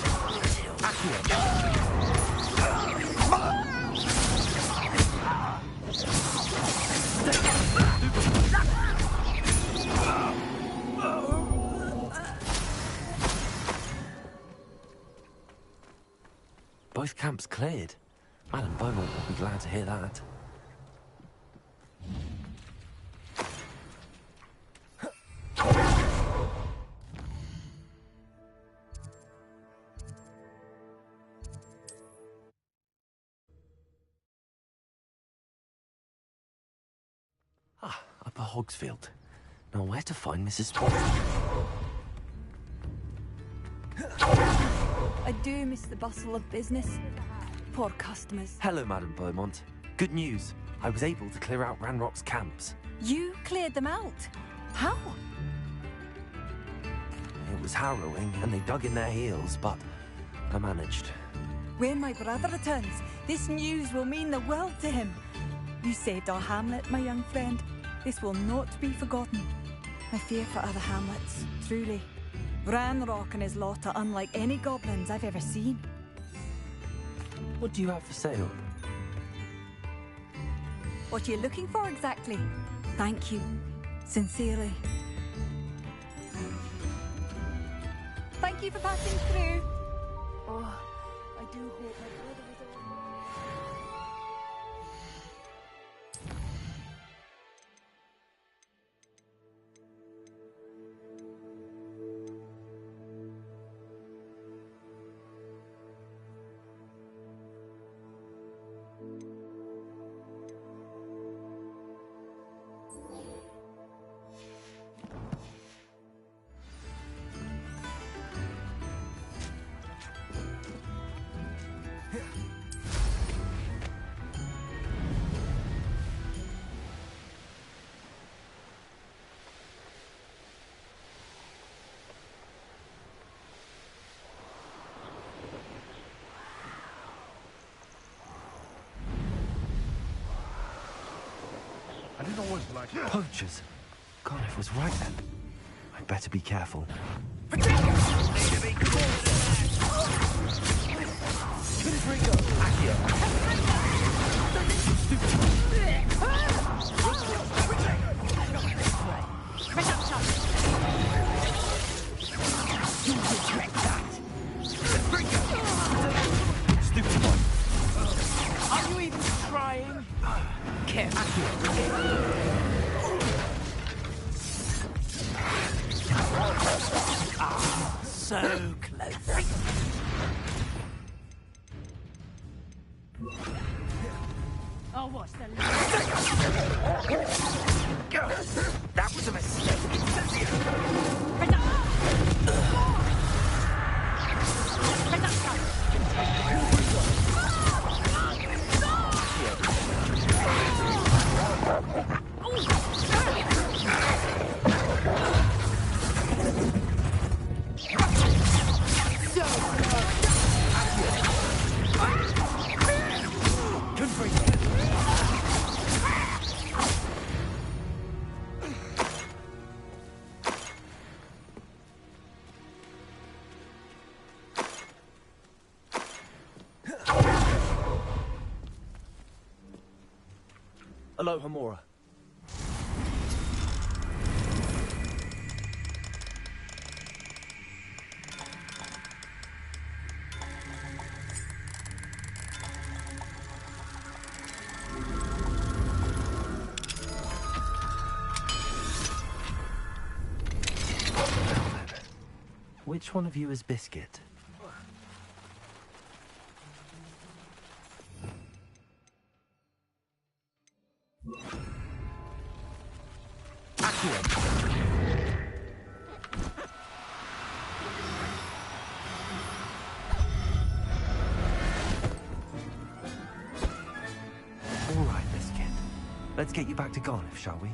Both camps cleared. Madam Beaumont will be glad to hear that. Upper Hogsfield. Now where to find Mrs. Spot? I do miss the bustle of business. Poor customers. Hello, Madam Beaumont. Good news. I was able to clear out Ranrock's camps. You cleared them out? How? It was harrowing, and they dug in their heels, but I managed. When my brother returns, this news will mean the world to him. You saved our hamlet, my young friend. This will not be forgotten. I fear for other hamlets, truly. Ranrock and his lot are unlike any goblins I've ever seen. What do you have for sale? What are you looking for exactly? Thank you. Sincerely. Thank you for passing through. Oh, I do hope my brother is all... I didn't always like it. Poachers. God, I was right then. I'd better be careful. Are you even trying? So close. I'll watch the That was a mistake. Hello, Hamura. Which one of you is Biscuit? All right, Biscuit. Let's get you back to Garniff, shall we?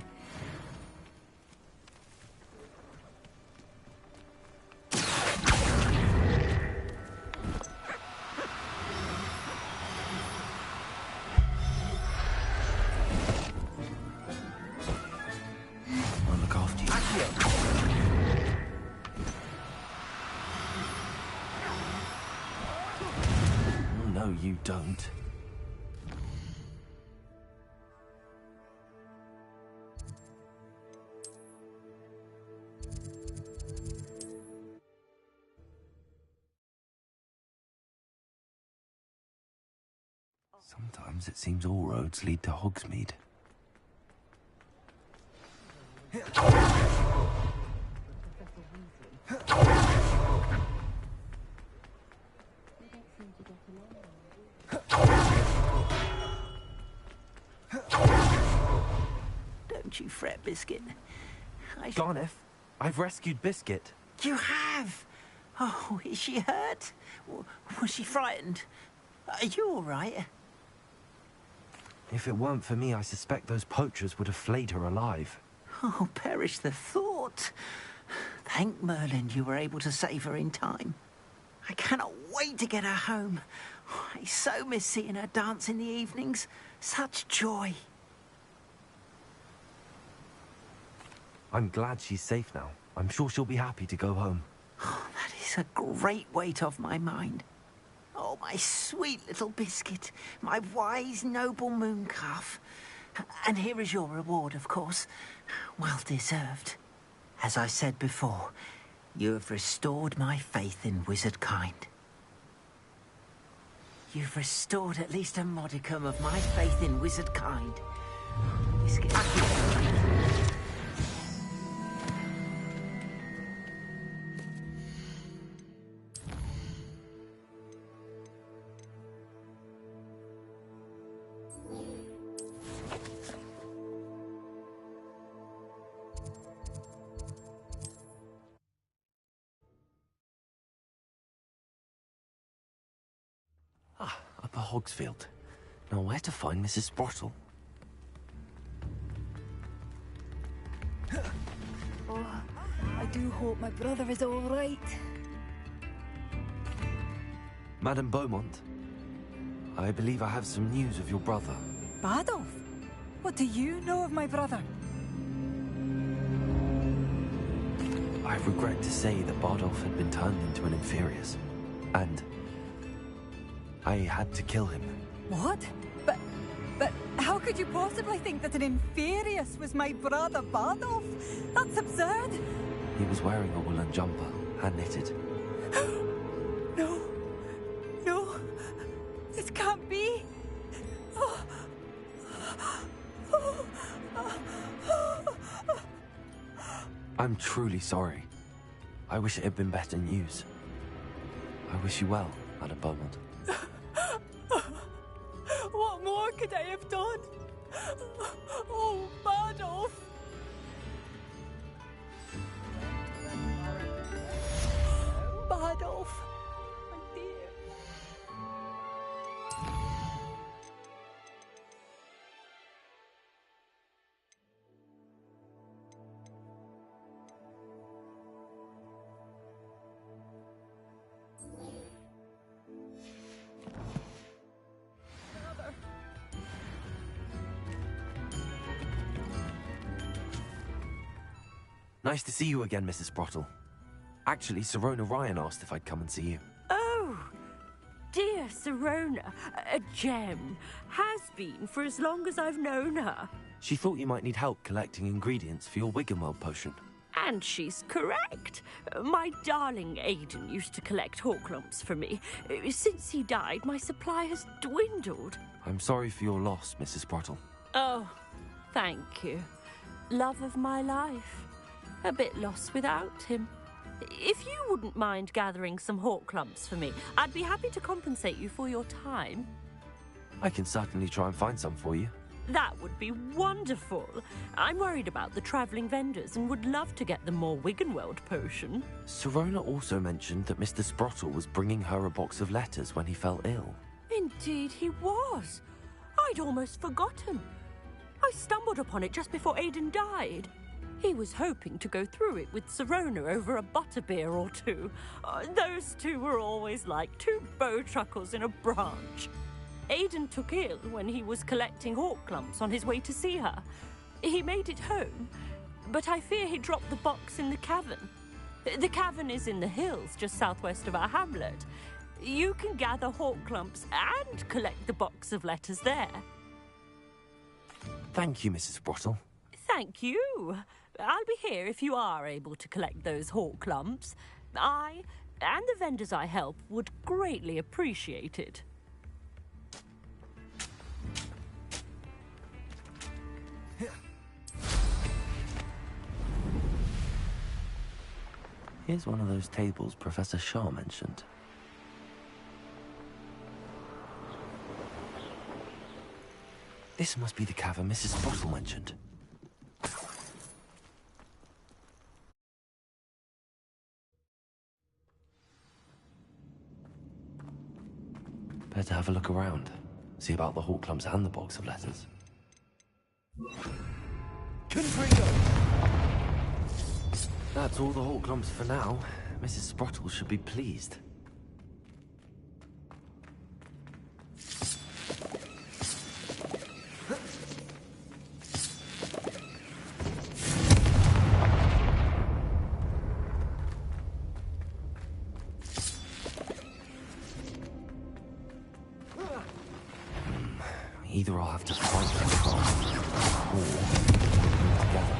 I'll look after you. Oh, no, you don't. Sometimes it seems all roads lead to Hogsmeade. Don't you fret, Biscuit. Garniff, I've rescued Biscuit. You have? Oh, is she hurt? Was she frightened? Are you all right? If it weren't for me, I suspect those poachers would have flayed her alive. Oh, perish the thought. Thank Merlin you were able to save her in time. I cannot wait to get her home. I so miss seeing her dance in the evenings. Such joy. I'm glad she's safe now. I'm sure she'll be happy to go home. Oh, that is a great weight off my mind. Oh, my sweet little Biscuit, my wise, noble mooncalf. And here is your reward, of course. Well deserved. As I said before, you have restored my faith in wizard kind. You've restored at least a modicum of my faith in wizard kind. Biscuit. Upper Hogsfield. Now, where to find Mrs. Sprottle? Oh, I do hope my brother is all right. Madame Beaumont, I believe I have some news of your brother. Badolf? What do you know of my brother? I regret to say that Bardolph had been turned into an Inferius, and I had to kill him. What? But how could you possibly think that an Inferius was my brother Bardolph? That's absurd. He was wearing a woolen jumper, hand-knitted. No. No. This can't be. I'm truly sorry. I wish it had been better news. I wish you well, Madame Beaumont. What more could I have done? Oh, Badolf! Badolf, my dear. Nice to see you again, Mrs. Sprottle. Actually, Sirona Ryan asked if I'd come and see you. Oh, dear Sirona, a gem. Has been for as long as I've known her. She thought you might need help collecting ingredients for your Wiggenweld potion. And she's correct. My darling Aidan used to collect Horklumps for me. Since he died, my supply has dwindled. I'm sorry for your loss, Mrs. Sprottle. Oh, thank you. Love of my life. A bit lost without him. If you wouldn't mind gathering some Horklumps for me, I'd be happy to compensate you for your time. I can certainly try and find some for you. That would be wonderful. I'm worried about the travelling vendors and would love to get them more Wiggenweld potion. Sirona also mentioned that Mr. Sprottle was bringing her a box of letters when he fell ill. Indeed he was. I'd almost forgotten. I stumbled upon it just before Aidan died. He was hoping to go through it with Sirona over a butterbeer or two. Those two were always like two bowtruckles in a branch. Aidan took ill when he was collecting Horklumps on his way to see her. He made it home, but I fear he dropped the box in the cavern. The cavern is in the hills just southwest of our hamlet. You can gather Horklumps and collect the box of letters there. Thank you, Mrs. Sprottle. Thank you. I'll be here if you are able to collect those Horklumps. I and the vendors I help would greatly appreciate it. Here's one of those tables Professor Shaw mentioned. This must be the cavern Mrs. Sprottle mentioned. Better have a look around. See about the Horklumps and the box of letters. That's all the Horklumps for now. Mrs. Sprottle should be pleased. Either I'll have to fight that craft, or work together.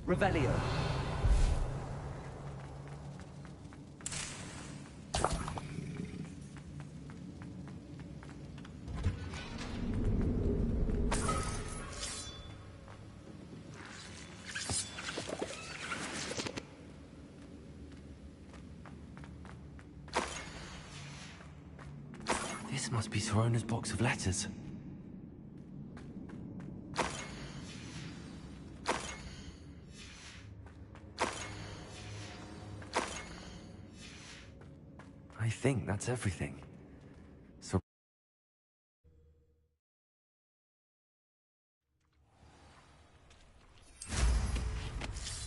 Revelio. This must be Sorona's box of letters. I think that's everything. So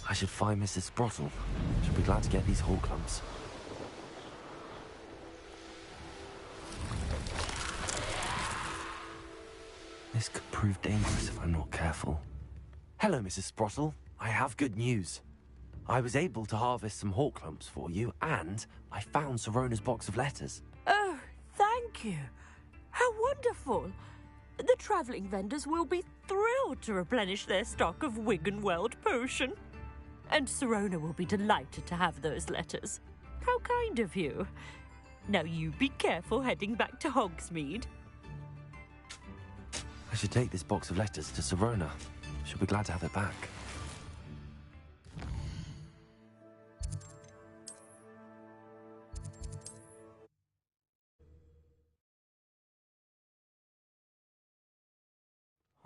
I should find Mrs. Sprottle. She'll be glad to get these hall clumps. This could prove dangerous if I'm not careful. Hello, Mrs. Sprottle. I have good news. I was able to harvest some hawk clumps for you, and I found Sorona's box of letters. Oh, thank you. How wonderful. The travelling vendors will be thrilled to replenish their stock of Wiggenweld potion. And Sirona will be delighted to have those letters. How kind of you. Now you be careful heading back to Hogsmeade. I should take this box of letters to Sirona. She'll be glad to have it back.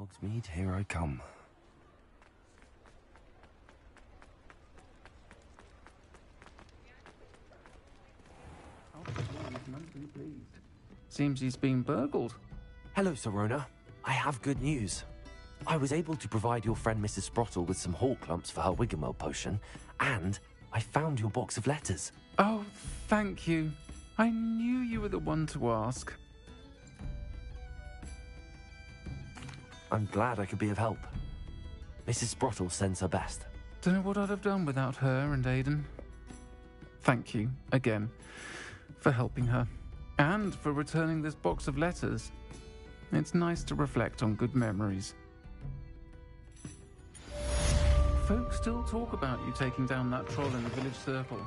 Hogsmeade, here I come. Seems he's been burgled. Hello, Sirona. I have good news. I was able to provide your friend Mrs. Sprottle with some hawk clumps for her Wiggenweld potion, and I found your box of letters. Oh, thank you. I knew you were the one to ask. I'm glad I could be of help. Mrs. Sprottle sends her best. Don't know what I'd have done without her and Aidan. Thank you, again, for helping her, and for returning this box of letters. It's nice to reflect on good memories. Folks still talk about you taking down that troll in the village circle.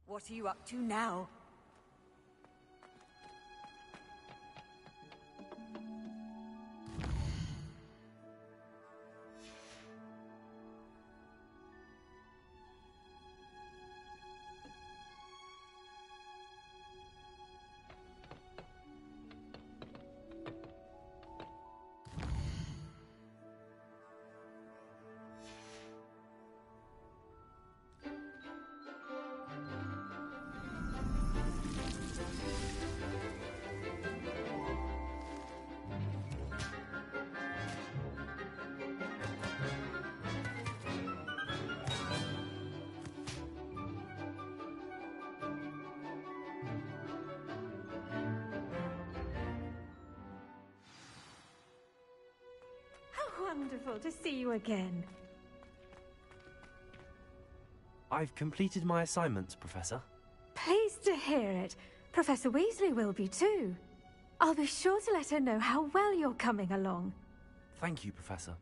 What are you up to now? Wonderful to see you again. I've completed my assignments, Professor. Pleased to hear it. Professor Weasley will be too. I'll be sure to let her know how well you're coming along. Thank you, Professor.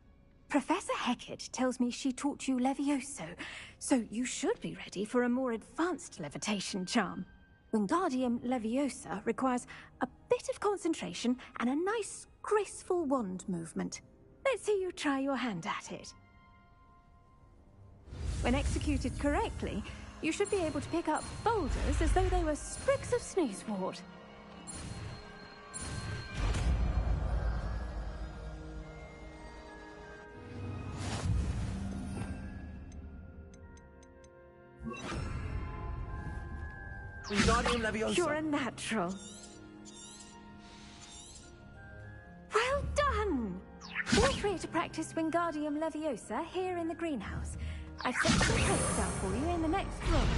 Professor Hecat tells me she taught you Levioso, so you should be ready for a more advanced levitation charm. Wingardium Leviosa requires a bit of concentration and a nice, graceful wand movement. Let's see you try your hand at it. When executed correctly, you should be able to pick up boulders as though they were sprigs of sneezewort. Wingardium Leviosa. You're a natural. Well done! Feel free to practice Wingardium Leviosa here in the greenhouse. I've set some posts out for you in the next room.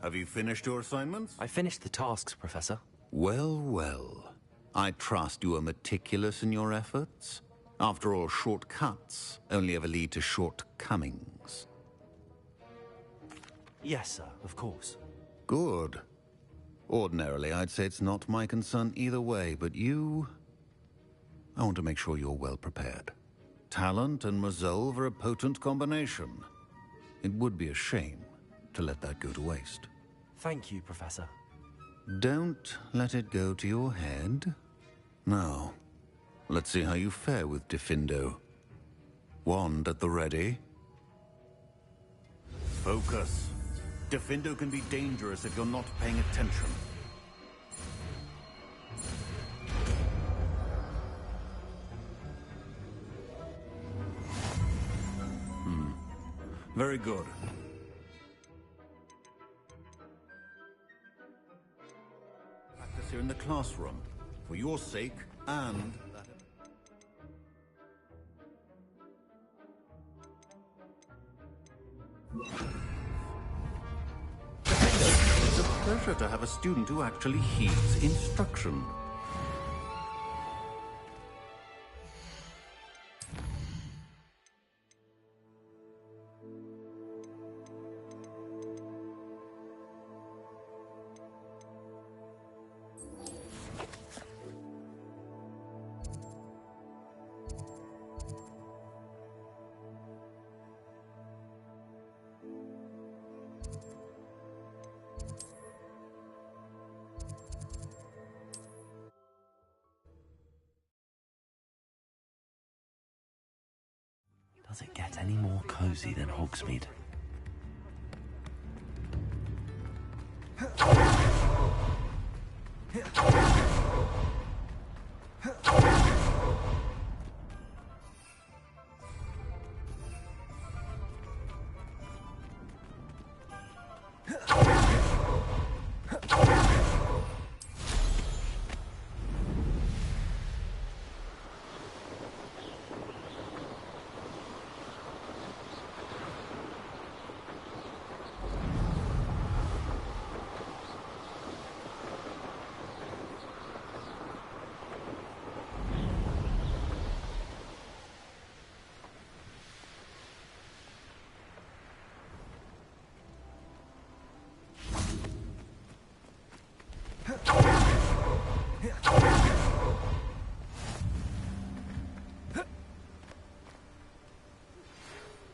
Have you finished your assignments? I finished the tasks, Professor. Well, well. I trust you are meticulous in your efforts. After all, shortcuts only ever lead to shortcomings. Yes, sir, of course. Good. Ordinarily, I'd say it's not my concern either way, but you... I want to make sure you're well prepared. Talent and resolve are a potent combination. It would be a shame to let that go to waste. Thank you, Professor. Don't let it go to your head. Now, let's see how you fare with Diffindo. Wand at the ready. Focus. Diffindo can be dangerous if you're not paying attention. Very good. Practice here in the classroom, for your sake and that of... It's a pleasure to have a student who actually heeds instruction. Does it get any more cozy than Hogsmeade?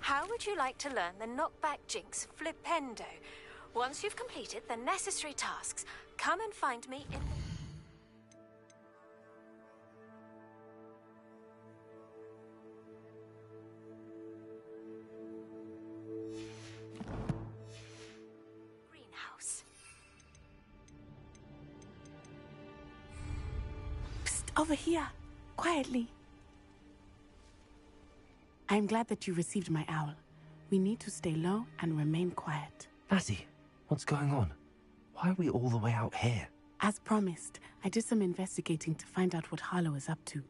How would you like to learn the knockback jinx Flipendo? Once you've completed the necessary tasks, come and find me in the... greenhouse. Psst, over here. Quietly. I'm glad that you received my owl. We need to stay low and remain quiet. Natty, what's going on? Why are we all the way out here? As promised, I did some investigating to find out what Harlow is up to.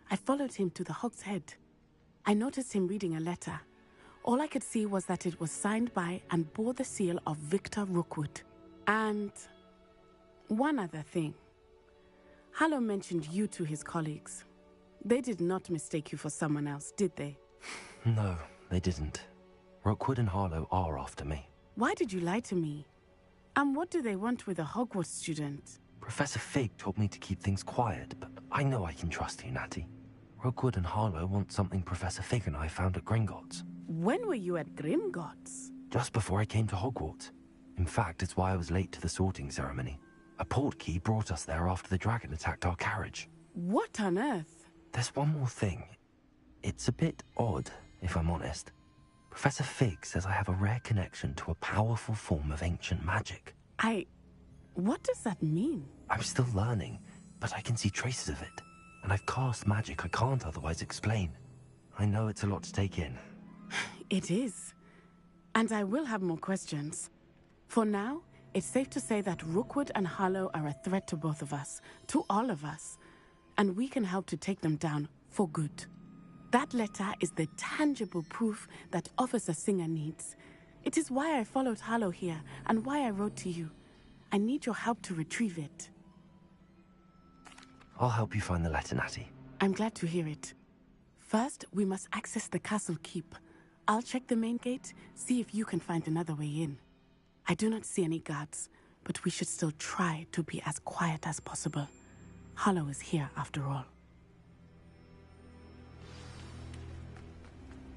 I followed him to the Hog's Head. I noticed him reading a letter. All I could see was that it was signed by and bore the seal of Victor Rookwood. And one other thing. Harlow mentioned you to his colleagues. They did not mistake you for someone else, did they? No, they didn't. Rookwood and Harlow are after me. Why did you lie to me? And what do they want with a Hogwarts student? Professor Fig told me to keep things quiet, but I know I can trust you, Natty. Rookwood and Harlow want something Professor Fig and I found at Gringotts. When were you at Grimgotts? Just before I came to Hogwarts. In fact, it's why I was late to the sorting ceremony. A portkey brought us there after the dragon attacked our carriage. What on earth? There's one more thing. It's a bit odd, if I'm honest. Professor Fig says I have a rare connection to a powerful form of ancient magic. What does that mean? I'm still learning, but I can see traces of it. And I've cast magic I can't otherwise explain. I know it's a lot to take in. It is. And I will have more questions. For now, it's safe to say that Rookwood and Harlow are a threat to both of us, to all of us. And we can help to take them down for good. That letter is the tangible proof that Officer Singer needs. It is why I followed Harlow here and why I wrote to you. I need your help to retrieve it. I'll help you find the letter, Natty. I'm glad to hear it. First, we must access the castle keep. I'll check the main gate, see if you can find another way in. I do not see any guards, but we should still try to be as quiet as possible. Harlow is here after all.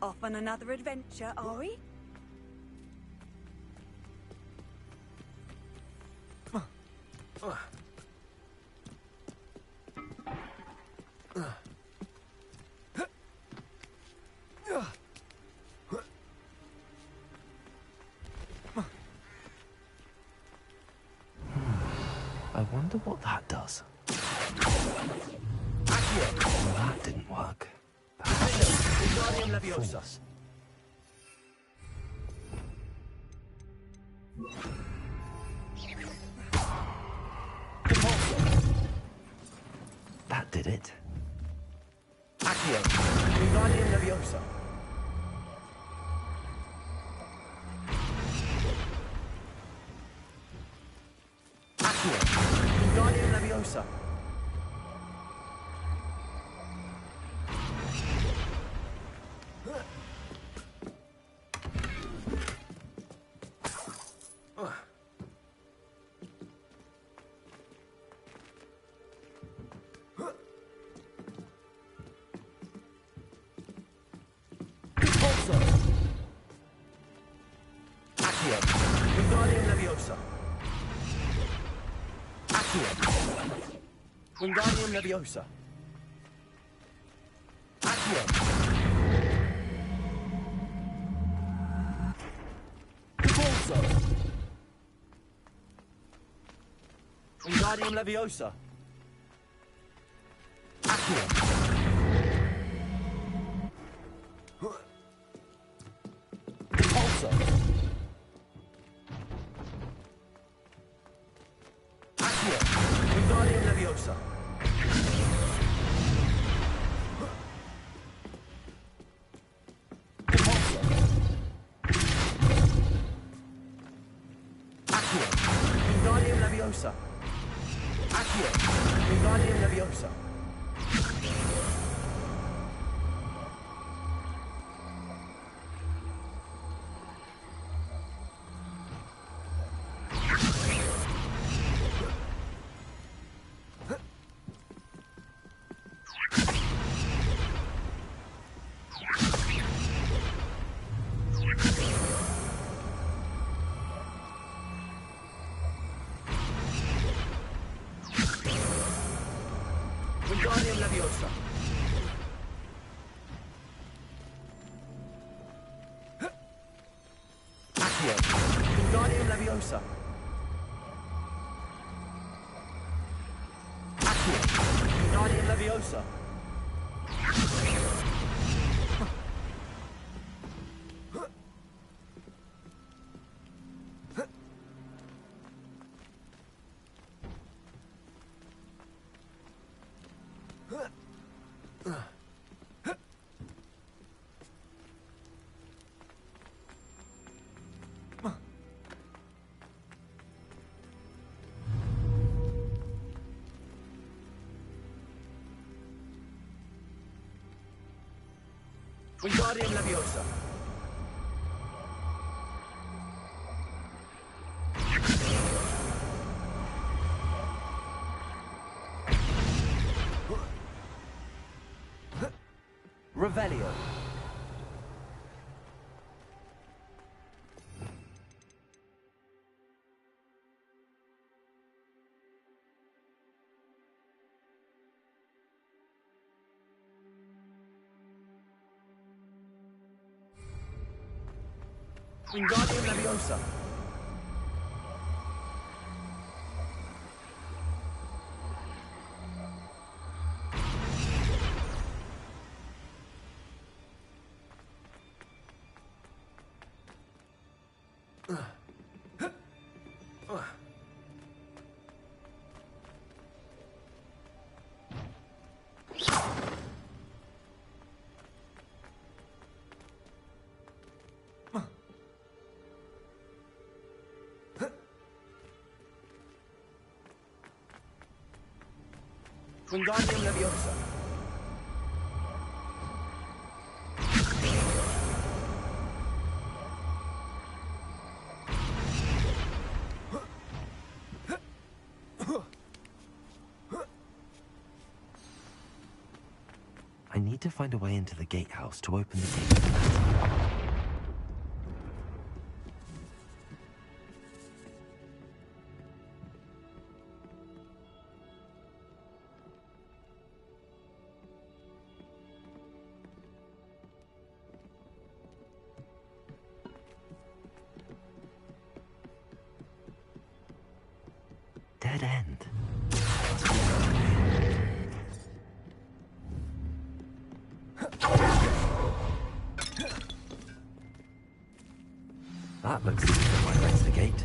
Off on another adventure, are we? I wonder what that does. Well, that didn't work. That did it. Accio, Wingardium Leviosa. Accio, Wingardium Leviosa. Wingardium Leviosa. Accio. Corso. Wingardium Leviosa. Accio. Corso. Accio. Wingardium Leviosa. Wingardium Leviosa. Accio. Wingardium Leviosa. Wingardium Leviosa. Accio. Wingardium Leviosa. Accio. Wingardium Leviosa. Wingardium Leviosa. Revelio. Wingardium Leviosa. Wingardium Leviosa. I need to find a way into the gatehouse to open the gate. Dead end. That looks as if it might raise the gate.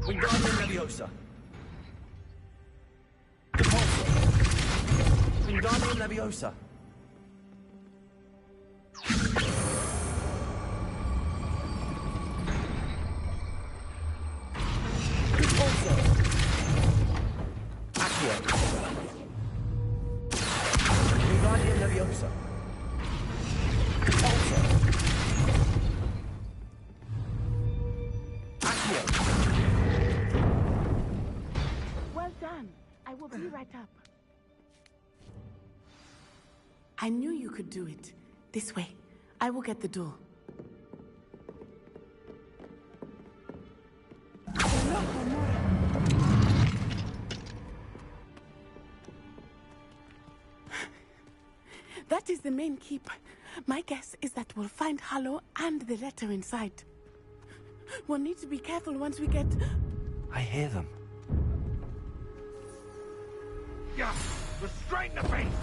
Wingardium Leviosa. Depulso. Wingardium Leviosa. Depulso. Accio. Wingardium Leviosa. Depulso. Well done. I will be right up. I knew you could do it. This way. I will get the door. That is the main keep. My guess is that we'll find Harlow and the letter inside. We'll need to be careful once we get... I hear them. Yeah, restrain the beast!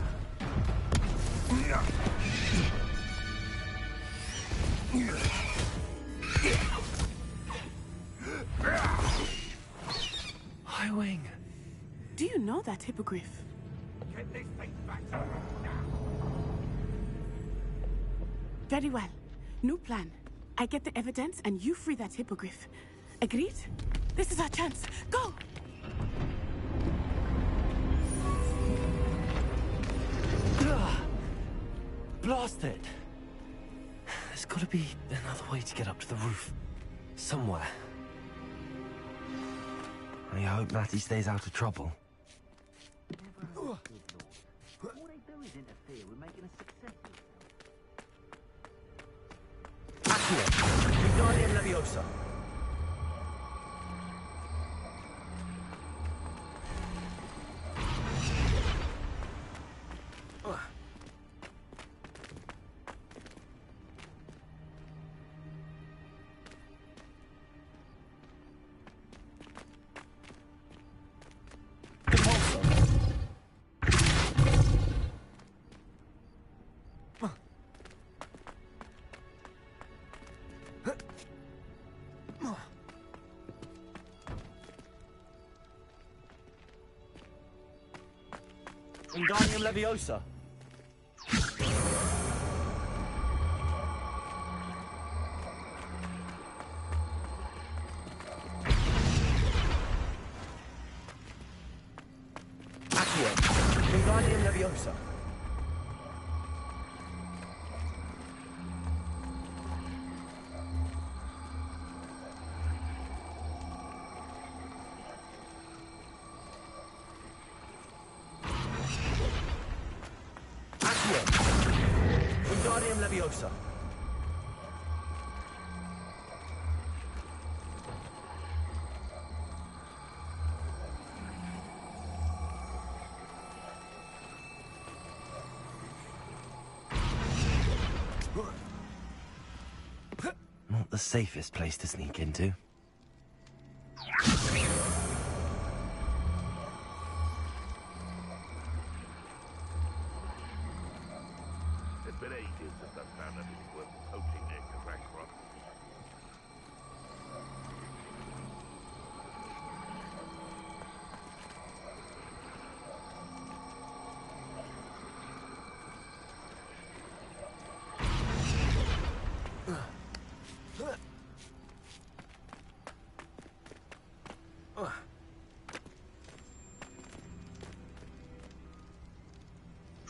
Highwing. Do you know that hippogriff? Get this thing back to Very well. New plan. I get the evidence and you free that hippogriff. Agreed? This is our chance. Go! Blast it! There's got to be another way to get up to the roof. Somewhere. I hope Matty stays out of trouble. All they do is interfere with making a success of Accio. Wingardium Leviosa. Wingardium Leviosa. Accio. Wingardium Leviosa. Wingardium Leviosa. Not the safest place to sneak into. It's been ages since I've found anything worth poaching near Karakra.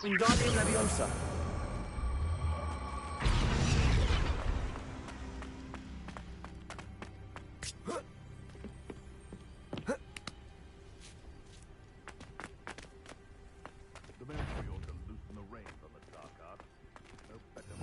Wingardium Leviosa. The Ministry ought to loosen the reins on the dark arts. No better.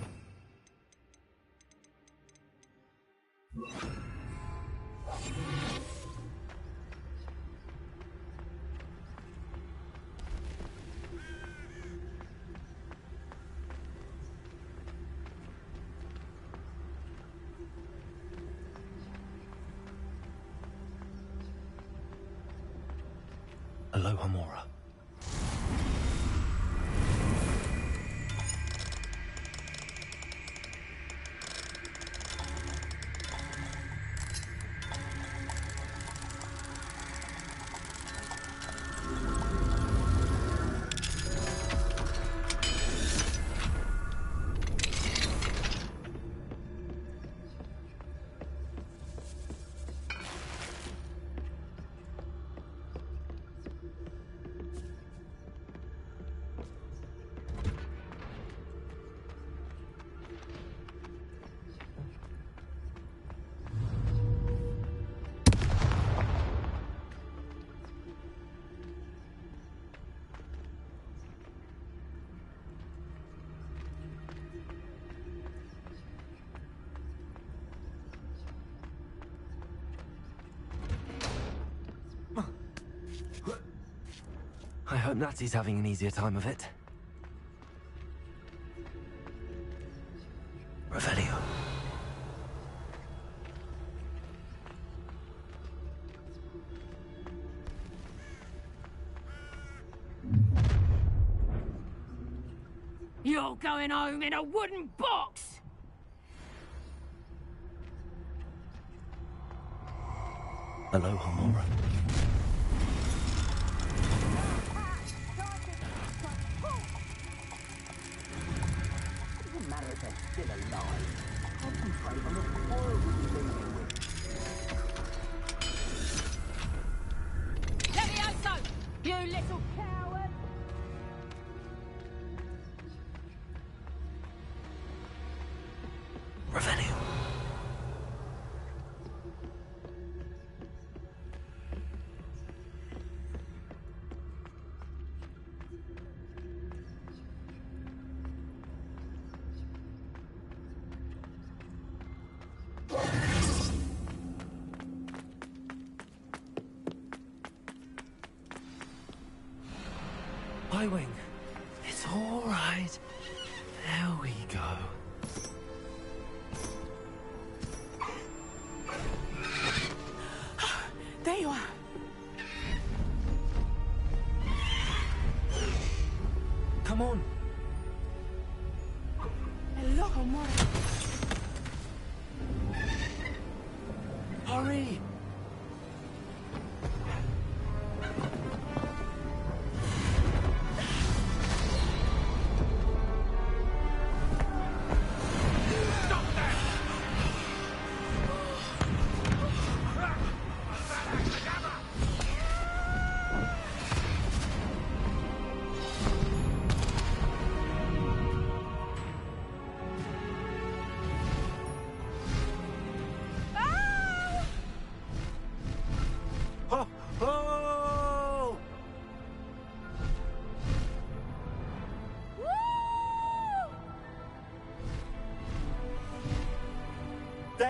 Aloha Mora. I hope Natsy's having an easier time of it. Revelio. You're going home in a wooden box! Aloha Mora. Doesn't matter if they're still alive. Concentrate on the spoil we'll be leaving with. Levioso! You little coward! Revelio. Y-Wing. It's all right. There we go. There you are. Come on. Aloha Mora. Hurry.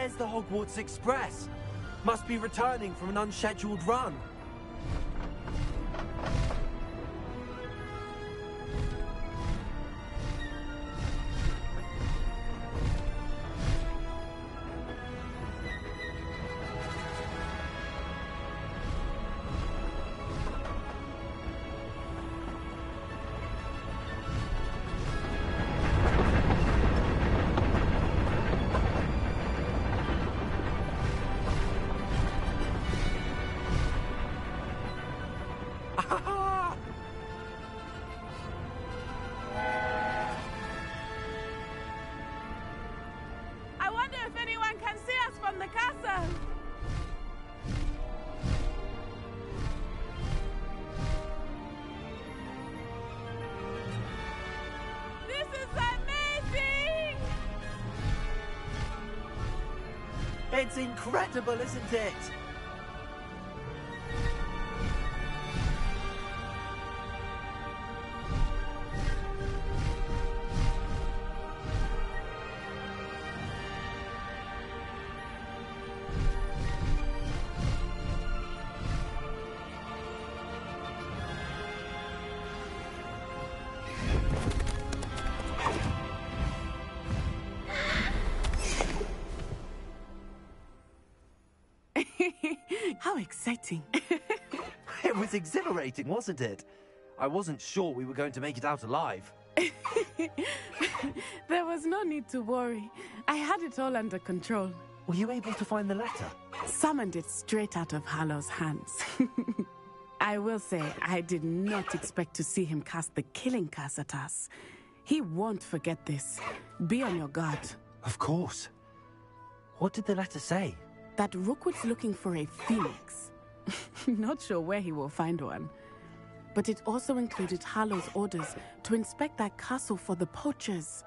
There's the Hogwarts Express. Must be returning from an unscheduled run. I wonder if anyone can see us from the castle. This is amazing! It's incredible, isn't it? How exciting. It was exhilarating, wasn't it? I wasn't sure we were going to make it out alive. There was no need to worry. I had it all under control. Were you able to find the letter? Summoned it straight out of Harlow's hands. I will say, I did not expect to see him cast the killing curse at us. He won't forget this. Be on your guard. Of course. What did the letter say? That Rookwood's looking for a phoenix. Not sure where he will find one. But it also included Harlow's orders to inspect that castle for the poachers.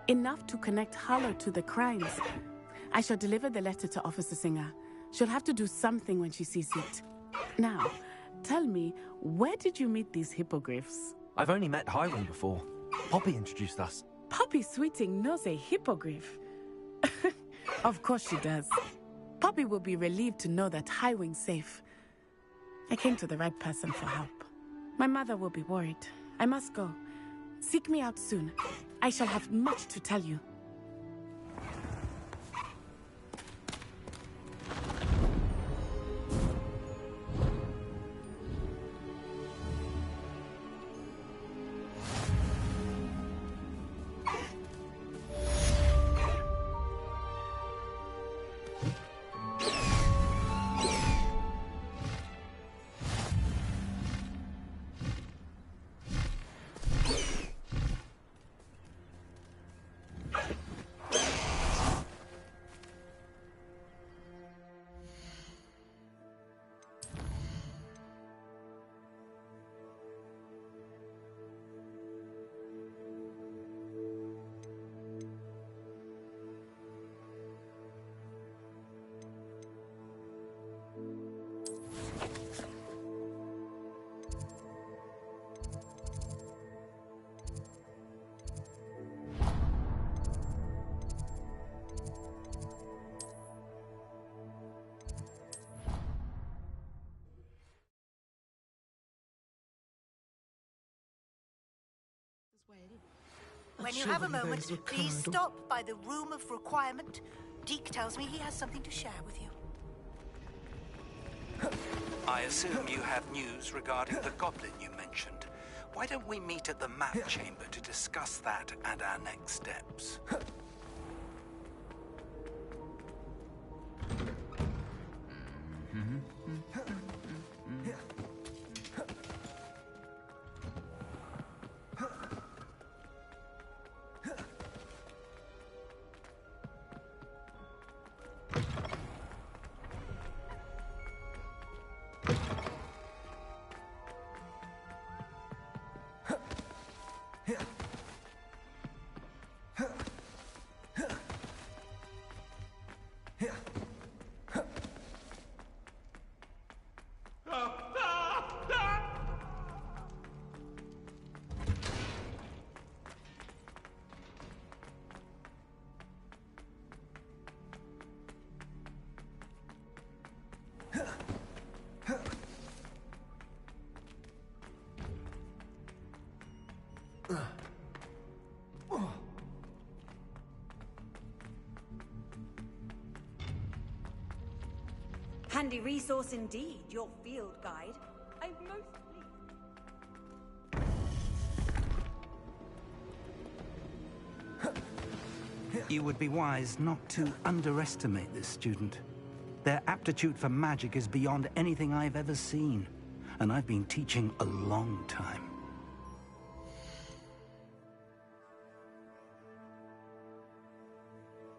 Enough to connect Harlow to the crimes. I shall deliver the letter to Officer Singer. She'll have to do something when she sees it. Now, tell me, where did you meet these hippogriffs? I've only met Highwing before. Poppy introduced us. Poppy Sweeting knows a hippogriff. Of course she does. Poppy will be relieved to know that Highwing's safe. I came to the right person for help. My mother will be worried. I must go. Seek me out soon. I shall have much to tell you. When you have a moment, please stop by the Room of Requirement. Deke tells me he has something to share with you. I assume you have news regarding the goblin you mentioned. Why don't we meet at the map chamber to discuss that and our next steps? Handy resource indeed, your field guide. I'm most pleased. You would be wise not to underestimate this student. Their aptitude for magic is beyond anything I've ever seen, and I've been teaching a long time.